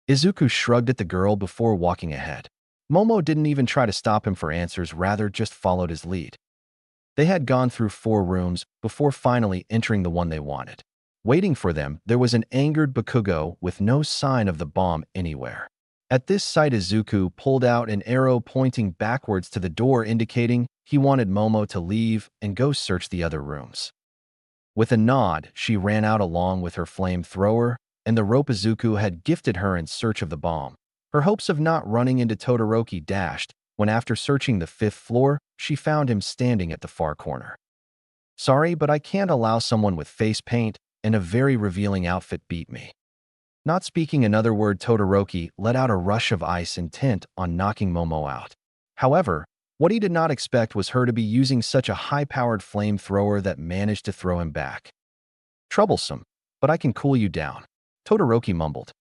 Izuku shrugged at the girl before walking ahead. Momo didn't even try to stop him for answers, rather just followed his lead. They had gone through 4 rooms before finally entering the one they wanted. Waiting for them, there was an angered Bakugo with no sign of the bomb anywhere. At this sight, Izuku pulled out an arrow pointing backwards to the door, indicating he wanted Momo to leave and go search the other rooms. With a nod, she ran out along with her flamethrower and the rope Izuku had gifted her in search of the bomb. Her hopes of not running into Todoroki dashed when, after searching the 5th floor, she found him standing at the far corner. Sorry, but I can't allow someone with face paint and a very revealing outfit beat me. Not speaking another word, Todoroki let out a rush of ice intent on knocking Momo out. However, what he did not expect was her to be using such a high-powered flamethrower that managed to throw him back. Troublesome, but I can cool you down, Todoroki mumbled.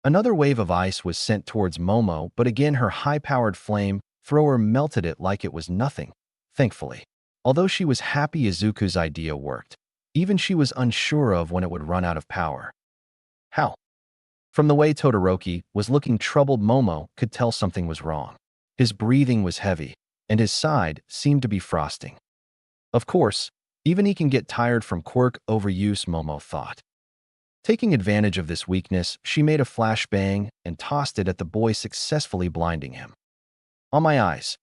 Another wave of ice was sent towards Momo, but again her high-powered flamethrower melted it like it was nothing, thankfully. Although she was happy Izuku's idea worked, even she was unsure of when it would run out of power. How? From the way Todoroki was looking troubled, Momo could tell something was wrong. His breathing was heavy, and his side seemed to be frosting. Of course, even he can get tired from quirk overuse, Momo thought. Taking advantage of this weakness, she made a flashbang and tossed it at the boy, successfully blinding him. On my eyes.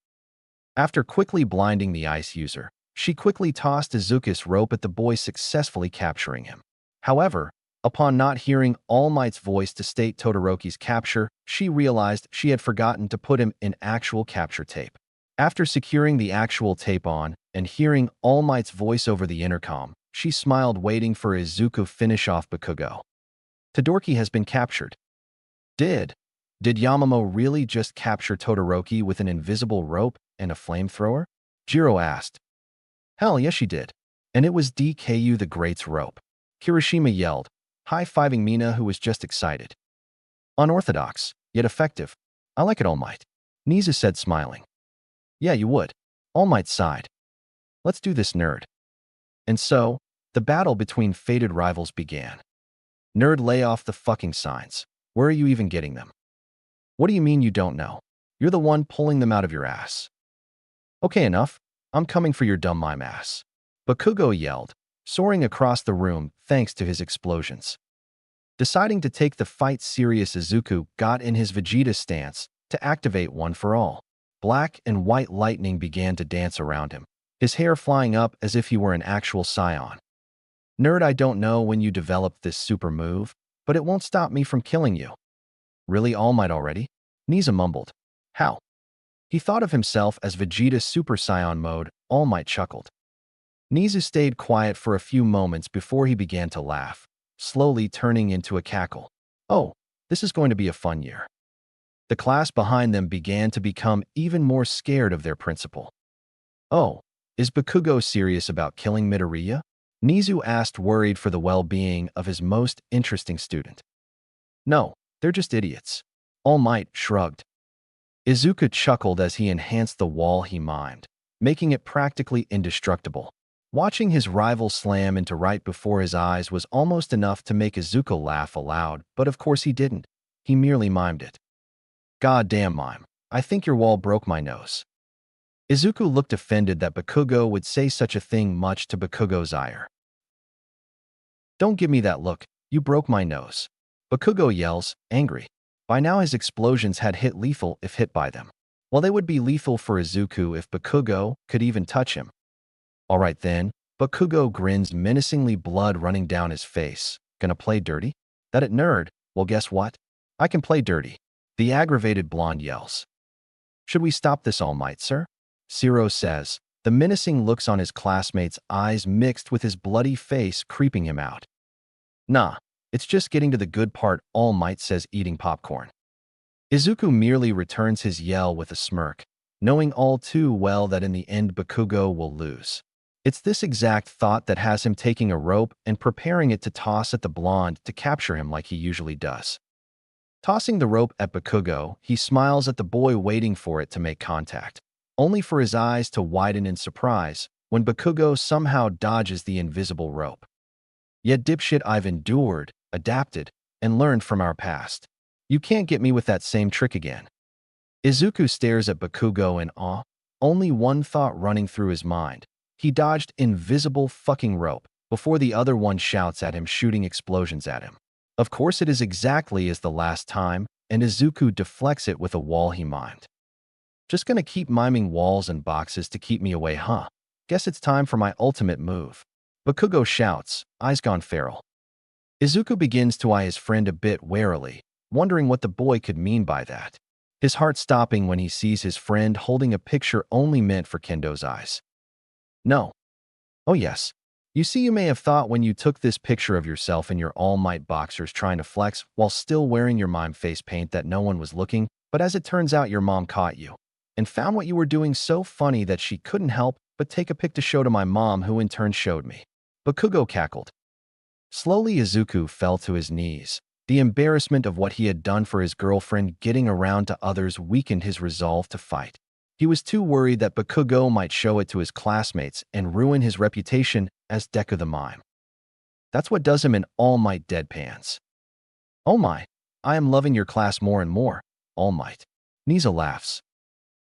After quickly blinding the ice user, she quickly tossed Izuku's rope at the boy, successfully capturing him. However, Upon not hearing All Might's voice to state Todoroki's capture, she realized she had forgotten to put him in actual capture tape. After securing the actual tape on and hearing All Might's voice over the intercom, she smiled, waiting for Izuku finish off Bakugo. Todoroki has been captured. Did Yamamo really just capture Todoroki with an invisible rope and a flamethrower? Jiro asked. Hell yes, she did. And it was DKU the Great's rope. Kirishima yelled, high-fiving Mina, who was just excited. Unorthodox, yet effective. I like it, All Might. Niza said, smiling. Yeah, you would. All Might sighed. Let's do this, nerd. And so, the battle between fated rivals began. Nerd, lay off the fucking signs. Where are you even getting them? What do you mean you don't know? You're the one pulling them out of your ass. Okay, enough. I'm coming for your dumb mime ass. Bakugo yelled, soaring across the room thanks to his explosions. Deciding to take the fight serious, Izuku got in his Vegeta stance to activate One for All. Black and white lightning began to dance around him, his hair flying up as if he were an actual scion. Nerd, I don't know when you developed this super move, but it won't stop me from killing you. Really, All Might already? Niza mumbled. How? He thought of himself as Vegeta Super Saiyan mode. All Might chuckled. Niza stayed quiet for a few moments before he began to laugh, slowly turning into a cackle. Oh, this is going to be a fun year. The class behind them began to become even more scared of their principal. Oh, is Bakugo serious about killing Midoriya? Nizu asked, worried for the well-being of his most interesting student. No, they're just idiots. All Might shrugged. Izuku chuckled as he enhanced the wall he mimed, making it practically indestructible. Watching his rival slam into right before his eyes was almost enough to make Izuku laugh aloud, but of course he didn't. He merely mimed it. God damn mime, I think your wall broke my nose. Izuku looked offended that Bakugo would say such a thing, much to Bakugo's ire. Don't give me that look, you broke my nose. Bakugo yells, angry. By now his explosions had hit lethal if hit by them. Well, they would be lethal for Izuku if Bakugo could even touch him. All right then, Bakugo grins menacingly, blood running down his face. Gonna play dirty? That it, nerd? Well, guess what? I can play dirty. The aggravated blonde yells. Should we stop this, All Might, sir? Zero says, the menacing looks on his classmates' eyes mixed with his bloody face creeping him out. Nah, it's just getting to the good part, All Might says, eating popcorn. Izuku merely returns his yell with a smirk, knowing all too well that in the end Bakugo will lose. It's this exact thought that has him taking a rope and preparing it to toss at the blonde to capture him like he usually does. Tossing the rope at Bakugo, he smiles at the boy, waiting for it to make contact, only for his eyes to widen in surprise when Bakugo somehow dodges the invisible rope. Yet dipshit, I've endured, adapted, and learned from our past. You can't get me with that same trick again. Izuku stares at Bakugo in awe, only one thought running through his mind. He dodged invisible fucking rope before the other one shouts at him, shooting explosions at him. Of course it is exactly as the last time, and Izuku deflects it with a wall he mimed. Just gonna keep miming walls and boxes to keep me away, huh? Guess it's time for my ultimate move. Bakugo shouts, eyes gone feral. Izuku begins to eye his friend a bit warily, wondering what the boy could mean by that. His heart stopping when he sees his friend holding a picture only meant for Kendo's eyes. No. Oh yes. You see, you may have thought when you took this picture of yourself in your All Might boxers trying to flex while still wearing your mime face paint that no one was looking, but as it turns out your mom caught you and found what you were doing so funny that she couldn't help but take a pic to show to my mom, who in turn showed me. Bakugo cackled. Slowly Izuku fell to his knees. The embarrassment of what he had done for his girlfriend getting around to others weakened his resolve to fight. He was too worried that Bakugo might show it to his classmates and ruin his reputation as Deku the Mime. That's what does him in All Might deadpans. Oh my, I am loving your class more and more, All Might. Niza laughs.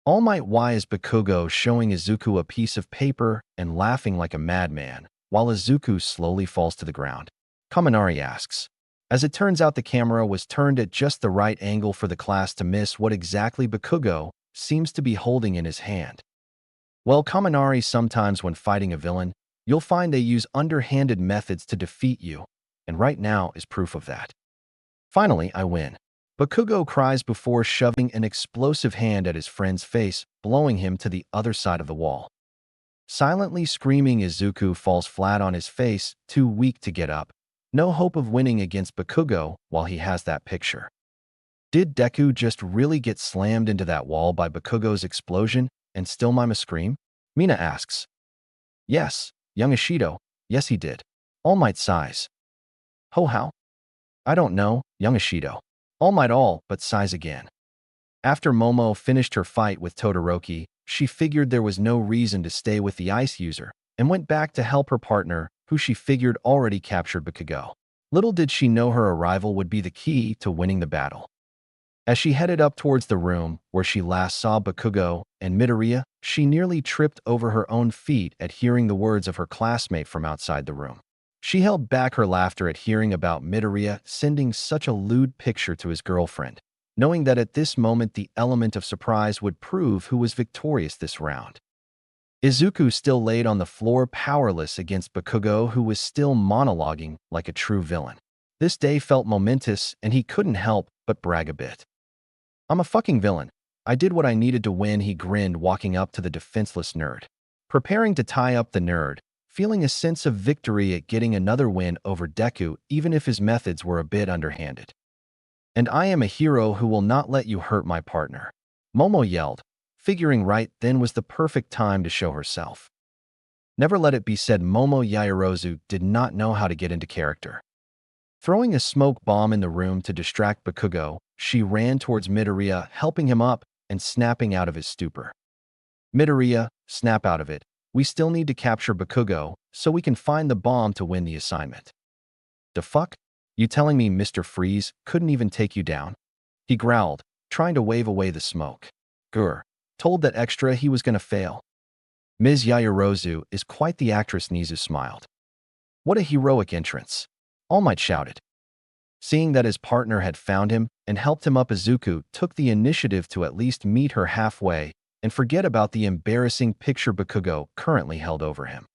All Might, why is Bakugo showing Izuku a piece of paper and laughing like a madman, while Izuku slowly falls to the ground? Kaminari asks. As it turns out, the camera was turned at just the right angle for the class to miss what exactly Bakugo seems to be holding in his hand. Well, Kaminari, sometimes when fighting a villain, you'll find they use underhanded methods to defeat you, and right now is proof of that. Finally, I win. Bakugo cries before shoving an explosive hand at his friend's face, blowing him to the other side of the wall. Silently screaming, Izuku falls flat on his face, too weak to get up. No hope of winning against Bakugo while he has that picture. Did Deku just really get slammed into that wall by Bakugo's explosion and still mime a scream? Mina asks. Yes, young Ishido, yes he did. All Might sighs. Ho how? I don't know, young Ishido. All Might but sighs again. After Momo finished her fight with Todoroki, she figured there was no reason to stay with the ice user and went back to help her partner, who she figured already captured Bakugo. Little did she know her arrival would be the key to winning the battle. As she headed up towards the room where she last saw Bakugo and Midoriya, she nearly tripped over her own feet at hearing the words of her classmate from outside the room. She held back her laughter at hearing about Midoriya sending such a lewd picture to his girlfriend, knowing that at this moment the element of surprise would prove who was victorious this round. Izuku still laid on the floor powerless against Bakugo, who was still monologuing like a true villain. This day felt momentous and he couldn't help but brag a bit. I'm a fucking villain. I did what I needed to win, he grinned, walking up to the defenseless nerd. Preparing to tie up the nerd, feeling a sense of victory at getting another win over Deku even if his methods were a bit underhanded. And I am a hero who will not let you hurt my partner, Momo yelled, figuring right then was the perfect time to show herself. Never let it be said Momo Yaoyorozu did not know how to get into character. Throwing a smoke bomb in the room to distract Bakugo, she ran towards Midoriya, helping him up and snapping out of his stupor. Midoriya, snap out of it. We still need to capture Bakugo so we can find the bomb to win the assignment. The fuck? You telling me Mr. Freeze couldn't even take you down? He growled, trying to wave away the smoke. Grr. Told that extra he was gonna fail. Ms. Yaoyorozu is quite the actress, Nizu smiled. What a heroic entrance. All Might shouted. Seeing that his partner had found him and helped him up, Izuku took the initiative to at least meet her halfway and forget about the embarrassing picture Bakugo currently held over him.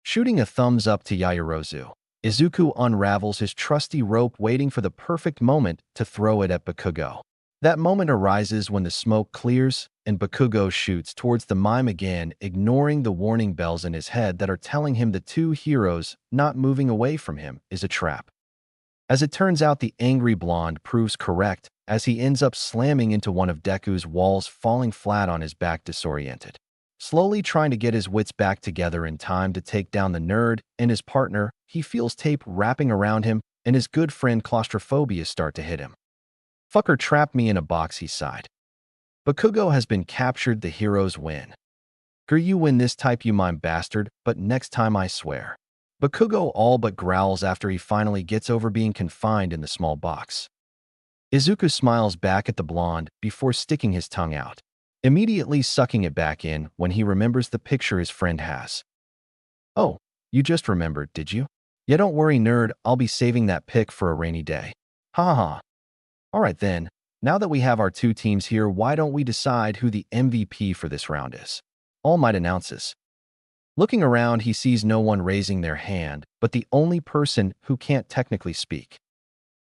Shooting a thumbs up to Yaoyorozu, Izuku unravels his trusty rope, waiting for the perfect moment to throw it at Bakugo. That moment arises when the smoke clears and Bakugo shoots towards the mime again, ignoring the warning bells in his head that are telling him the two heroes not moving away from him is a trap. As it turns out, the angry blonde proves correct as he ends up slamming into one of Deku's walls, falling flat on his back disoriented. Slowly trying to get his wits back together in time to take down the nerd and his partner, he feels tape wrapping around him and his good friend claustrophobia start to hit him. Fucker trapped me in a box, he sighed. Bakugo has been captured, the heroes win. Grr, you win this type, you mime bastard, but next time I swear. Bakugo all but growls after he finally gets over being confined in the small box. Izuku smiles back at the blonde before sticking his tongue out, immediately sucking it back in when he remembers the picture his friend has. Oh, you just remembered, did you? Yeah, don't worry, nerd, I'll be saving that pic for a rainy day. Ha ha. Alright then, now that we have our two teams here, why don't we decide who the MVP for this round is? All Might announces. Looking around, he sees no one raising their hand, but the only person who can't technically speak.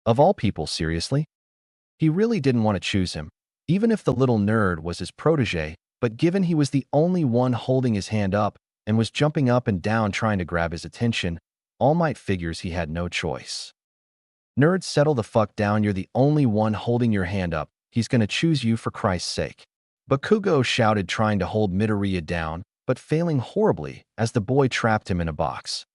Of all people, seriously? He really didn't want to choose him, even if the little nerd was his protege, but given he was the only one holding his hand up and was jumping up and down trying to grab his attention, All Might figures he had no choice. Nerd, settle the fuck down, you're the only one holding your hand up, he's gonna choose you for Christ's sake. Bakugo shouted, trying to hold Midoriya down, but failing horribly as the boy trapped him in a box.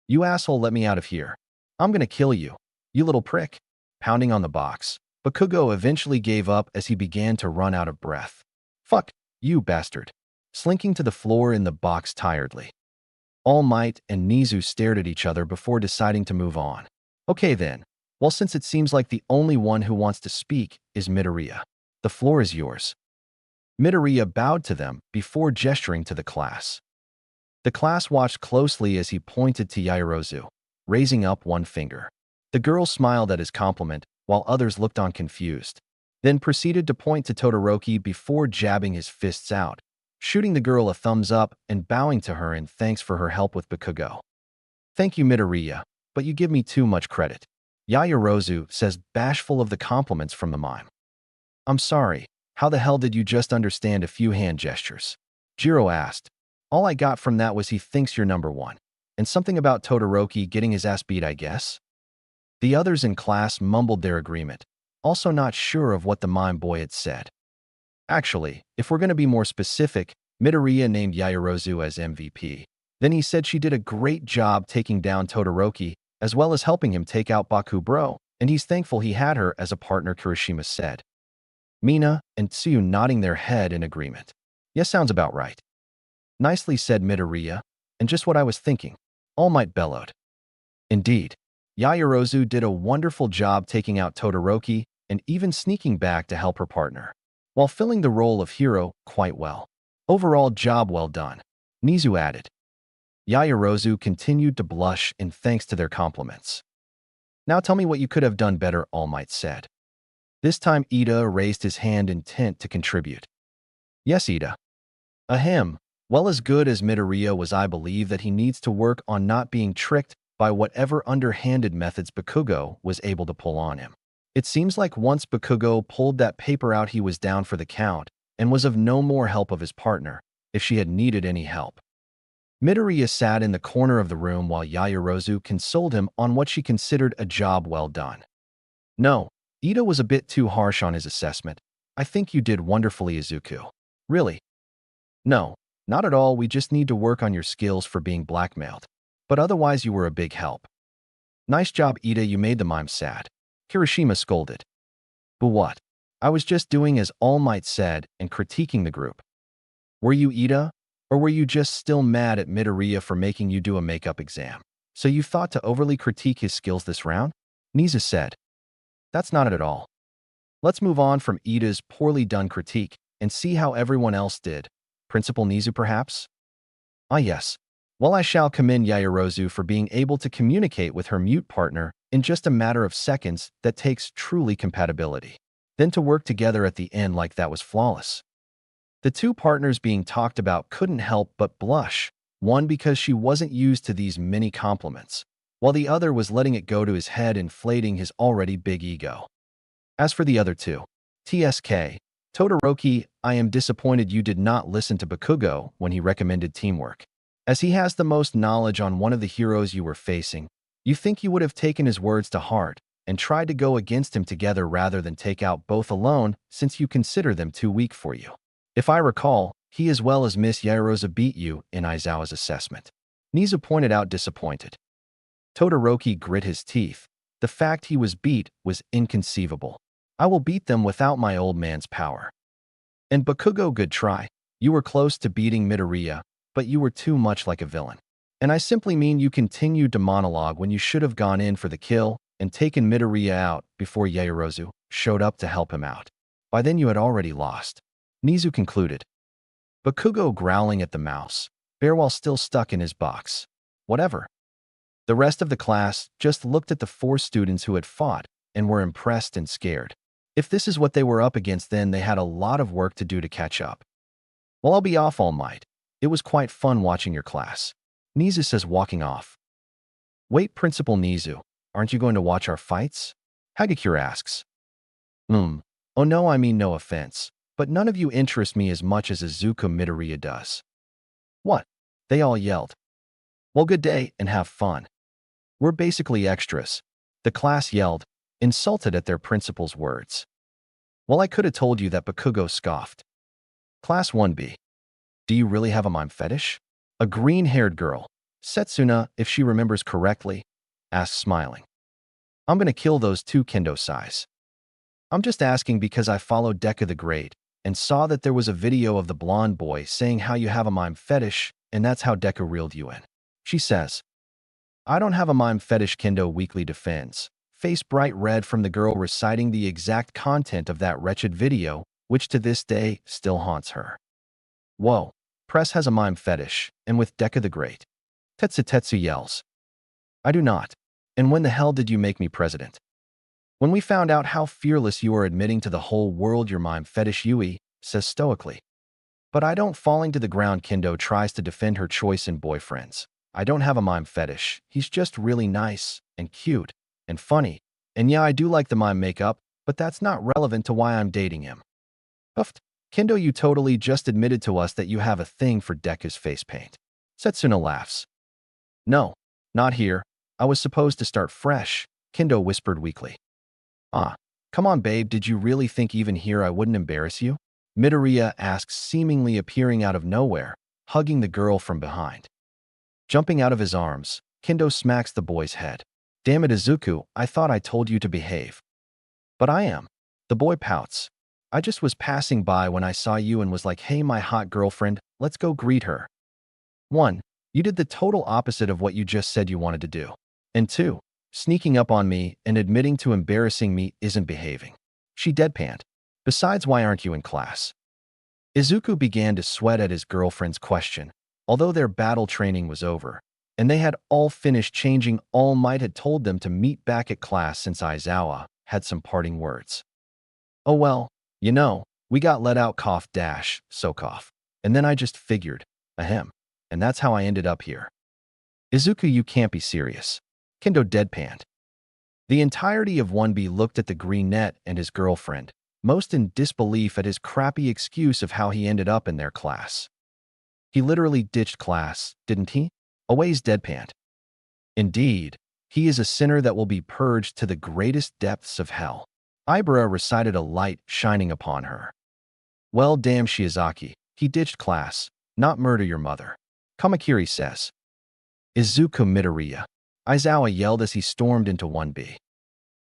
You asshole, let me out of here. I'm gonna kill you, you little prick. Pounding on the box, Bakugo eventually gave up as he began to run out of breath. Fuck, you bastard. Slinking to the floor in the box tiredly. All Might and Nizu stared at each other before deciding to move on. Okay then, well, since it seems like the only one who wants to speak is Midoriya, the floor is yours. Midoriya bowed to them before gesturing to the class. The class watched closely as he pointed to Yaoyorozu, raising up one finger. The girl smiled at his compliment, while others looked on confused, then proceeded to point to Todoroki before jabbing his fists out, shooting the girl a thumbs up and bowing to her in thanks for her help with Bakugo. Thank you, Midoriya. but you give me too much credit. Yaoyorozu says, bashful of the compliments from the mime. I'm sorry, how the hell did you just understand a few hand gestures? Jiro asked. All I got from that was he thinks you're number one. And something about Todoroki getting his ass beat, I guess? The others in class mumbled their agreement, also not sure of what the mime boy had said. Actually, if we're going to be more specific, Midoriya named Yaoyorozu as MVP. Then he said she did a great job taking down Todoroki, as well as helping him take out Bakubro, and he's thankful he had her as a partner, Kirishima said. Mina and Tsuyu nodding their head in agreement. Yes, sounds about right. Nicely said, Midoriya, and just what I was thinking. All Might bellowed. Indeed, Yaoyorozu did a wonderful job taking out Todoroki and even sneaking back to help her partner, while filling the role of hero quite well. Overall job well done, Nizu added. Yaoyorozu continued to blush in thanks to their compliments. Now tell me what you could have done better, All Might said. This time Ida raised his hand intent to contribute. Yes, Ida. Ahem. Well, as good as Midoriya was, I believe that he needs to work on not being tricked by whatever underhanded methods Bakugo was able to pull on him. It seems like once Bakugo pulled that paper out, he was down for the count and was of no more help of his partner if she had needed any help. Midoriya sat in the corner of the room while Yaoyorozu consoled him on what she considered a job well done. No, Ida was a bit too harsh on his assessment. I think you did wonderfully, Izuku. Really? No, not at all. We just need to work on your skills for being blackmailed. But otherwise you were a big help. Nice job, Ida. You made the mime sad. Kirishima scolded. But what? I was just doing as All Might said and critiquing the group. Were you, Ida? Or were you just still mad at Midoriya for making you do a makeup exam? So you thought to overly critique his skills this round? Nizu said. That's not it at all. Let's move on from Ida's poorly done critique and see how everyone else did. Principal Nizu, perhaps? Ah, yes. Well, I shall commend Yaoyorozu for being able to communicate with her mute partner in just a matter of seconds. That takes truly compatibility. Then to work together at the end like that was flawless. The two partners being talked about couldn't help but blush, one because she wasn't used to these many compliments, while the other was letting it go to his head, inflating his already big ego. As for the other two, TSK, Todoroki, I am disappointed you did not listen to Bakugo when he recommended teamwork. As he has the most knowledge on one of the heroes you were facing, you think you would have taken his words to heart and tried to go against him together rather than take out both alone, since you consider them too weak for you. If I recall, he as well as Miss Yaoyorozu beat you in Aizawa's assessment. Nizu pointed out, disappointed. Todoroki grit his teeth. The fact he was beat was inconceivable. I will beat them without my old man's power. And Bakugo, good try. You were close to beating Midoriya, but you were too much like a villain. And I simply mean you continued to monologue when you should have gone in for the kill and taken Midoriya out before Yaoyorozu showed up to help him out. By then you had already lost. Nizu concluded. Bakugo growling at the mouse, bear while still stuck in his box. Whatever. The rest of the class just looked at the four students who had fought and were impressed and scared. If this is what they were up against, then they had a lot of work to do to catch up. Well, I'll be off, All Might. It was quite fun watching your class. Nizu says, walking off. Wait, Principal Nizu, aren't you going to watch our fights? Hagakure asks. Oh no, I mean no offense, but none of you interest me as much as Izuku Midoriya does. What? They all yelled. Well, good day and have fun. We're basically extras. The class yelled, insulted at their principal's words. Well, I could have told you that, Bakugo scoffed. Class 1B. Do you really have a mime fetish? A green-haired girl, Setsuna, if she remembers correctly, asked, smiling. I'm gonna kill those two kendo-sais. I'm just asking because I followed Deku the Great and saw that there was a video of the blonde boy saying how you have a mime fetish, and that's how Deku reeled you in. She says, I don't have a mime fetish, Kendo weakly defends, face bright red from the girl reciting the exact content of that wretched video, which to this day still haunts her. Whoa, Press has a mime fetish, and with Deku the Great. Tetsu yells. I do not. And when the hell did you make me president? When we found out how fearless you are admitting to the whole world your mime fetish, Yui says stoically. But I don't. Falling to the ground, Kendo tries to defend her choice in boyfriends. I don't have a mime fetish. He's just really nice and cute and funny. And yeah, I do like the mime makeup, but that's not relevant to why I'm dating him. Huffed. Kendo, you totally just admitted to us that you have a thing for Deku's face paint. Setsuna laughs. No, not here. I was supposed to start fresh, Kendo whispered weakly. Ah, come on babe, did you really think even here I wouldn't embarrass you? Midoriya asks, seemingly appearing out of nowhere, hugging the girl from behind. Jumping out of his arms, Kendo smacks the boy's head. Damn it, Izuku, I thought I told you to behave. But I am. The boy pouts. I just was passing by when I saw you and was like, hey, my hot girlfriend, let's go greet her. 1. You did the total opposite of what you just said you wanted to do. And 2. Sneaking up on me and admitting to embarrassing me isn't behaving. She deadpanned. Besides, why aren't you in class? Izuku began to sweat at his girlfriend's question, although their battle training was over, and they had all finished changing. All Might had told them to meet back at class since Aizawa had some parting words. Oh well, you know, we got let out cough dash, so cough. And then I just figured, ahem, and that's how I ended up here. Izuku, you can't be serious. Kendo deadpanned. The entirety of 1B looked at the green net and his girlfriend, most in disbelief at his crappy excuse of how he ended up in their class. He literally ditched class, didn't he? Away's deadpanned. Indeed, he is a sinner that will be purged to the greatest depths of hell. Ibara recited, a light shining upon her. Well, damn Shiozaki, he ditched class, not murder your mother. Kamakiri says. Izuku Midoriya. Aizawa yelled as he stormed into 1B.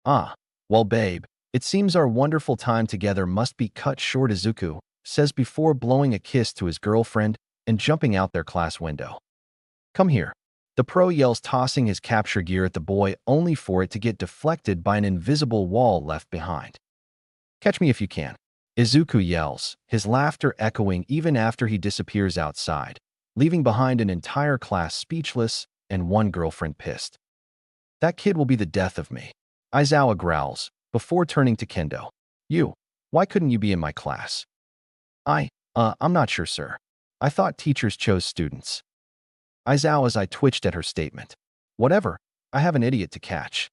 Ah, well babe, it seems our wonderful time together must be cut short, Izuku says before blowing a kiss to his girlfriend and jumping out their class window. Come here. The pro yells, tossing his capture gear at the boy only for it to get deflected by an invisible wall left behind. Catch me if you can. Izuku yells, his laughter echoing even after he disappears outside, leaving behind an entire class speechless and one girlfriend pissed. That kid will be the death of me. Aizawa growls, before turning to Kendo. You, why couldn't you be in my class? I'm not sure, sir. I thought teachers chose students. Aizawa's eye twitched at her statement. Whatever, I have an idiot to catch.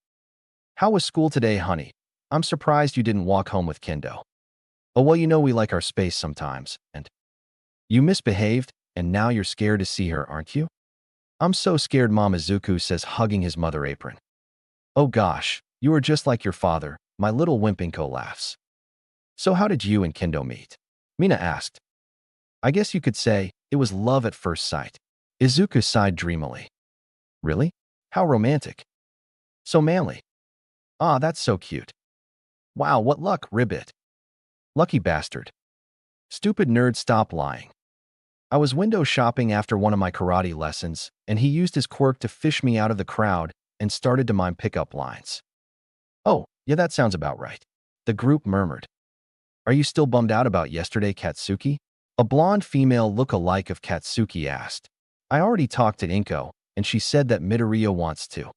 How was school today, honey? I'm surprised you didn't walk home with Kendo. Oh well, you know we like our space sometimes, and you misbehaved, and now you're scared to see her, aren't you? I'm so scared, Mom, Izuku says, hugging his mother apron. Oh gosh, you are just like your father, my little Wimpinko laughs. So how did you and Kendo meet? Mina asked. I guess you could say it was love at first sight. Izuku sighed dreamily. Really? How romantic. So manly. Ah, that's so cute. Wow, what luck, ribbit. Lucky bastard. Stupid nerd, stop lying. I was window shopping after one of my karate lessons, and he used his quirk to fish me out of the crowd and started to mime pickup lines. Oh, yeah, that sounds about right. The group murmured. Are you still bummed out about yesterday, Katsuki? A blonde female look-alike of Katsuki asked. I already talked to Inko, and she said that Midoriya wants to.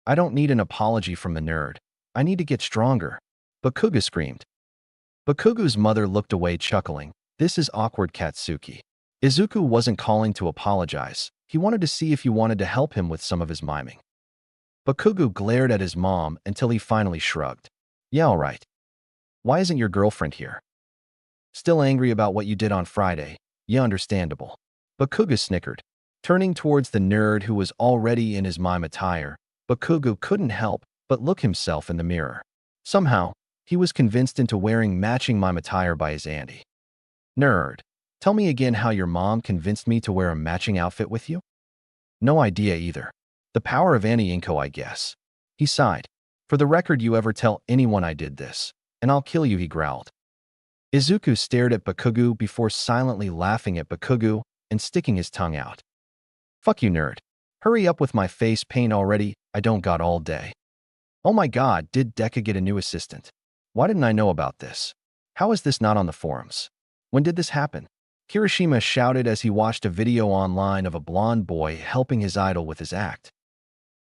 I don't need an apology from the nerd. I need to get stronger. Bakugo screamed. Bakugo's mother looked away, chuckling. This is awkward, Katsuki. Izuku wasn't calling to apologize. He wanted to see if you wanted to help him with some of his miming. Bakugo glared at his mom until he finally shrugged. Yeah, all right. Why isn't your girlfriend here? Still angry about what you did on Friday? Yeah, understandable. Bakugo snickered. Turning towards the nerd who was already in his mime attire, Bakugo couldn't help but look himself in the mirror. Somehow, he was convinced into wearing matching mime attire by his auntie. Nerd, tell me again how your mom convinced me to wear a matching outfit with you? No idea either. The power of Annie Inko, I guess. He sighed. For the record, you ever tell anyone I did this, and I'll kill you, he growled. Izuku stared at Bakugo before silently laughing at Bakugo and sticking his tongue out. Fuck you, nerd. Hurry up with my face paint already, I don't got all day. Oh my god, did Deku get a new assistant? Why didn't I know about this? How is this not on the forums? When did this happen? Kirishima shouted as he watched a video online of a blonde boy helping his idol with his act.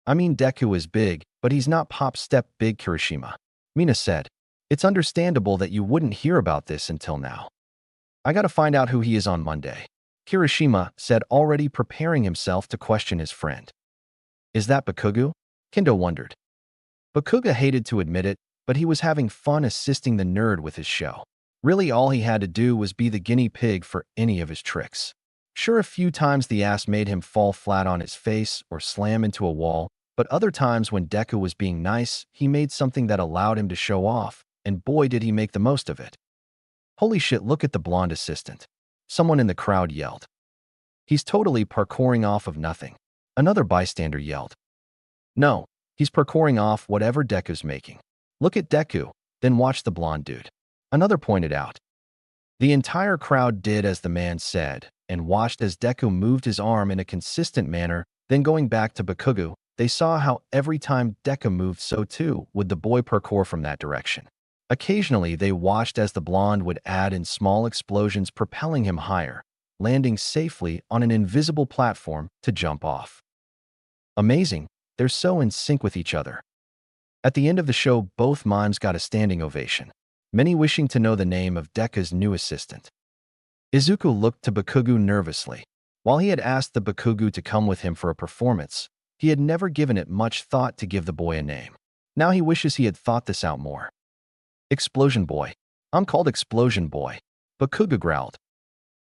I mean, Deku is big, but he's not pop step big, Kirishima. Mina said. It's understandable that you wouldn't hear about this until now. I gotta find out who he is on Monday. Kirishima said, already preparing himself to question his friend. Is that Bakugo? Kendo wondered. Bakugo hated to admit it, but he was having fun assisting the nerd with his show. Really, all he had to do was be the guinea pig for any of his tricks. Sure, a few times the ass made him fall flat on his face or slam into a wall, but other times when Deku was being nice, he made something that allowed him to show off, and boy did he make the most of it. Holy shit, look at the blonde assistant. Someone in the crowd yelled. He's totally parkouring off of nothing. Another bystander yelled. No, he's parkouring off whatever Deku's making. Look at Deku, then watch the blonde dude. Another pointed out. The entire crowd did as the man said, and watched as Deku moved his arm in a consistent manner, then going back to Bakugo, they saw how every time Deku moved so too would the boy parkour from that direction. Occasionally, they watched as the blonde would add in small explosions propelling him higher, landing safely on an invisible platform to jump off. Amazing, they're so in sync with each other. At the end of the show, both mimes got a standing ovation, many wishing to know the name of Deku's new assistant. Izuku looked to Bakugo nervously. While he had asked the Bakugo to come with him for a performance, he had never given it much thought to give the boy a name. Now he wishes he had thought this out more. Explosion Boy. I'm called Explosion Boy, Bakugo growled.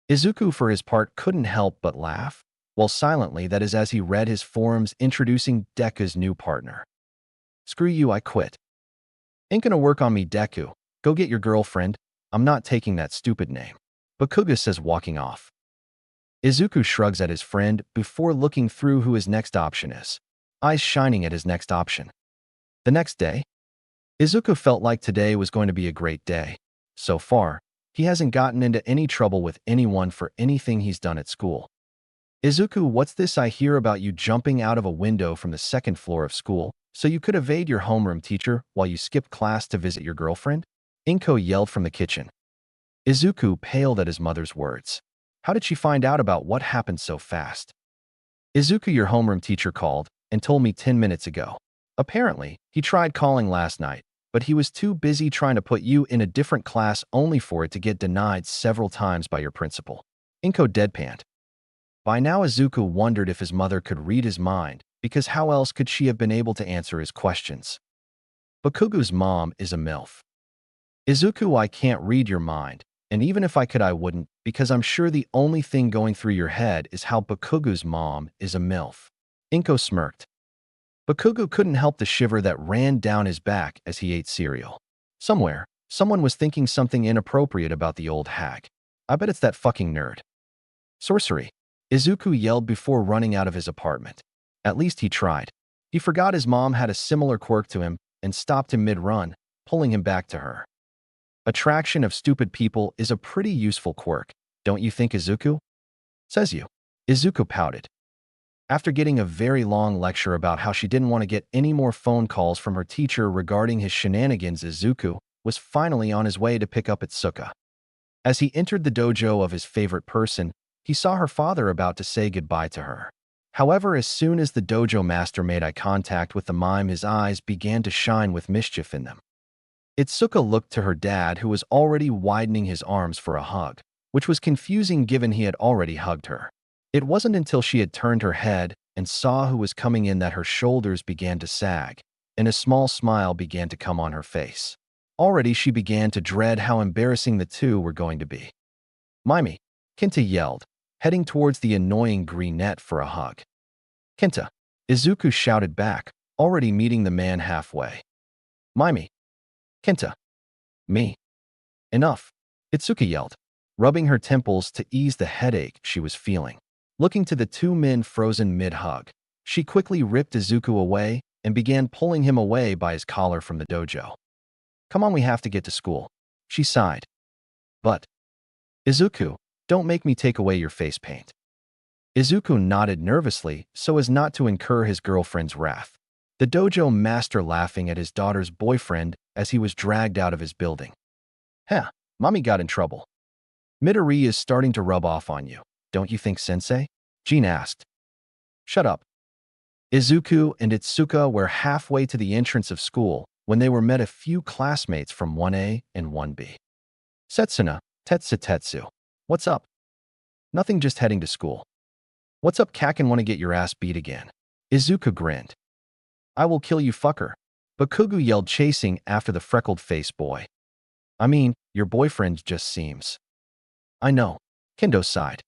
Izuku, for his part, couldn't help but laugh, while silently, that is, as he read his forums introducing Deku's new partner. Screw you, I quit. Ain't gonna work on me, Deku. Go get your girlfriend. I'm not taking that stupid name. Bakugo says, walking off. Izuku shrugs at his friend before looking through who his next option is, eyes shining at his next option. The next day, Izuku felt like today was going to be a great day. So far, he hasn't gotten into any trouble with anyone for anything he's done at school. Izuku, what's this I hear about you jumping out of a window from the second floor of school so you could evade your homeroom teacher while you skipped class to visit your girlfriend? Inko yelled from the kitchen. Izuku paled at his mother's words. How did she find out about what happened so fast? Izuku, your homeroom teacher called and told me 10 minutes ago. Apparently, he tried calling last night, but he was too busy trying to put you in a different class only for it to get denied several times by your principal. Inko deadpanned. By now, Izuku wondered if his mother could read his mind, because how else could she have been able to answer his questions? Bakugo's mom is a MILF. Izuku, I can't read your mind, and even if I could I wouldn't, because I'm sure the only thing going through your head is how Bakugo's mom is a MILF. Inko smirked. Bakugo couldn't help the shiver that ran down his back as he ate cereal. Somewhere, someone was thinking something inappropriate about the old hag. I bet it's that fucking nerd. Sorcery, Izuku yelled before running out of his apartment. At least he tried. He forgot his mom had a similar quirk to him and stopped him mid-run, pulling him back to her. Attraction of stupid people is a pretty useful quirk, don't you think, Izuku? Says you. Izuku pouted. After getting a very long lecture about how she didn't want to get any more phone calls from her teacher regarding his shenanigans, Izuku was finally on his way to pick up Itsuka. As he entered the dojo of his favorite person, he saw her father about to say goodbye to her. However, as soon as the dojo master made eye contact with the mime, his eyes began to shine with mischief in them. Itsuka looked to her dad, who was already widening his arms for a hug, which was confusing given he had already hugged her. It wasn't until she had turned her head and saw who was coming in that her shoulders began to sag, and a small smile began to come on her face. Already she began to dread how embarrassing the two were going to be. Mimey, Kenta yelled, heading towards the annoying greenette for a hug. Kenta, Izuku shouted back, already meeting the man halfway. Mimey. Kenta. Me. Enough, Itsuka yelled, rubbing her temples to ease the headache she was feeling. Looking to the two men frozen mid-hug, she quickly ripped Izuku away and began pulling him away by his collar from the dojo. Come on, we have to get to school, she sighed. But, Izuku, don't make me take away your face paint. Izuku nodded nervously so as not to incur his girlfriend's wrath. The dojo master laughing at his daughter's boyfriend as he was dragged out of his building. Heh, mommy got in trouble. Midori is starting to rub off on you, don't you think, sensei? Jean asked. Shut up. Izuku and Itsuka were halfway to the entrance of school when they were met a few classmates from 1A and 1B. Setsuna, Tetsu. What's up? Nothing, just heading to school. What's up, Kakin? Want to get your ass beat again? Izuku grinned. I will kill you, fucker. Bakugo yelled, chasing after the freckled-faced boy. I mean, your boyfriend just seems. I know. Kendo sighed.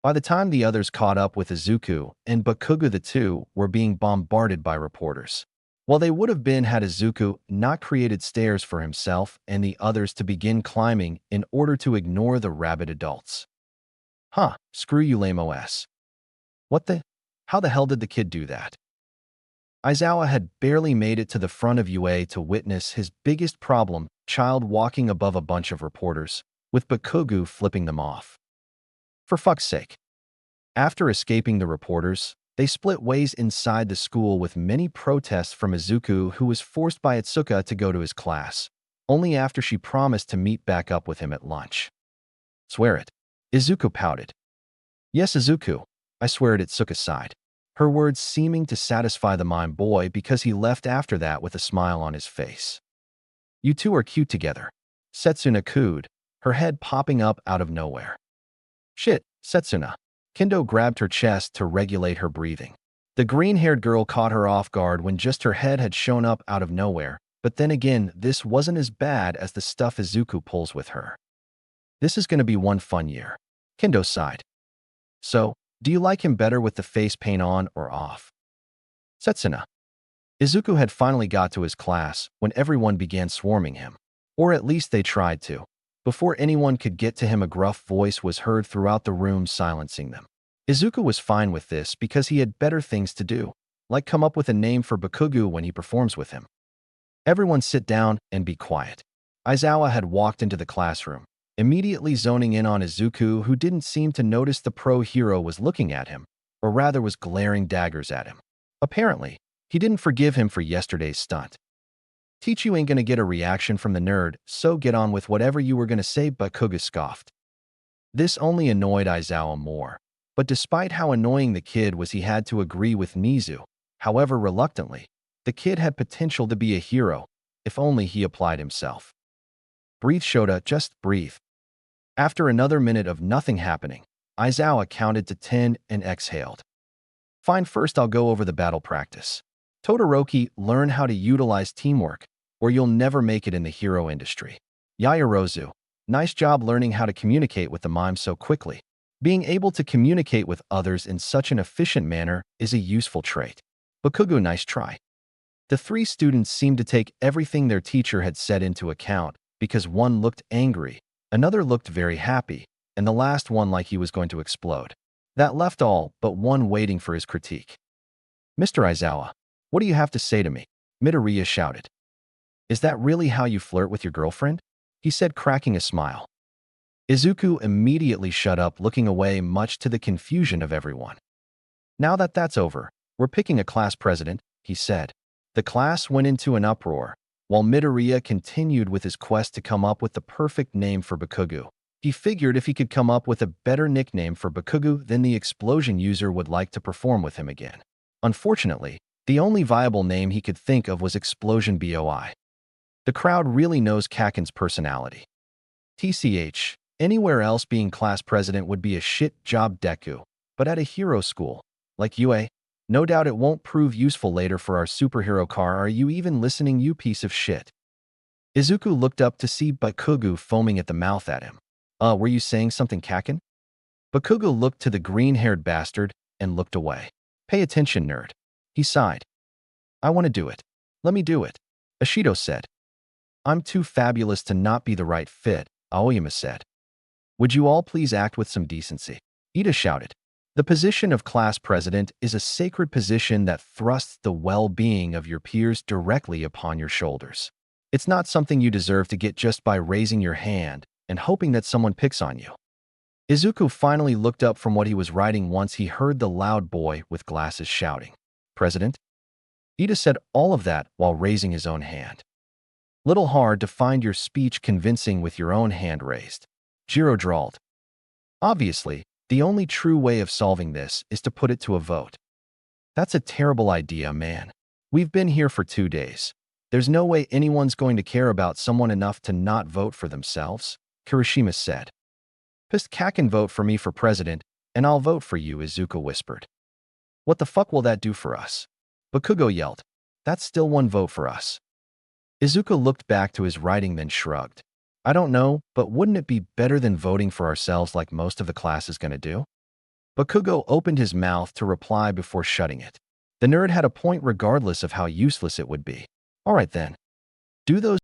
By the time the others caught up with Izuku and Bakugo, the two were being bombarded by reporters. Well, they would have been had Izuku not created stairs for himself and the others to begin climbing in order to ignore the rabid adults. Huh, screw you, lame OS. What the? How the hell did the kid do that? Aizawa had barely made it to the front of UA to witness his biggest problem child walking above a bunch of reporters, with Bakugo flipping them off. For fuck's sake. After escaping the reporters, they split ways inside the school with many protests from Izuku, who was forced by Itsuka to go to his class, only after she promised to meet back up with him at lunch. Swear it. Izuku pouted. Yes, Izuku, I swear it, Itsuka sighed, her words seeming to satisfy the mime boy because he left after that with a smile on his face. You two are cute together. Setsuna cooed, her head popping up out of nowhere. Shit, Setsuna. Kendo grabbed her chest to regulate her breathing. The green-haired girl caught her off guard when just her head had shown up out of nowhere, but then again, this wasn't as bad as the stuff Izuku pulls with her. This is going to be one fun year. Kendo sighed. So, do you like him better with the face paint on or off? Setsuna. Izuku had finally got to his class when everyone began swarming him. Or at least they tried to. Before anyone could get to him, a gruff voice was heard throughout the room, silencing them. Izuku was fine with this because he had better things to do, like come up with a name for Bakugo when he performs with him. Everyone sit down and be quiet. Aizawa had walked into the classroom, immediately zoning in on Izuku, who didn't seem to notice the pro hero was looking at him, or rather was glaring daggers at him. Apparently, he didn't forgive him for yesterday's stunt. Teach you ain't gonna get a reaction from the nerd, so get on with whatever you were gonna say, Bakugo scoffed. This only annoyed Aizawa more, but despite how annoying the kid was, he had to agree with Nizu. However reluctantly, the kid had potential to be a hero, if only he applied himself. Breathe, Shota, just breathe. After another minute of nothing happening, Aizawa counted to 10 and exhaled. Fine, first I'll go over the battle practice. Todoroki, learn how to utilize teamwork, or you'll never make it in the hero industry. Yaoyorozu, nice job learning how to communicate with the mime so quickly. Being able to communicate with others in such an efficient manner is a useful trait. Bakugo, nice try. The three students seemed to take everything their teacher had said into account, because one looked angry, another looked very happy, and the last one like he was going to explode. That left all but one waiting for his critique. Mr. Aizawa, what do you have to say to me? Midoriya shouted. Is that really how you flirt with your girlfriend? He said, cracking a smile. Izuku immediately shut up, looking away, much to the confusion of everyone. Now that that's over, we're picking a class president, he said. The class went into an uproar, while Midoriya continued with his quest to come up with the perfect name for Bakugo. He figured if he could come up with a better nickname for Bakugo, then the explosion user would like to perform with him again. Unfortunately, the only viable name he could think of was Explosion Boy. The crowd really knows Kakin's personality. TCH, anywhere else being class president would be a shit job, Deku, but at a hero school, like UA, no doubt it won't prove useful later for our superhero car. Are you even listening, you piece of shit? Izuku looked up to see Bakugo foaming at the mouth at him. Were you saying something, Kakin? Bakugo looked to the green-haired bastard and looked away. Pay attention, nerd. He sighed. I want to do it. Let me do it. Ashido said. I'm too fabulous to not be the right fit, Aoyama said. Would you all please act with some decency? Ida shouted. The position of class president is a sacred position that thrusts the well-being of your peers directly upon your shoulders. It's not something you deserve to get just by raising your hand and hoping that someone picks on you. Izuku finally looked up from what he was writing once he heard the loud boy with glasses shouting, President? Ida said all of that while raising his own hand. Little hard to find your speech convincing with your own hand raised. Jiro drawled. Obviously, the only true way of solving this is to put it to a vote. That's a terrible idea, man. We've been here for 2 days. There's no way anyone's going to care about someone enough to not vote for themselves, Kirishima said. Just cack and vote for me for president, and I'll vote for you, Izuku whispered. What the fuck will that do for us? Bakugo yelled. That's still one vote for us. Izuku looked back to his writing then shrugged. I don't know, but wouldn't it be better than voting for ourselves like most of the class is gonna do? Bakugo opened his mouth to reply before shutting it. The nerd had a point regardless of how useless it would be. All right then. Do those